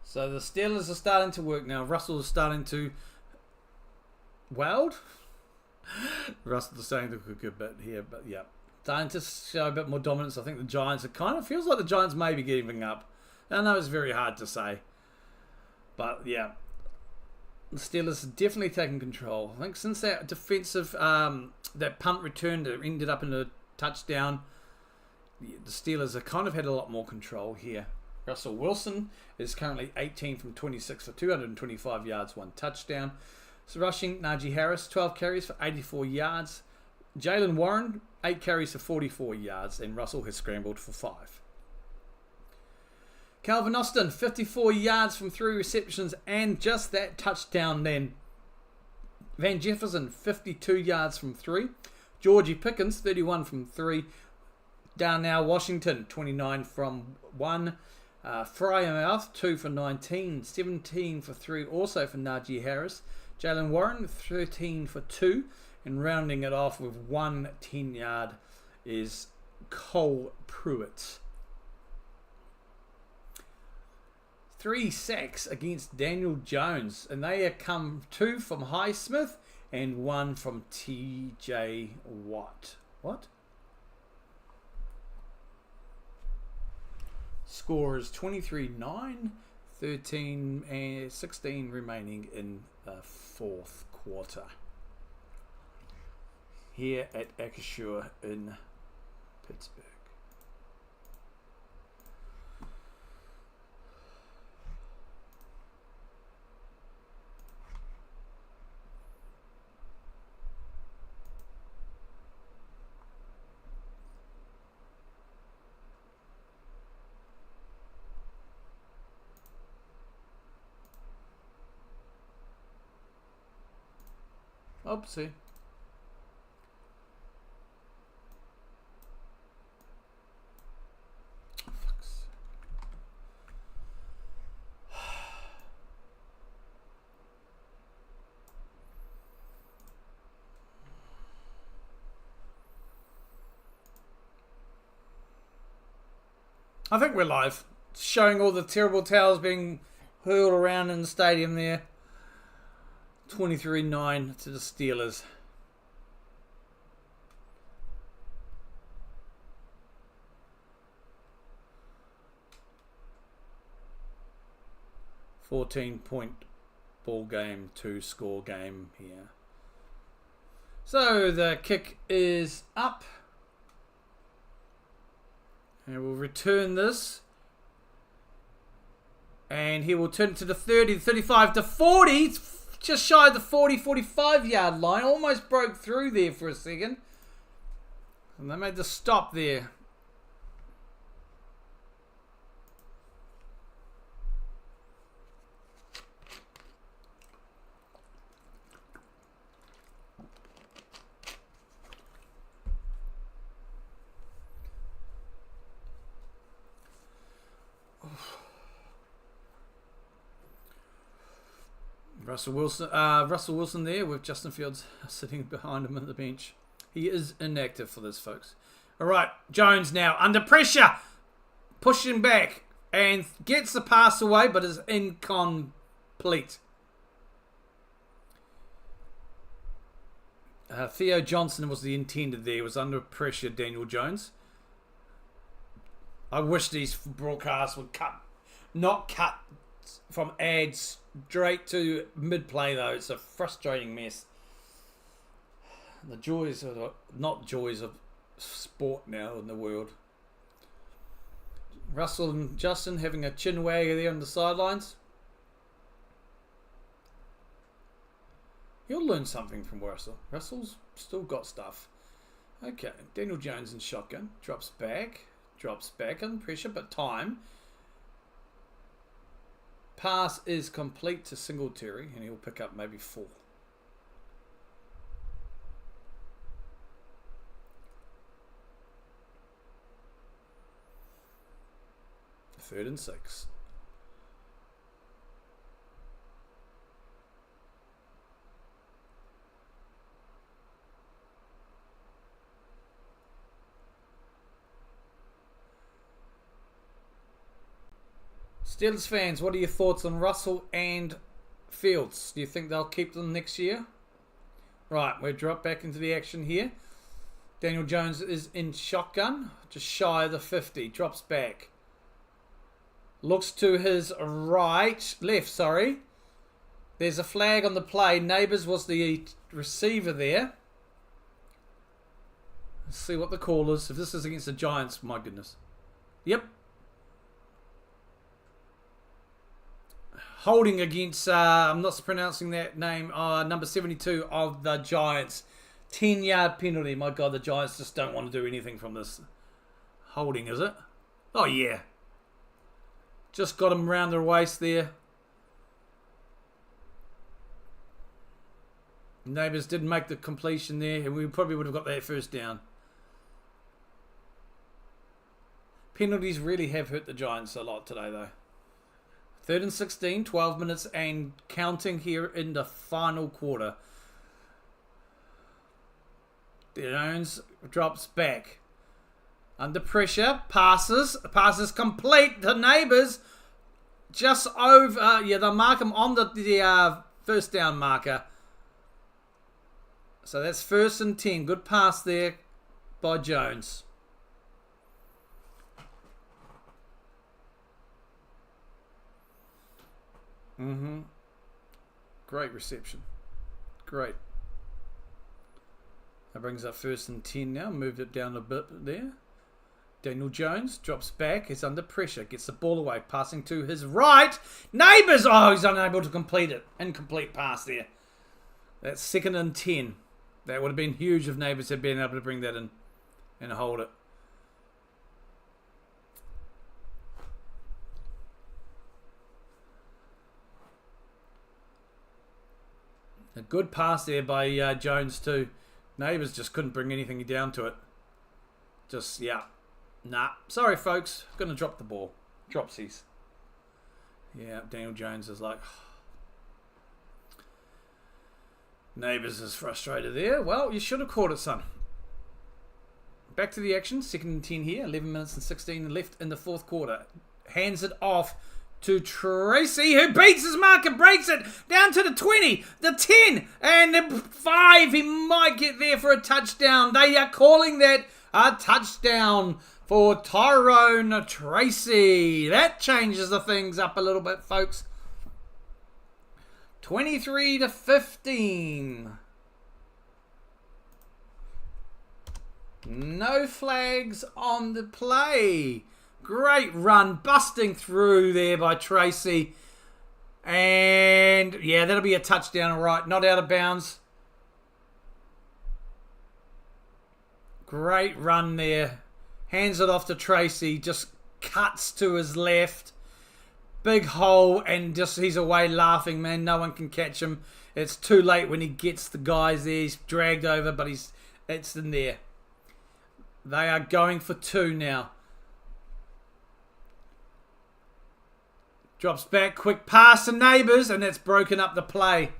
So the Steelers are starting to work now. Russell is starting to weld. Russell is starting to cook a bit here, but yeah. Starting to show a bit more dominance. I think the Giants feels like the Giants may be giving up. I know it's very hard to say. But yeah. The Steelers have definitely taken control. I think since that defensive, that punt return that ended up in a touchdown, the Steelers have kind of had a lot more control here. Russell Wilson is currently 18 from 26 for 225 yards, 1 touchdown. So rushing, Najee Harris, 12 carries for 84 yards. Jaylen Warren, 8 carries for 44 yards. And Russell has scrambled for 5. Calvin Austin, 54 yards from 3 receptions and just that touchdown then. Van Jefferson, 52 yards from 3. Georgie Pickens, 31 from 3. Down now, Washington, 29 from 1. Frymouth, 2 for 19. 17 for 3 also for Najee Harris. Jaylen Warren, 13 for 2. And rounding it off with 1 10-yard is Cole Pruitt. 3 sacks against Daniel Jones. And they have come 2 from Highsmith and 1 from TJ Watt. What? Score is 23-9, 13 and 16 remaining in the 4th quarter. Here at Acrisure in Pittsburgh. Oopsie. I think we're live. Showing all the terrible towels being hurled around in the stadium there. 23-9 to the Steelers. $14-point ball game, 2-score game here. So the kick is up. And we'll return this. And he will turn it to the 30, 35 to 40. Just shy of the 40-45 yard line. Almost broke through there for a second. And they made the stop there. Russell Wilson there with Justin Fields sitting behind him on the bench. He is inactive for this, folks. All right, Jones now under pressure. Pushing back and gets the pass away, but is incomplete. Theo Johnson was the intended there. He was under pressure, Daniel Jones. I wish these broadcasts would not cut from ads straight to mid-play, though. It's a frustrating mess. The joys of not joys of sport now in the world. Russell and Justin having a chin wagger there on the sidelines. He'll learn something from Russell. Russell's still got stuff. Okay, Daniel Jones in shotgun. Drops back under pressure, but time. Pass is complete to Singletary, and he'll pick up maybe 4. Third and 6. Steelers fans, what are your thoughts on Russell and Fields? Do you think they'll keep them next year? Right, we'll drop back into the action here. Daniel Jones is in shotgun, just shy of the 50. Drops back. Looks to his left, sorry. There's a flag on the play. Neighbours was the receiver there. Let's see what the call is. If this is against the Giants, my goodness. Yep. Holding against, I'm not pronouncing that name, number 72 of the Giants. 10-yard penalty. My God, the Giants just don't want to do anything from this. Holding, is it? Oh, yeah. Just got him round the waist there. Neighbours didn't make the completion there, and we probably would have got that first down. Penalties really have hurt the Giants a lot today, though. 3rd and 16, 12 minutes and counting here in the final quarter. Jones drops back. Under pressure, passes complete. The Neighbours just over, yeah, they'll mark him on the first down marker. So that's 1st and 10. Good pass there by Jones. Great reception. Great. That brings up 1st and 10 now. Moved it down a bit there. Daniel Jones drops back. Is under pressure. Gets the ball away. Passing to his right. Neighbours. Oh, he's unable to complete it. Incomplete pass there. That's 2nd and 10. That would have been huge if Neighbours had been able to bring that in and hold it. A good pass there by Jones too. Neighbours just couldn't bring anything down to it. Just, yeah. Nah. Sorry, folks. Going to drop the ball. Dropsies. Yeah, Daniel Jones is like... Neighbours is frustrated there. Well, you should have caught it, son. Back to the action. 2nd and 10 here. 11 minutes and 16 left in the 4th quarter. Hands it off to Tracy, who beats his marker, breaks it down to the 20, the 10, and the 5. He might get there for a touchdown. They are calling that a touchdown for Tyrone Tracy. That changes the things up a little bit, folks. 23-15. No flags on the play. Great run, busting through there by Tracy. And, yeah, that'll be a touchdown, all right. Not out of bounds. Great run there. Hands it off to Tracy. Just cuts to his left. Big hole, and just he's away laughing, man. No one can catch him. It's too late when he gets the guys there. He's dragged over, but it's in there. They are going for 2 now. Drops back, quick pass to Neighbours, and that's broken up the play.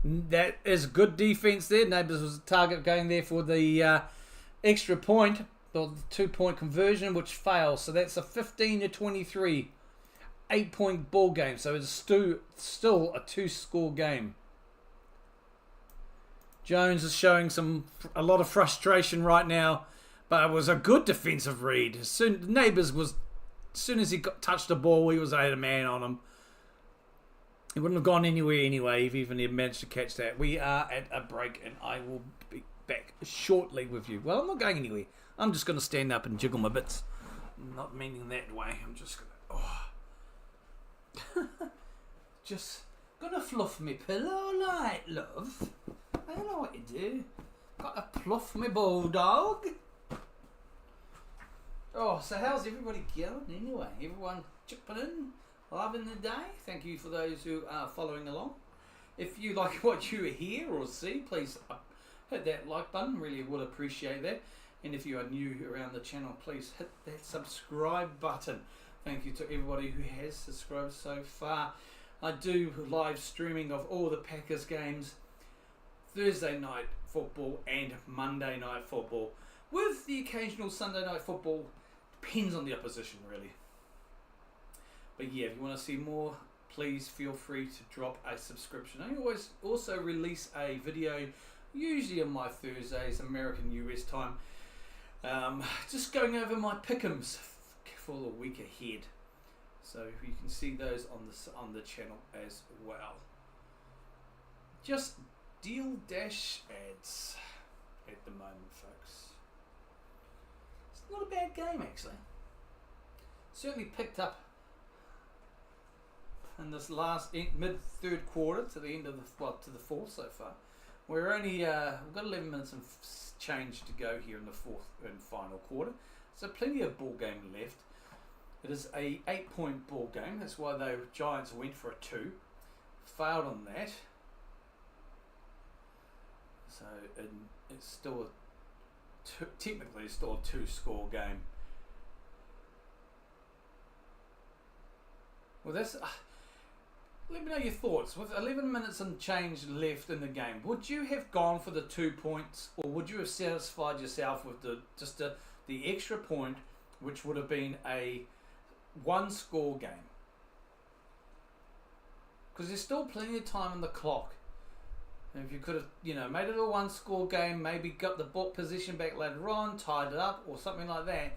That is good defense there. Neighbours was a target going there for the extra point, or the 2-point conversion, which fails. So that's a 15-23, 8-point ball game. So it's still a 2-score game. Jones is showing a lot of frustration right now, but it was a good defensive read. As soon as he touched the ball, he was a man on him. He wouldn't have gone anywhere anyway if even he had managed to catch that. We are at a break, and I will be back shortly with you. Well, I'm not going anywhere. I'm just going to stand up and jiggle my bits. Not meaning that way. I'm just going to... just going to fluff me pillow light, love. I know what you do. Got to fluff my bulldog. Oh, so how's everybody going anyway? Everyone chipping in, loving the day? Thank you for those who are following along. If you like what you hear or see, please hit that like button. Really would appreciate that. And if you are new around the channel, please hit that subscribe button. Thank you to everybody who has subscribed so far. I do live streaming of all the Packers games, Thursday night football and Monday night football, with the occasional Sunday night football. Depends on the opposition, really. But yeah, if you want to see more, please feel free to drop a subscription. I always also release a video, usually on my Thursdays, American US time, just going over my pick'ems for the week ahead. So you can see those on the channel as well. Just deal dash ads at the moment, folks. not a bad game actually. Certainly picked up in this last mid third quarter to the end of to the fourth so far. We're only we've got 11 minutes and change to go here in the fourth and final quarter. So plenty of ball game left. It is a 8-point ball game. That's why the Giants went for a 2. Failed on that. So it's still technically still a 2-score game. Well, that's. Let me know your thoughts. With 11 minutes and change left in the game, would you have gone for the 2 points, or would you have satisfied yourself with the extra point, which would have been a 1-score game? Because there's still plenty of time on the clock. And if you could have, made it a 1-score game, maybe got the ball position back later on, tied it up, or something like that.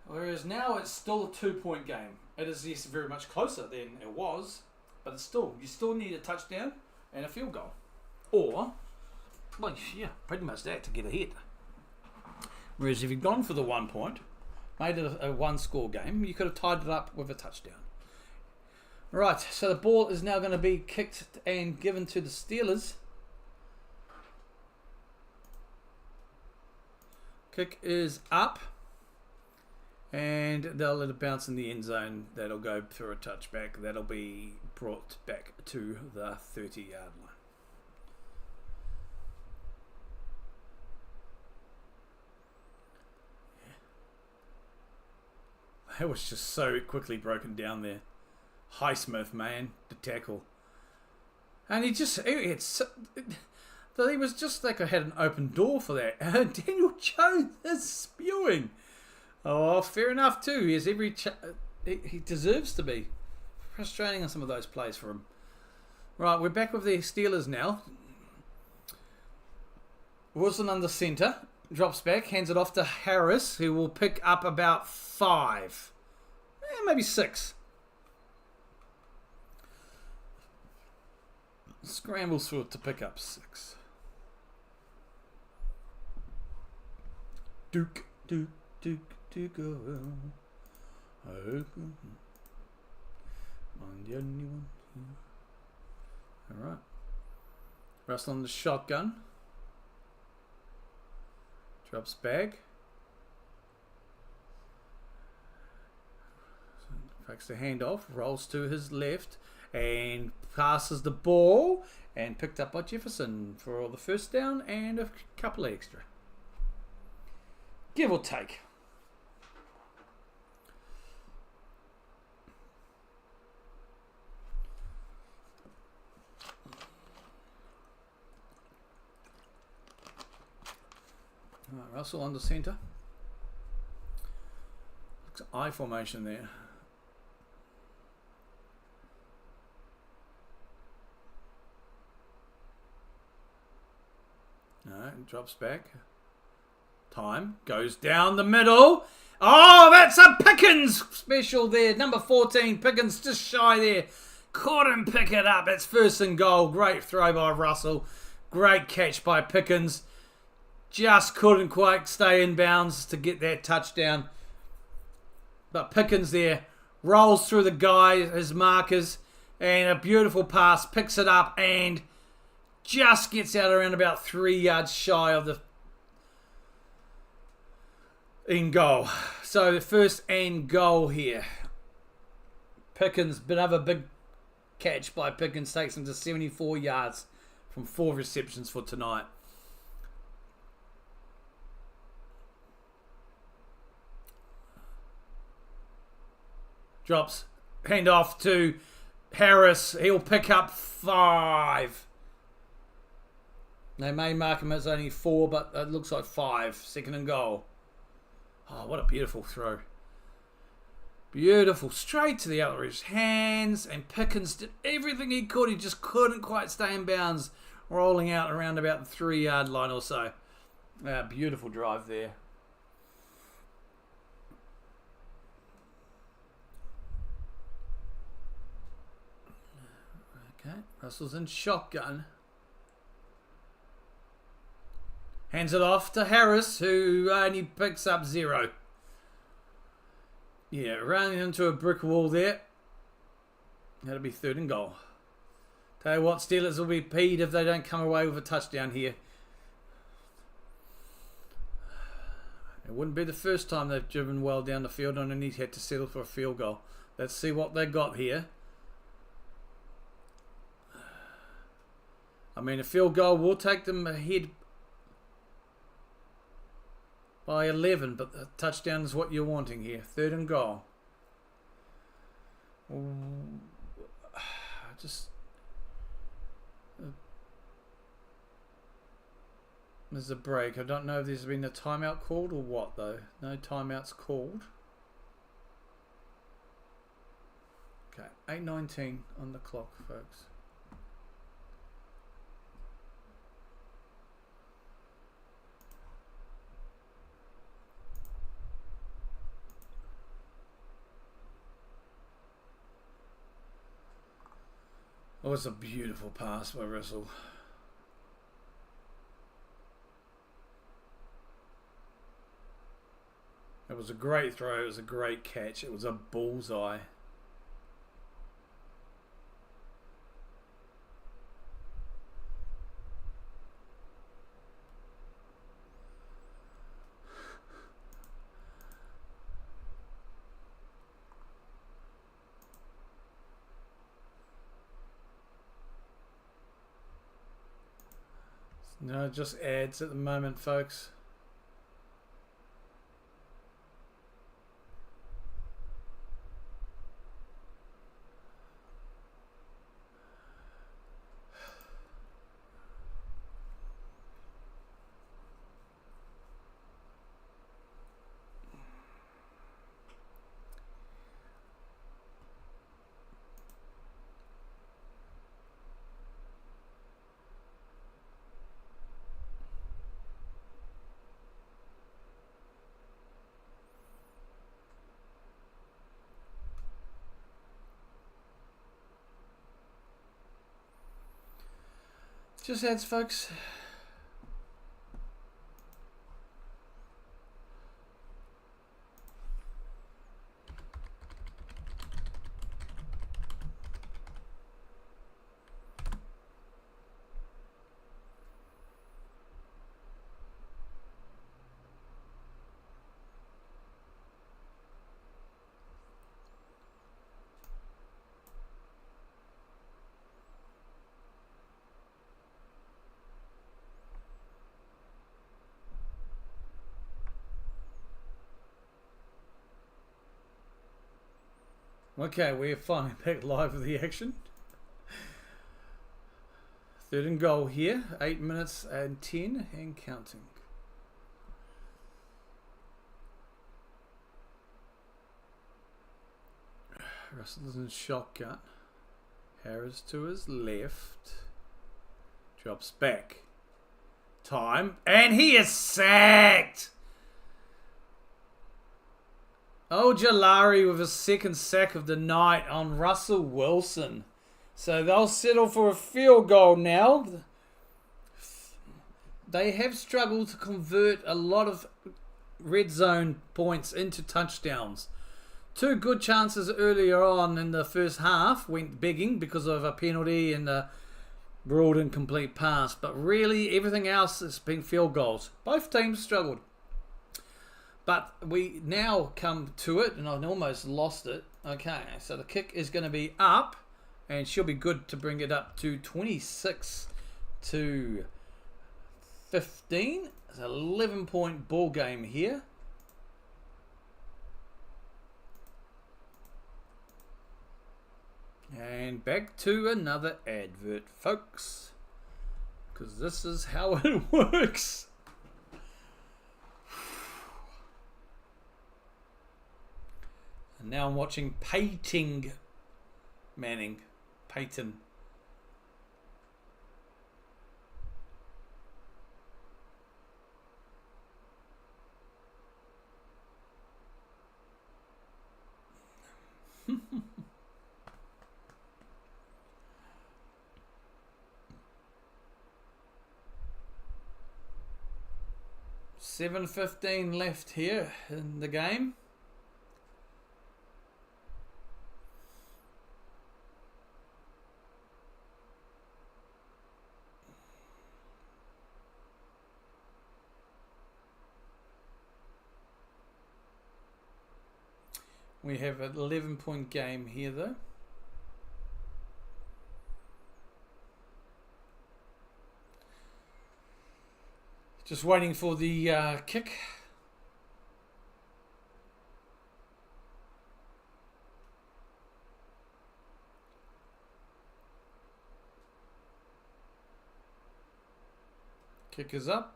Whereas now it's still a 2-point game. It is, yes, very much closer than it was. But it's you still need a touchdown and a field goal. Or, well, yeah, pretty much that to get ahead. Whereas if you'd gone for the 1 point, made it a 1-score game, you could have tied it up with a touchdown. Right, so the ball is now going to be kicked and given to the Steelers. Kick is up. And they'll let it bounce in the end zone. That'll go through a touchback. That'll be brought back to the 30-yard line. That was just so quickly broken down there. Highsmith, man, the tackle. And he was just like I had an open door for that. Daniel Jones is spewing. Oh, fair enough too. He has he deserves to be. Frustrating on some of those plays for him. Right, we're back with the Steelers now. Wilson under centre. Drops back, hands it off to Harris, who will pick up about 5. Maybe 6. Scrambles through it to pick up 6. Duke. To go on the only one here. Alright. Russell on the shotgun. Drops back. Fakes the handoff. Rolls to his left. And passes the ball. And picked up by Jefferson for the first down and a couple extra. Give or take. Right, Russell on the centre. Looks I formation there. No, drops back. Time goes down the middle. Oh, that's a Pickens special there. Number 14, Pickens just shy there. Couldn't pick it up. It's 1st and goal. Great throw by Russell. Great catch by Pickens. Just couldn't quite stay in bounds to get that touchdown. But Pickens there rolls through the guy, his markers, and a beautiful pass, picks it up and just gets out around about 3 yards shy of the in goal. So the 1st and goal here. Pickens, another big catch by Pickens, takes him to 74 yards from 4 receptions for tonight. Drops, hand off to Harris. He'll pick up 5. They may mark him as only 4, but it looks like 5. 2nd and goal. Oh, what a beautiful throw. Beautiful. Straight to the outer's hands. And Pickens did everything he could. He just couldn't quite stay in bounds. Rolling out around about the 3-yard line or so. Beautiful drive there. Okay, Russell's in shotgun. Hands it off to Harris, who only picks up 0. Yeah, running into a brick wall there. That'll be 3rd and goal. Tell you what, Steelers will be peed if they don't come away with a touchdown here. It wouldn't be the first time they've driven well down the field and only had to settle for a field goal. Let's see what they got here. I mean, a field goal will take them ahead by 11, but the touchdown is what you're wanting here. 3rd and goal. There's a break. I don't know if there's been a timeout called or what, though. No timeouts called. Okay, 8:19 on the clock, folks. Oh, it's a beautiful pass by Russell. It was a great throw. It was a great catch. It was a bullseye. No, just ads at the moment, folks. Just ads, folks. Okay, we're finally back live with the action. 3rd and goal here. 8 minutes and 10 and counting. Russell's in shotgun. Harris to his left. Drops back. Time. And he is sacked! Ojulari with his 2nd sack of the night on Russell Wilson. So they'll settle for a field goal now. They have struggled to convert a lot of red zone points into touchdowns. 2 good chances earlier on in the first half went begging because of a penalty and a ruled incomplete pass. But really everything else has been field goals. Both teams struggled. But we now come to it, and I almost lost it. Okay, so the kick is going to be up, and she'll be good to bring it up to 26 to 15. It's an 11-point ball game here. And back to another advert, folks, because this is how it works. And now I'm watching Peyton Manning. Peyton. 7:15 left here in the game. We have an 11-point game here, though. Just waiting for the kick. Kick is up.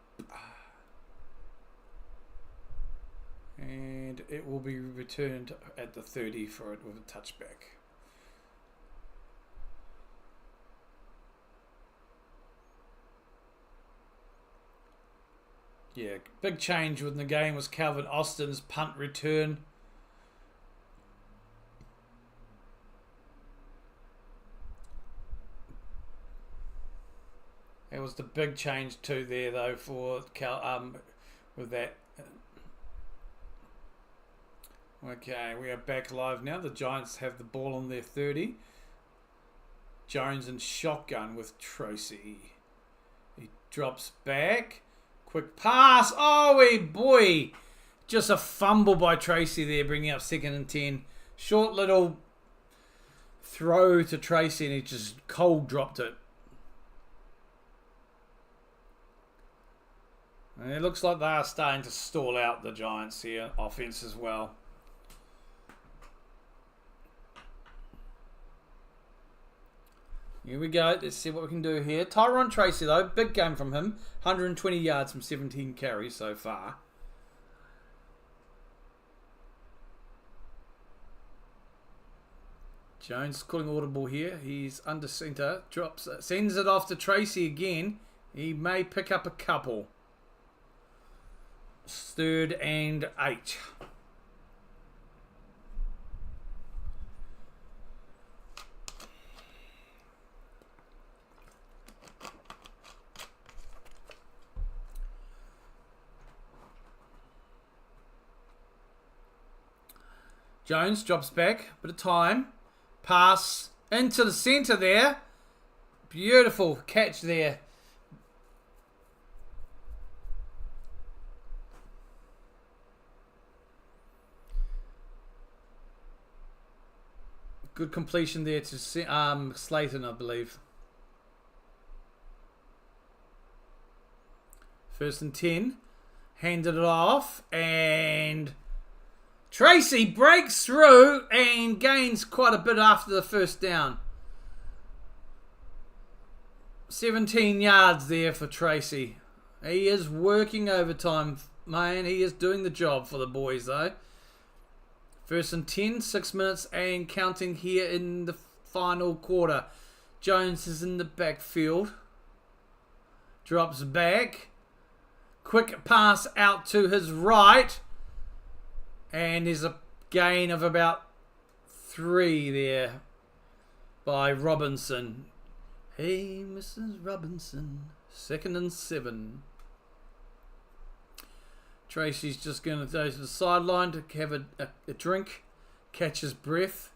And it will be returned at the 30 for it with a touchback. Yeah, big change within the game was Calvin Austin's punt return. It was the big change too there though for with that. Okay, we are back live now. The Giants have the ball on their 30. Jones in shotgun with Tracy. He drops back. Quick pass. Oh, boy. Just a fumble by Tracy there, bringing up 2nd and 10. Short little throw to Tracy, and he just cold dropped it. And it looks like they are starting to stall out the Giants here, offense as well. Here we go. Let's see what we can do here. Tyrone Tracy, though. Big game from him. 120 yards from 17 carries so far. Jones calling audible here. He's under centre. Drops, sends it off to Tracy again. He may pick up a couple. 3rd and 8. Jones drops back, bit of time. Pass into the centre there. Beautiful catch there. Good completion there to Slayton, I believe. 1st and 10. Handed it off and Tracy breaks through and gains quite a bit after the first down. 17 yards there for Tracy. He is working overtime, man. He is doing the job for the boys, though. 1st and 10, 6 minutes and counting here in the final quarter. Jones is in the backfield. Drops back. Quick pass out to his right. And there's a gain of about 3 there by Robinson. Hey, Mrs. Robinson. 2nd and 7. Tracy's just going to go to the sideline to have a drink, catch his breath.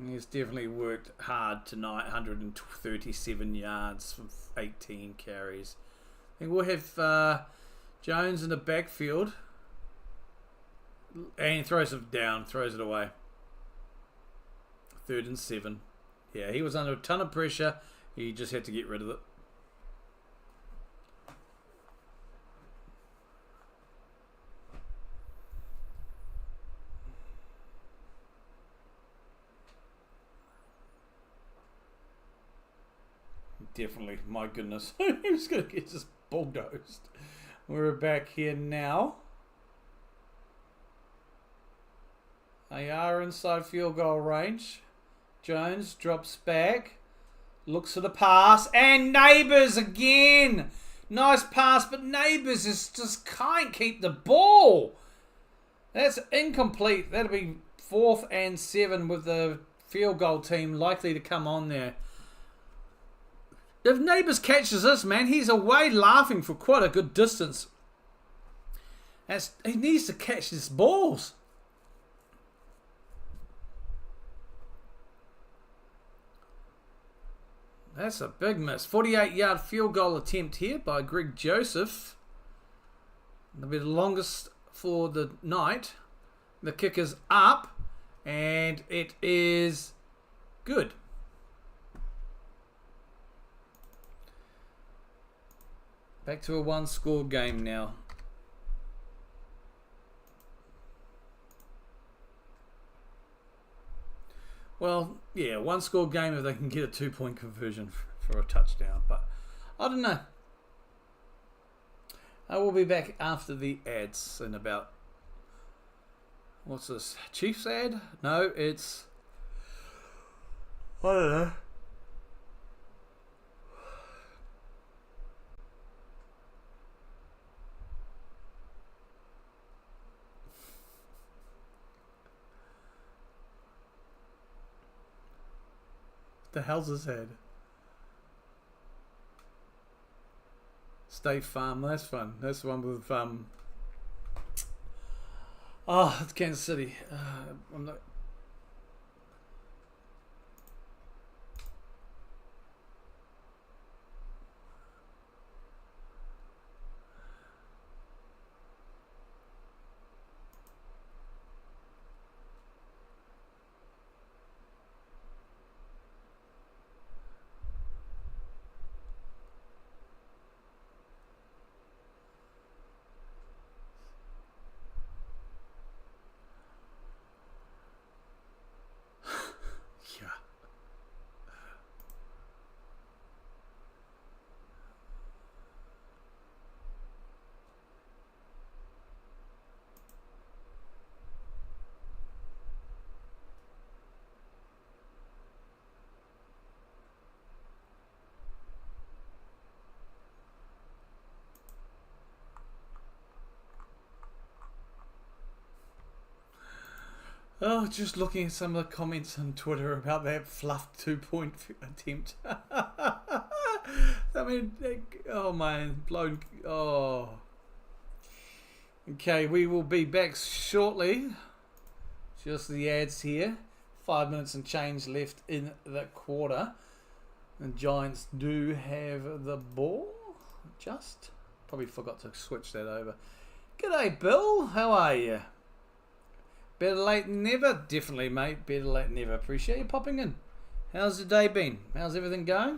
He's definitely worked hard tonight. 137 yards from 18 carries. I think we'll have Jones in the backfield. And throws it down, throws it away. 3rd and 7. Yeah, he was under a ton of pressure. He just had to get rid of it. Definitely, my goodness. He was going to get just bulldozed. We're back here now. They are inside field goal range. Jones drops back. Looks for the pass. And Neighbours again. Nice pass, but Neighbours just can't keep the ball. That's incomplete. That'll be 4th and 7 with the field goal team likely to come on there. If Neighbours catches this, man, he's away laughing for quite a good distance. He needs to catch his balls. That's a big miss. 48-yard field goal attempt here by Greg Joseph. It'll be the longest for the night. The kick is up, and it is good. Back to a one-score game now. Well, yeah, one-score game if they can get a 2-point conversion for a touchdown. But I don't know. I will be back after the ads in about... What's this? Chiefs ad? No, it's... I don't know. The hell's his head? State Farm, that's fun. That's the one with oh, it's Kansas City. I'm not. Oh, just looking at some of the comments on Twitter about that fluffed 2-point attempt. I mean, oh man, blown. Oh. Okay, we will be back shortly. Just the ads here. 5 minutes and change left in the quarter. The Giants do have the ball. Just probably forgot to switch that over. G'day, Bill. How are you? Better late than never. Definitely, mate. Better late than never. Appreciate you popping in. How's the day been? How's everything going?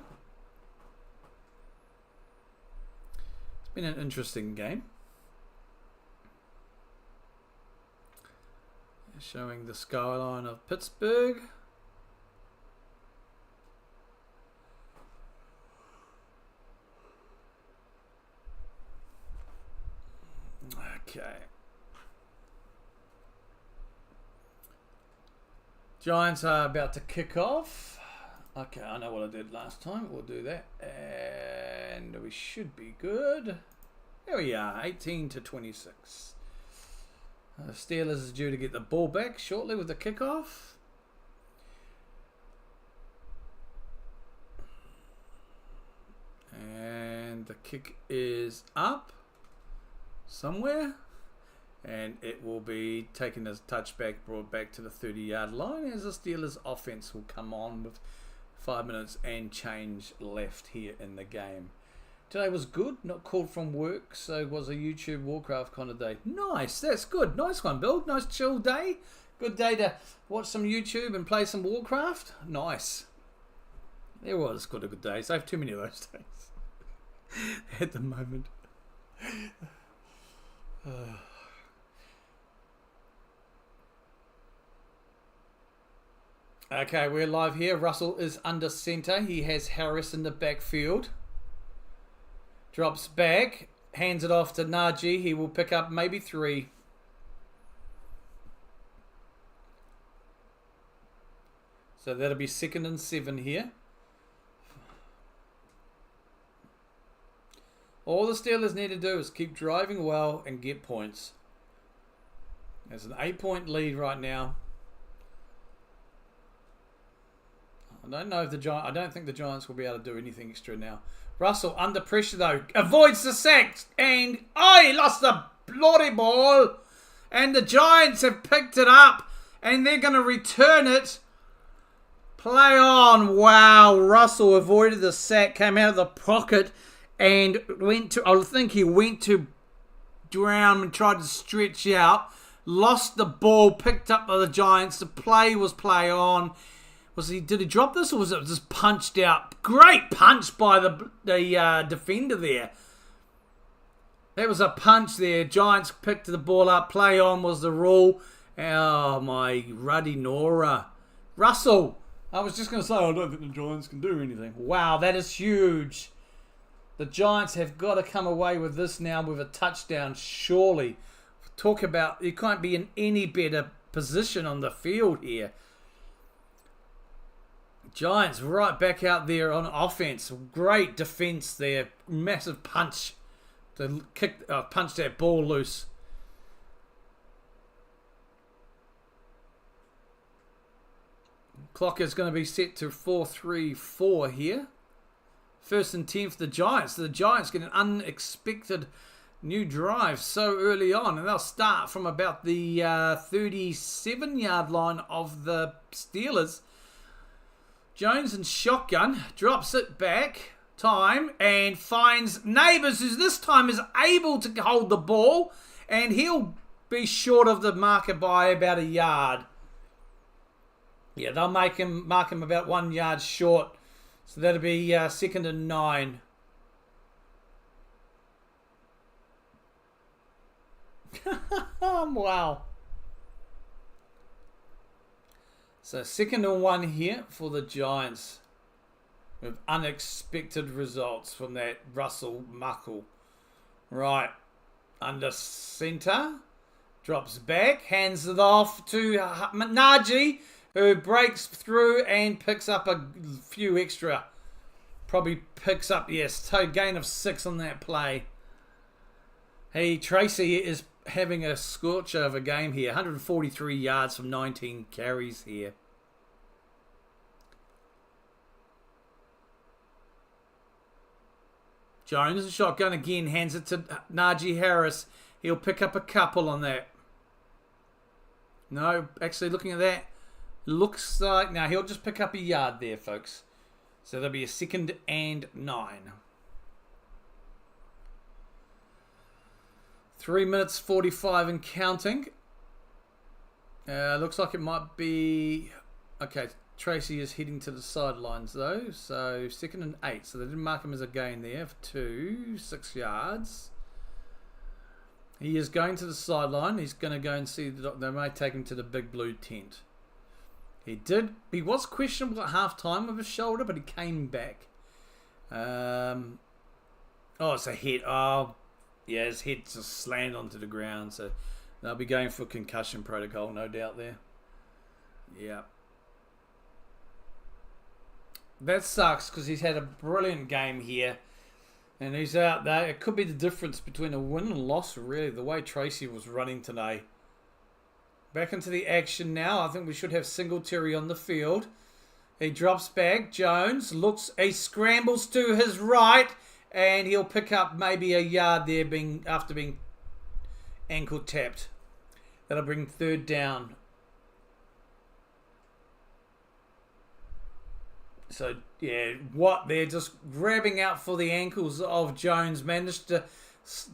It's been an interesting game. Showing the skyline of Pittsburgh. Okay. Giants are about to kick off. Okay, I know what I did last time. We'll do that. And we should be good. There we are, 18-26. Steelers is due to get the ball back shortly with the kickoff. And the kick is up somewhere. And it will be taken as a touchback, brought back to the 30-yard line as the Steelers offense will come on with 5 minutes and change left here in the game. Today was good, not called from work, so it was a YouTube Warcraft kind of day. Nice, that's good. Nice one, Bill. Nice chill day. Good day to watch some YouTube and play some Warcraft. Nice. There was good a good day. So I have too many of those days at the moment. Okay, we're live here. Russell is under center. He has Harris in the backfield. Drops back. Hands it off to Najee. He will pick up maybe 3. So that'll be 2nd and 7 here. All the Steelers need to do is keep driving well and get points. There's an 8-point lead right now. I don't know if I don't think the Giants will be able to do anything extra now. Russell under pressure though, avoids the sack, and he lost the bloody ball. And the Giants have picked it up. And they're going to return it. Play on. Wow. Russell avoided the sack. Came out of the pocket. And went to, I think he went to drown and tried to stretch out. Lost the ball. Picked up by the Giants. The play was play on. Did he drop this or was it just punched out? Great punch by the defender there. That was a punch there. Giants picked the ball up. Play on was the rule. Oh, my ruddy Nora. Russell. I was just going to say, I don't think the Giants can do anything. Wow, that is huge. The Giants have got to come away with this now with a touchdown, surely. Talk about, you can't be in any better position on the field here. Giants right back out there on offense. Great defense there. Massive punch to punch that ball loose. Clock is going to be set to 4:34 here. 1st and 10 for the Giants. The Giants get an unexpected new drive so early on. And they'll start from about the 37-yard line of the Steelers. Jones in shotgun, drops it back, time, and finds Neighbours, who this time is able to hold the ball, and he'll be short of the marker by about a yard. Yeah, they'll mark him about 1 yard short, so that'll be 2nd and 9. Wow. So 2nd and 1 here for the Giants with unexpected results from that Russell Muckle. Right, under centre, drops back, hands it off to Najee, who breaks through and picks up a few extra. Probably picks up, yes, gain of 6 on that play. Hey, Tracy is having a scorcher of a game here. 143 yards from 19 carries here. Jones, a shotgun again, hands it to Najee Harris. He'll pick up a couple on that. No, actually looking at that, looks like, now he'll just pick up a yard there, folks. So there'll be a 2nd and 9. 3 minutes 45 and counting. Looks like it might be... Okay, Tracy is heading to the sidelines though. So 2nd and 8. So they didn't mark him as a gain there for 6 yards. He is going to the sideline. He's going to go and see the doctor. They may take him to the big blue tent. He was questionable at half time with his shoulder, but he came back. Oh, it's a hit. Oh, yeah, his head just slammed onto the ground. So they'll be going for concussion protocol, no doubt there. Yeah. That sucks because he's had a brilliant game here. And he's out there. It could be the difference between a win and loss, really, the way Tracy was running today. Back into the action now. I think we should have Singletary on the field. He drops back. Jones looks. He scrambles to his right. And he'll pick up maybe a yard there after being ankle tapped. That'll bring 3rd down. So, yeah, they're just grabbing out for the ankles of Jones. Managed to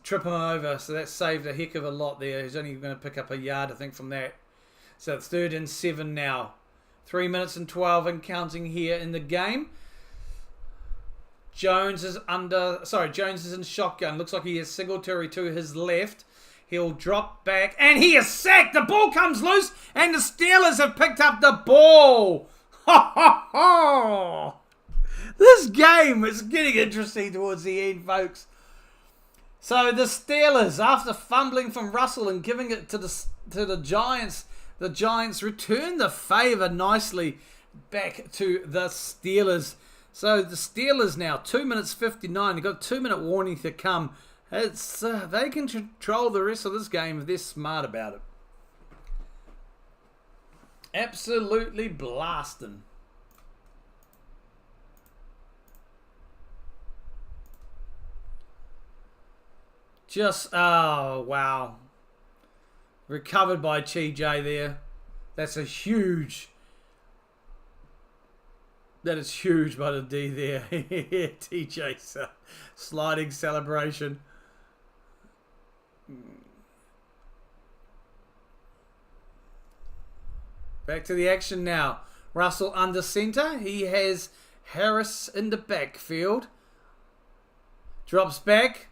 trip him over. So that saved a heck of a lot there. He's only going to pick up a yard, I think, from that. So it's 3rd and 7 now. 3 minutes and 12 and counting here in the game. Jones is in shotgun. Looks like he has Singletary to his left. He'll drop back, and he is sacked. The ball comes loose, and the Steelers have picked up the ball. Ha ha ha! This game is getting interesting towards the end, folks. So the Steelers, after fumbling from Russell and giving it to the Giants return the favour nicely back to the Steelers. So the Steelers now, 2 minutes 59. They've got a 2-minute warning to come. They can control the rest of this game if they're smart about it. Absolutely blasting. Just, oh, wow. Recovered by TJ there. That's a huge... That is huge by the D there. TJ's sliding celebration. Back to the action now. Russell under centre. He has Harris in the backfield. Drops back.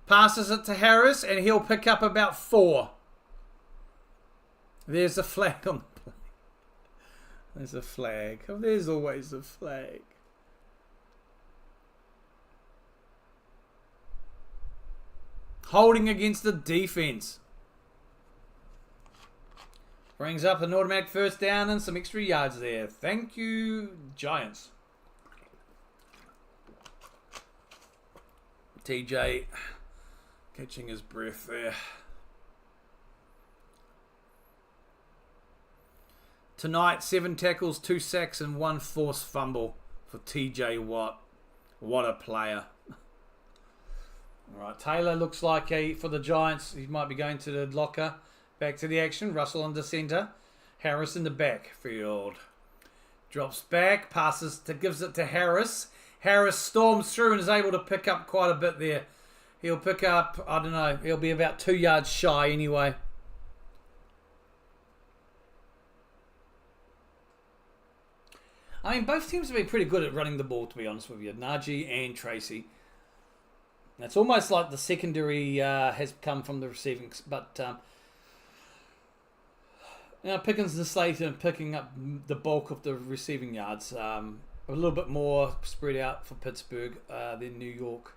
Passes it to Harris and he'll pick up about 4. There's a flag on the play. There's a flag. Oh, there's always a flag. Holding against the defense. Brings up an automatic first down and some extra yards there. Thank you, Giants. TJ catching his breath there. Tonight, 7 tackles, 2 sacks, and 1 forced fumble for TJ Watt. What a player. All right, Taylor looks like for the Giants, he might be going to the locker. Back to the action. Russell under centre. Harris in the backfield. Drops back. Gives it to Harris. Harris storms through and is able to pick up quite a bit there. He'll pick up, I don't know, he'll be about 2 yards shy anyway. I mean, both teams have been pretty good at running the ball, to be honest with you. Najee and Tracy. It's almost like the secondary has come from the receiving, but Pickens and Slater picking up the bulk of the receiving yards. A little bit more spread out for Pittsburgh than New York.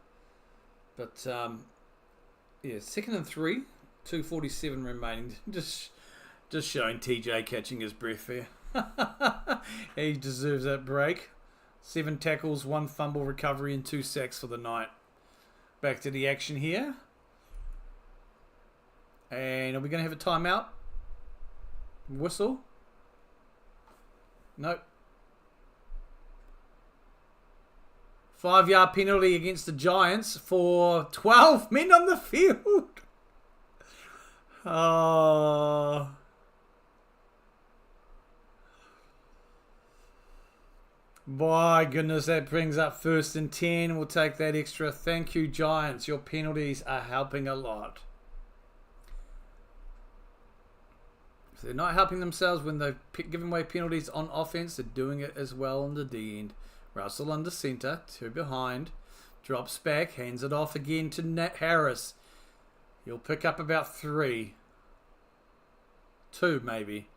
But, 2nd and 3, 2:47 remaining. Just showing TJ catching his breath there. He deserves that break. 7 tackles, 1 fumble recovery, and 2 sacks for the night. Back to the action here. And are we going to have a timeout? Whistle? Nope. 5-yard penalty against the Giants for 12 men on the field. Oh. My goodness, that brings up 1st and 10. We'll take that extra. Thank you, Giants. Your penalties are helping a lot. If they're not helping themselves when they've given away penalties on offense, they're doing it as well on the D end. Russell under center, 2 behind. Drops back, hands it off again to Nat Harris. He'll pick up about 3. 2 maybe.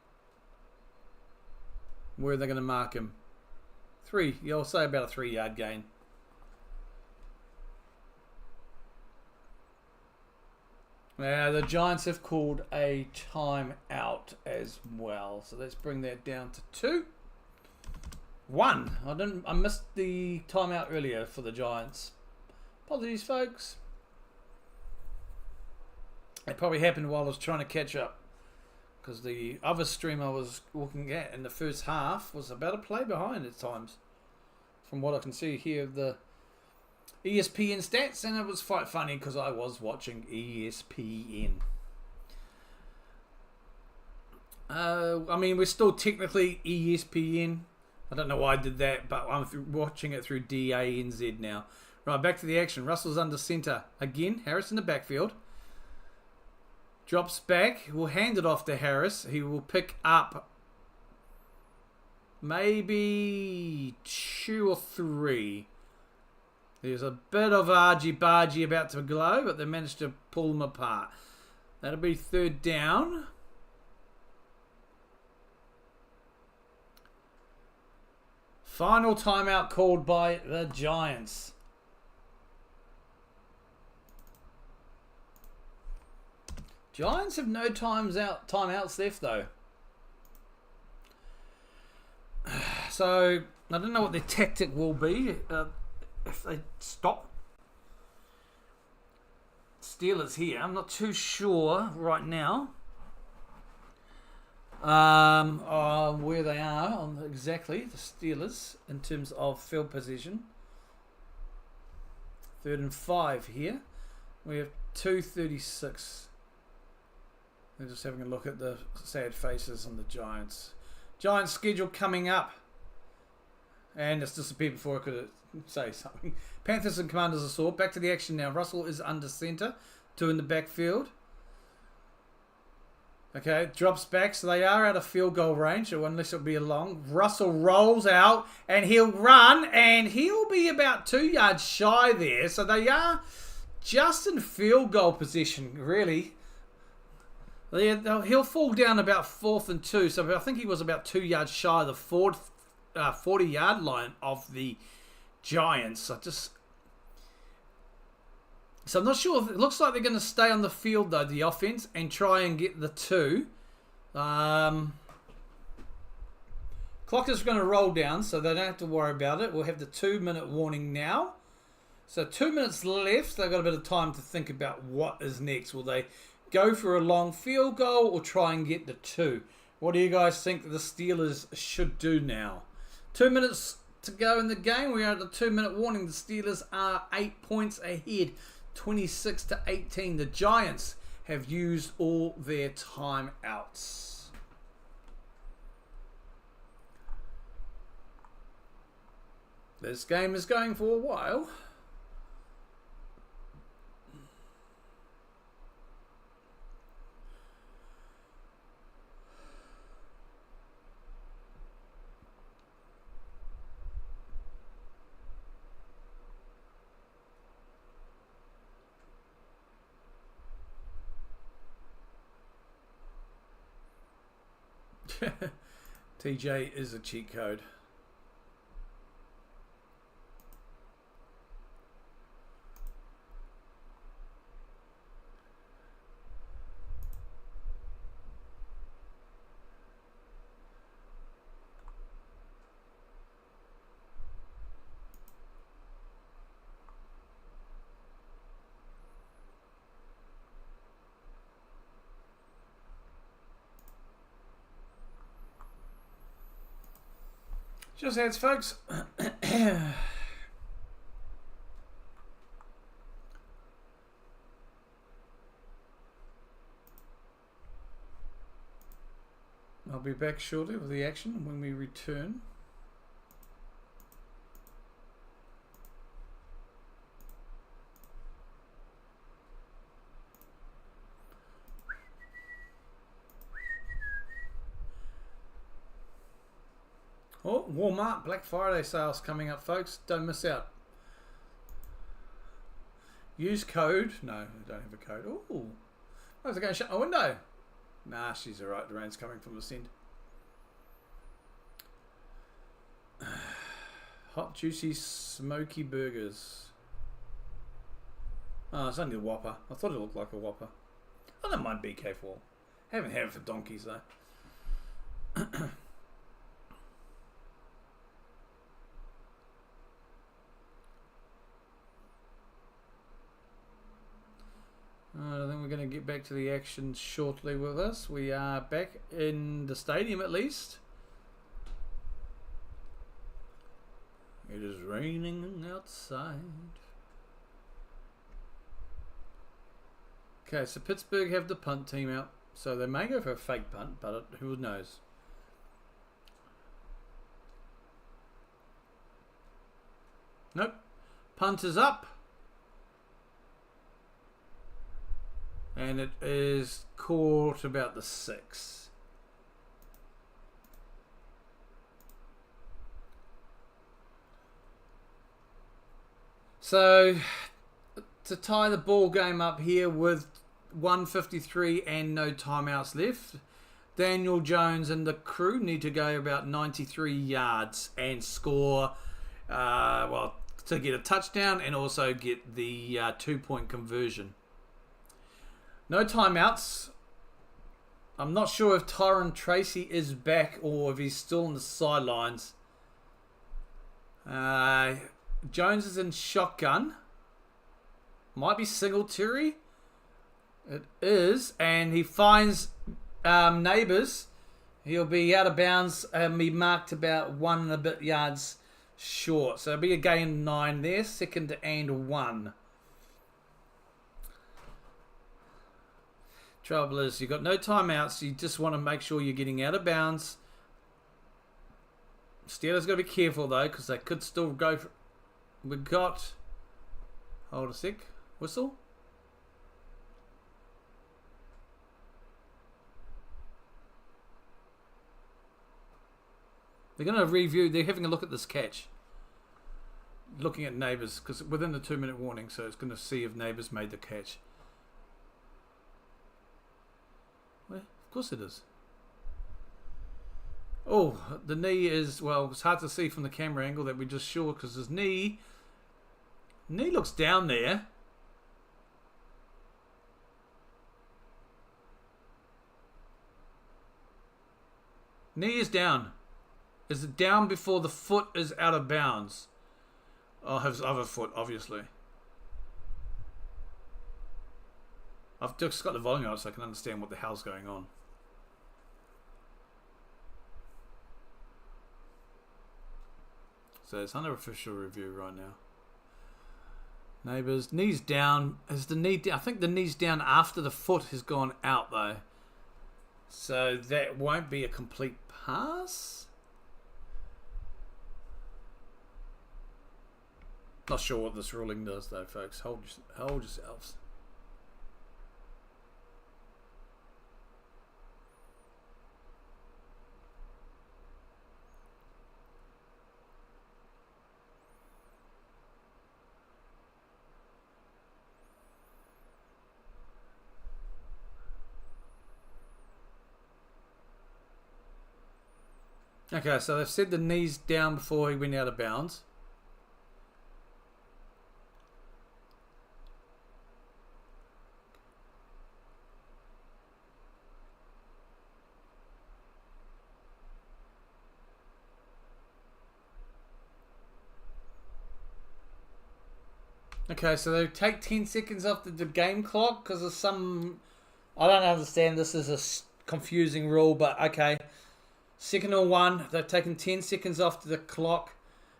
Where are they going to mark him? 3. You'll say about a 3-yard gain. Now, the Giants have called a timeout as well. So let's bring that down to 2. 1. I missed the timeout earlier for the Giants. Apologies, folks. It probably happened while I was trying to catch up. Because the other stream I was looking at in the first half was about a play behind at times. From what I can see here of the ESPN stats. And it was quite funny because I was watching ESPN. I mean, we're still technically ESPN. I don't know why I did that, but I'm watching it through DANZ now. Right, back to the action. Russell's under centre. Again, Harris in the backfield. Drops back. We'll hand it off to Harris. He will pick up maybe 2 or 3. There's a bit of argy-bargy about to glow, but they managed to pull them apart. That'll be 3rd down. Final timeout called by the Giants. Giants have no timeouts left though. So I don't know what their tactic will be if they stop Steelers here. I'm not too sure right now where they are on exactly the Steelers in terms of field position. 3rd and 5 here. We have 236. They're just having a look at the sad faces on the Giants. Giants schedule coming up. And it's disappeared before I could say something. Panthers and Commanders are sore. Back to the action now. Russell is under centre. 2 in the backfield. Okay, drops back. So they are out of field goal range, or unless it'll be a long. Russell rolls out and he'll run and he'll be about 2 yards shy there. So they are just in field goal position, really. He'll fall down about 4th and 2. So I think he was about 2 yards shy of the 40-yard line of the Giants. So I'm not sure. It looks like they're going to stay on the field, though, the offense, and try and get the 2. Clock is going to roll down, so they don't have to worry about it. We'll have the 2-minute warning now. So 2 minutes left. They've got a bit of time to think about what is next. Will they go for a long field goal or try and get the 2? What do you guys think the Steelers should do now? 2 minutes to go in the game. We are at the 2-minute warning. The Steelers are 8 points ahead. 26-18. The Giants have used all their timeouts. This game is going for a while. TJ is a cheat code. Just heads, folks. I'll be back shortly with the action when we return. Oh, Walmart Black Friday sales coming up, folks. Don't miss out. Use code. No, I don't have a code. Oh, they're going to shut my window. Nah, she's alright. The rain's coming from this end. Hot, juicy, smoky burgers. Oh, it's only a Whopper. I thought it looked like a Whopper. I don't mind BK4. Haven't had it for donkeys, though. I think we're going to get back to the action shortly with us. We are back in the stadium at least. It is raining outside. Okay, so Pittsburgh have the punt team out. So they may go for a fake punt, but who knows. Nope. Punt is up. And it is caught about the 6. So, to tie the ball game up here with 1:53 and no timeouts left, Daniel Jones and the crew need to go about 93 yards and score, to get a touchdown and also get the 2-point conversion. No timeouts. I'm not sure if Tyron Tracy is back or if he's still on the sidelines. Jones is in shotgun. Might be Singletary. It is. And he finds Neighbours. He'll be out of bounds and be marked about 1 and a bit yards short. So it'll be a gain 9 there. 2nd and 1. Trouble is, you've got no timeouts. You just want to make sure you're getting out of bounds. Steelers got to be careful, though, because they could still go for... We got... Hold a sec. Whistle. They're going to review... They're having a look at this catch. Looking at Neighbours, because within the 2-minute warning, so it's going to see if Neighbours made the catch. Well, of course it is. Oh, the knee is, well, it's hard to see from the camera angle that we just saw because his knee looks down there. Knee is down. Is it down before the foot is out of bounds? Oh, his other foot, obviously. I've just got the volume out so I can understand what the hell's going on. So it's under official review right now. Neighbours, knees down. Is the knee down? I think the knee's down after the foot has gone out though. So that won't be a complete pass. Not sure what this ruling does though, folks. Hold yourselves. Okay, so they've said the knee's down before he went out of bounds. Okay, so they take 10 seconds off the game clock because of some... I don't understand, this is a confusing rule, but okay. Second and 1, they've taken 10 seconds off the clock.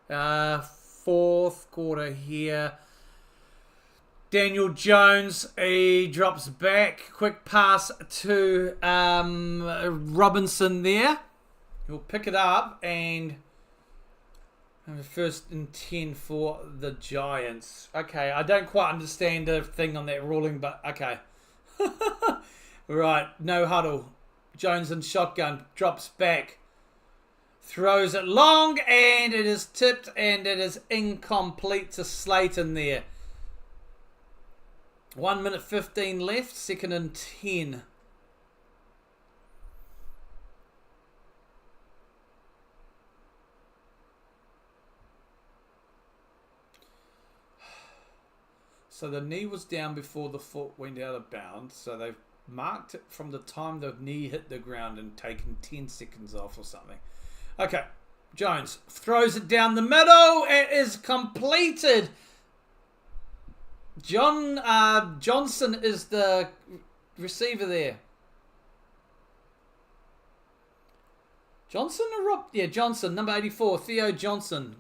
Fourth quarter here. Daniel Jones, he drops back. Quick pass to Robinson there. He'll pick it up and first and 10 for the Giants. Okay, I don't quite understand the thing on that ruling, but okay. Right, no huddle. Jones in shotgun, drops back, throws it long, and it is tipped, and it is incomplete to Slayton there. 1 minute 15 left, second and 10. So the knee was down before the foot went out of bounds, so they've marked it from the time the knee hit the ground and taken 10 seconds off or something. Okay, Jones throws it down the middle. It is completed. Johnson is the receiver there. Johnson or Rob? Yeah, Johnson, number 84, Theo Johnson.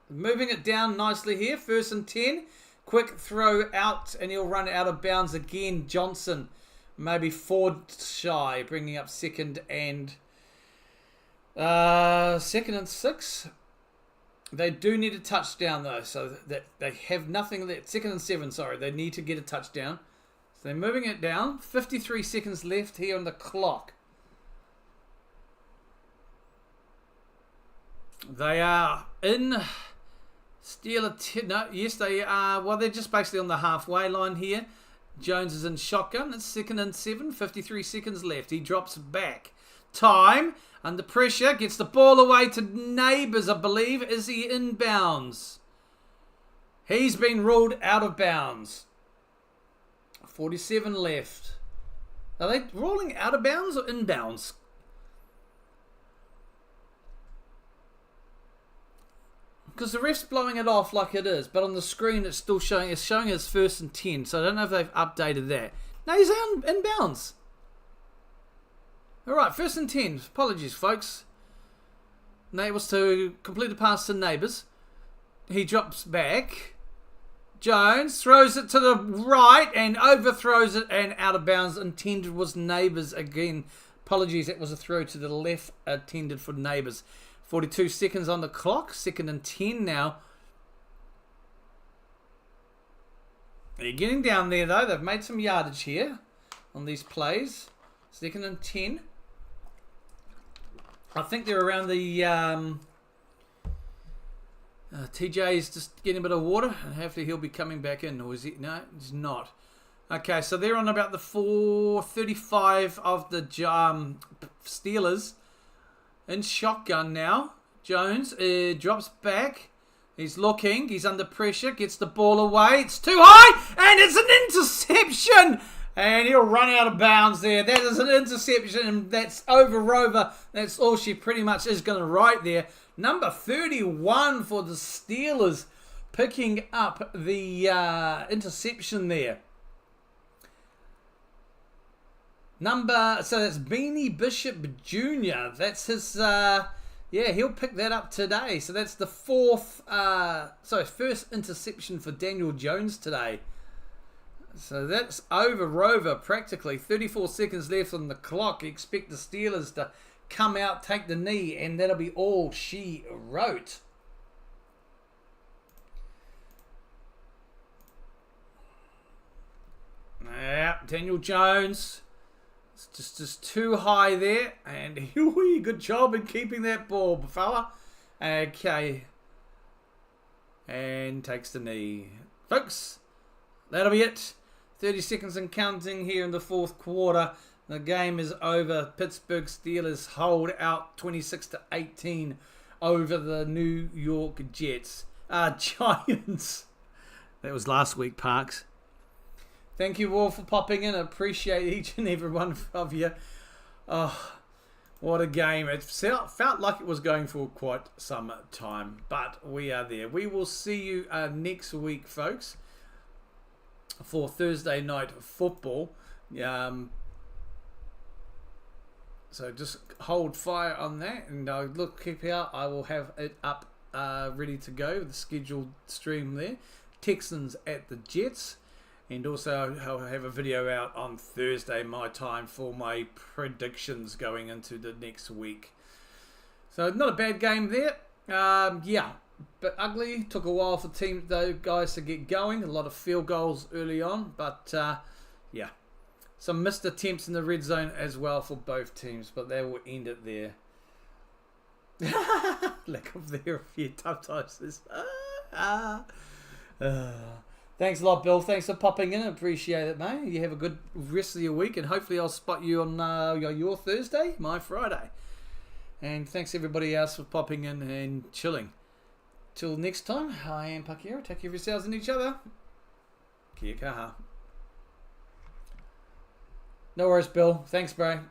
Moving it down nicely here, first and 10. Quick throw out, and he'll run out of bounds again. Johnson, maybe 4 shy, bringing up second and 6. They do need a touchdown though, so that they have nothing there. Second and 7, sorry, they need to get a touchdown. So they're moving it down. 53 seconds left here on the clock. They are in yes, they are. Well, they're just basically on the halfway line here. Jones is in shotgun. It's second and 7. 53 seconds left. He drops back. Time. Under pressure. Gets the ball away to Neighbours, I believe. Is he in bounds? He's been ruled out of bounds. 47 left. Are they rolling out of bounds or in bounds? Because the ref's blowing it off like it is, but on the screen it's still showing. It's showing as first and 10, so I don't know if they've updated that. No, he's in bounds. All right, first and 10. Apologies, folks. Nate was to complete the pass to Neighbours. He drops back. Jones throws it to the right and overthrows it and out of bounds. Intended was Neighbours again. Apologies, that was a throw to the left, intended for Neighbours. 42 seconds on the clock, 2nd and 10 now. They're getting down there though. They've made some yardage here on these plays. 2nd and 10. I think they're around the... TJ's just getting a bit of water, and hopefully he'll be coming back in. Or is he? No, he's not. Okay, so they're on about the 4:35 of the Steelers. In shotgun now. Jones drops back. He's looking. He's under pressure. Gets the ball away. It's too high, and it's an interception. And he'll run out of bounds there. That is an interception, and that's over Rover. That's all she pretty much is going to write there. Number 31 for the Steelers, picking up the interception there. So that's Beanie Bishop Jr. That's his, he'll pick that up today. So that's the first interception for Daniel Jones today. So that's over Rover practically. 34 seconds left on the clock. Expect the Steelers to come out, take the knee, and that'll be all she wrote. Yeah, Daniel Jones. It's just too high there. And good job in keeping that ball, fella. Okay. And takes the knee. Folks, that'll be it. 30 seconds and counting here in the 4th quarter. The game is over. Pittsburgh Steelers hold out 26-18 over the New York Jets. Giants. That was last week, Parks. Thank you all for popping in. I appreciate each and every one of you. Oh, what a game. It felt like it was going for quite some time, but we are there. We will see you next week, folks, for Thursday night football. So just hold fire on that, and keep out. I will have it up ready to go, the scheduled stream there. Texans at the Jets, and also I'll have a video out on Thursday my time for my predictions going into the next week. So not a bad game there. But ugly. Took a while for those guys to get going. A lot of field goals early on, but some missed attempts in the red zone as well for both teams, but they will end it there. Lack of there a few tough times. Thanks a lot, Bill. Thanks for popping in. Appreciate it, mate. You have a good rest of your week, and hopefully I'll spot you on your Thursday, my Friday. And thanks everybody else for popping in and chilling. Till next time, I am Parkera. Take care of yourselves and each other. Kia kaha. No worries, Bill. Thanks, bro.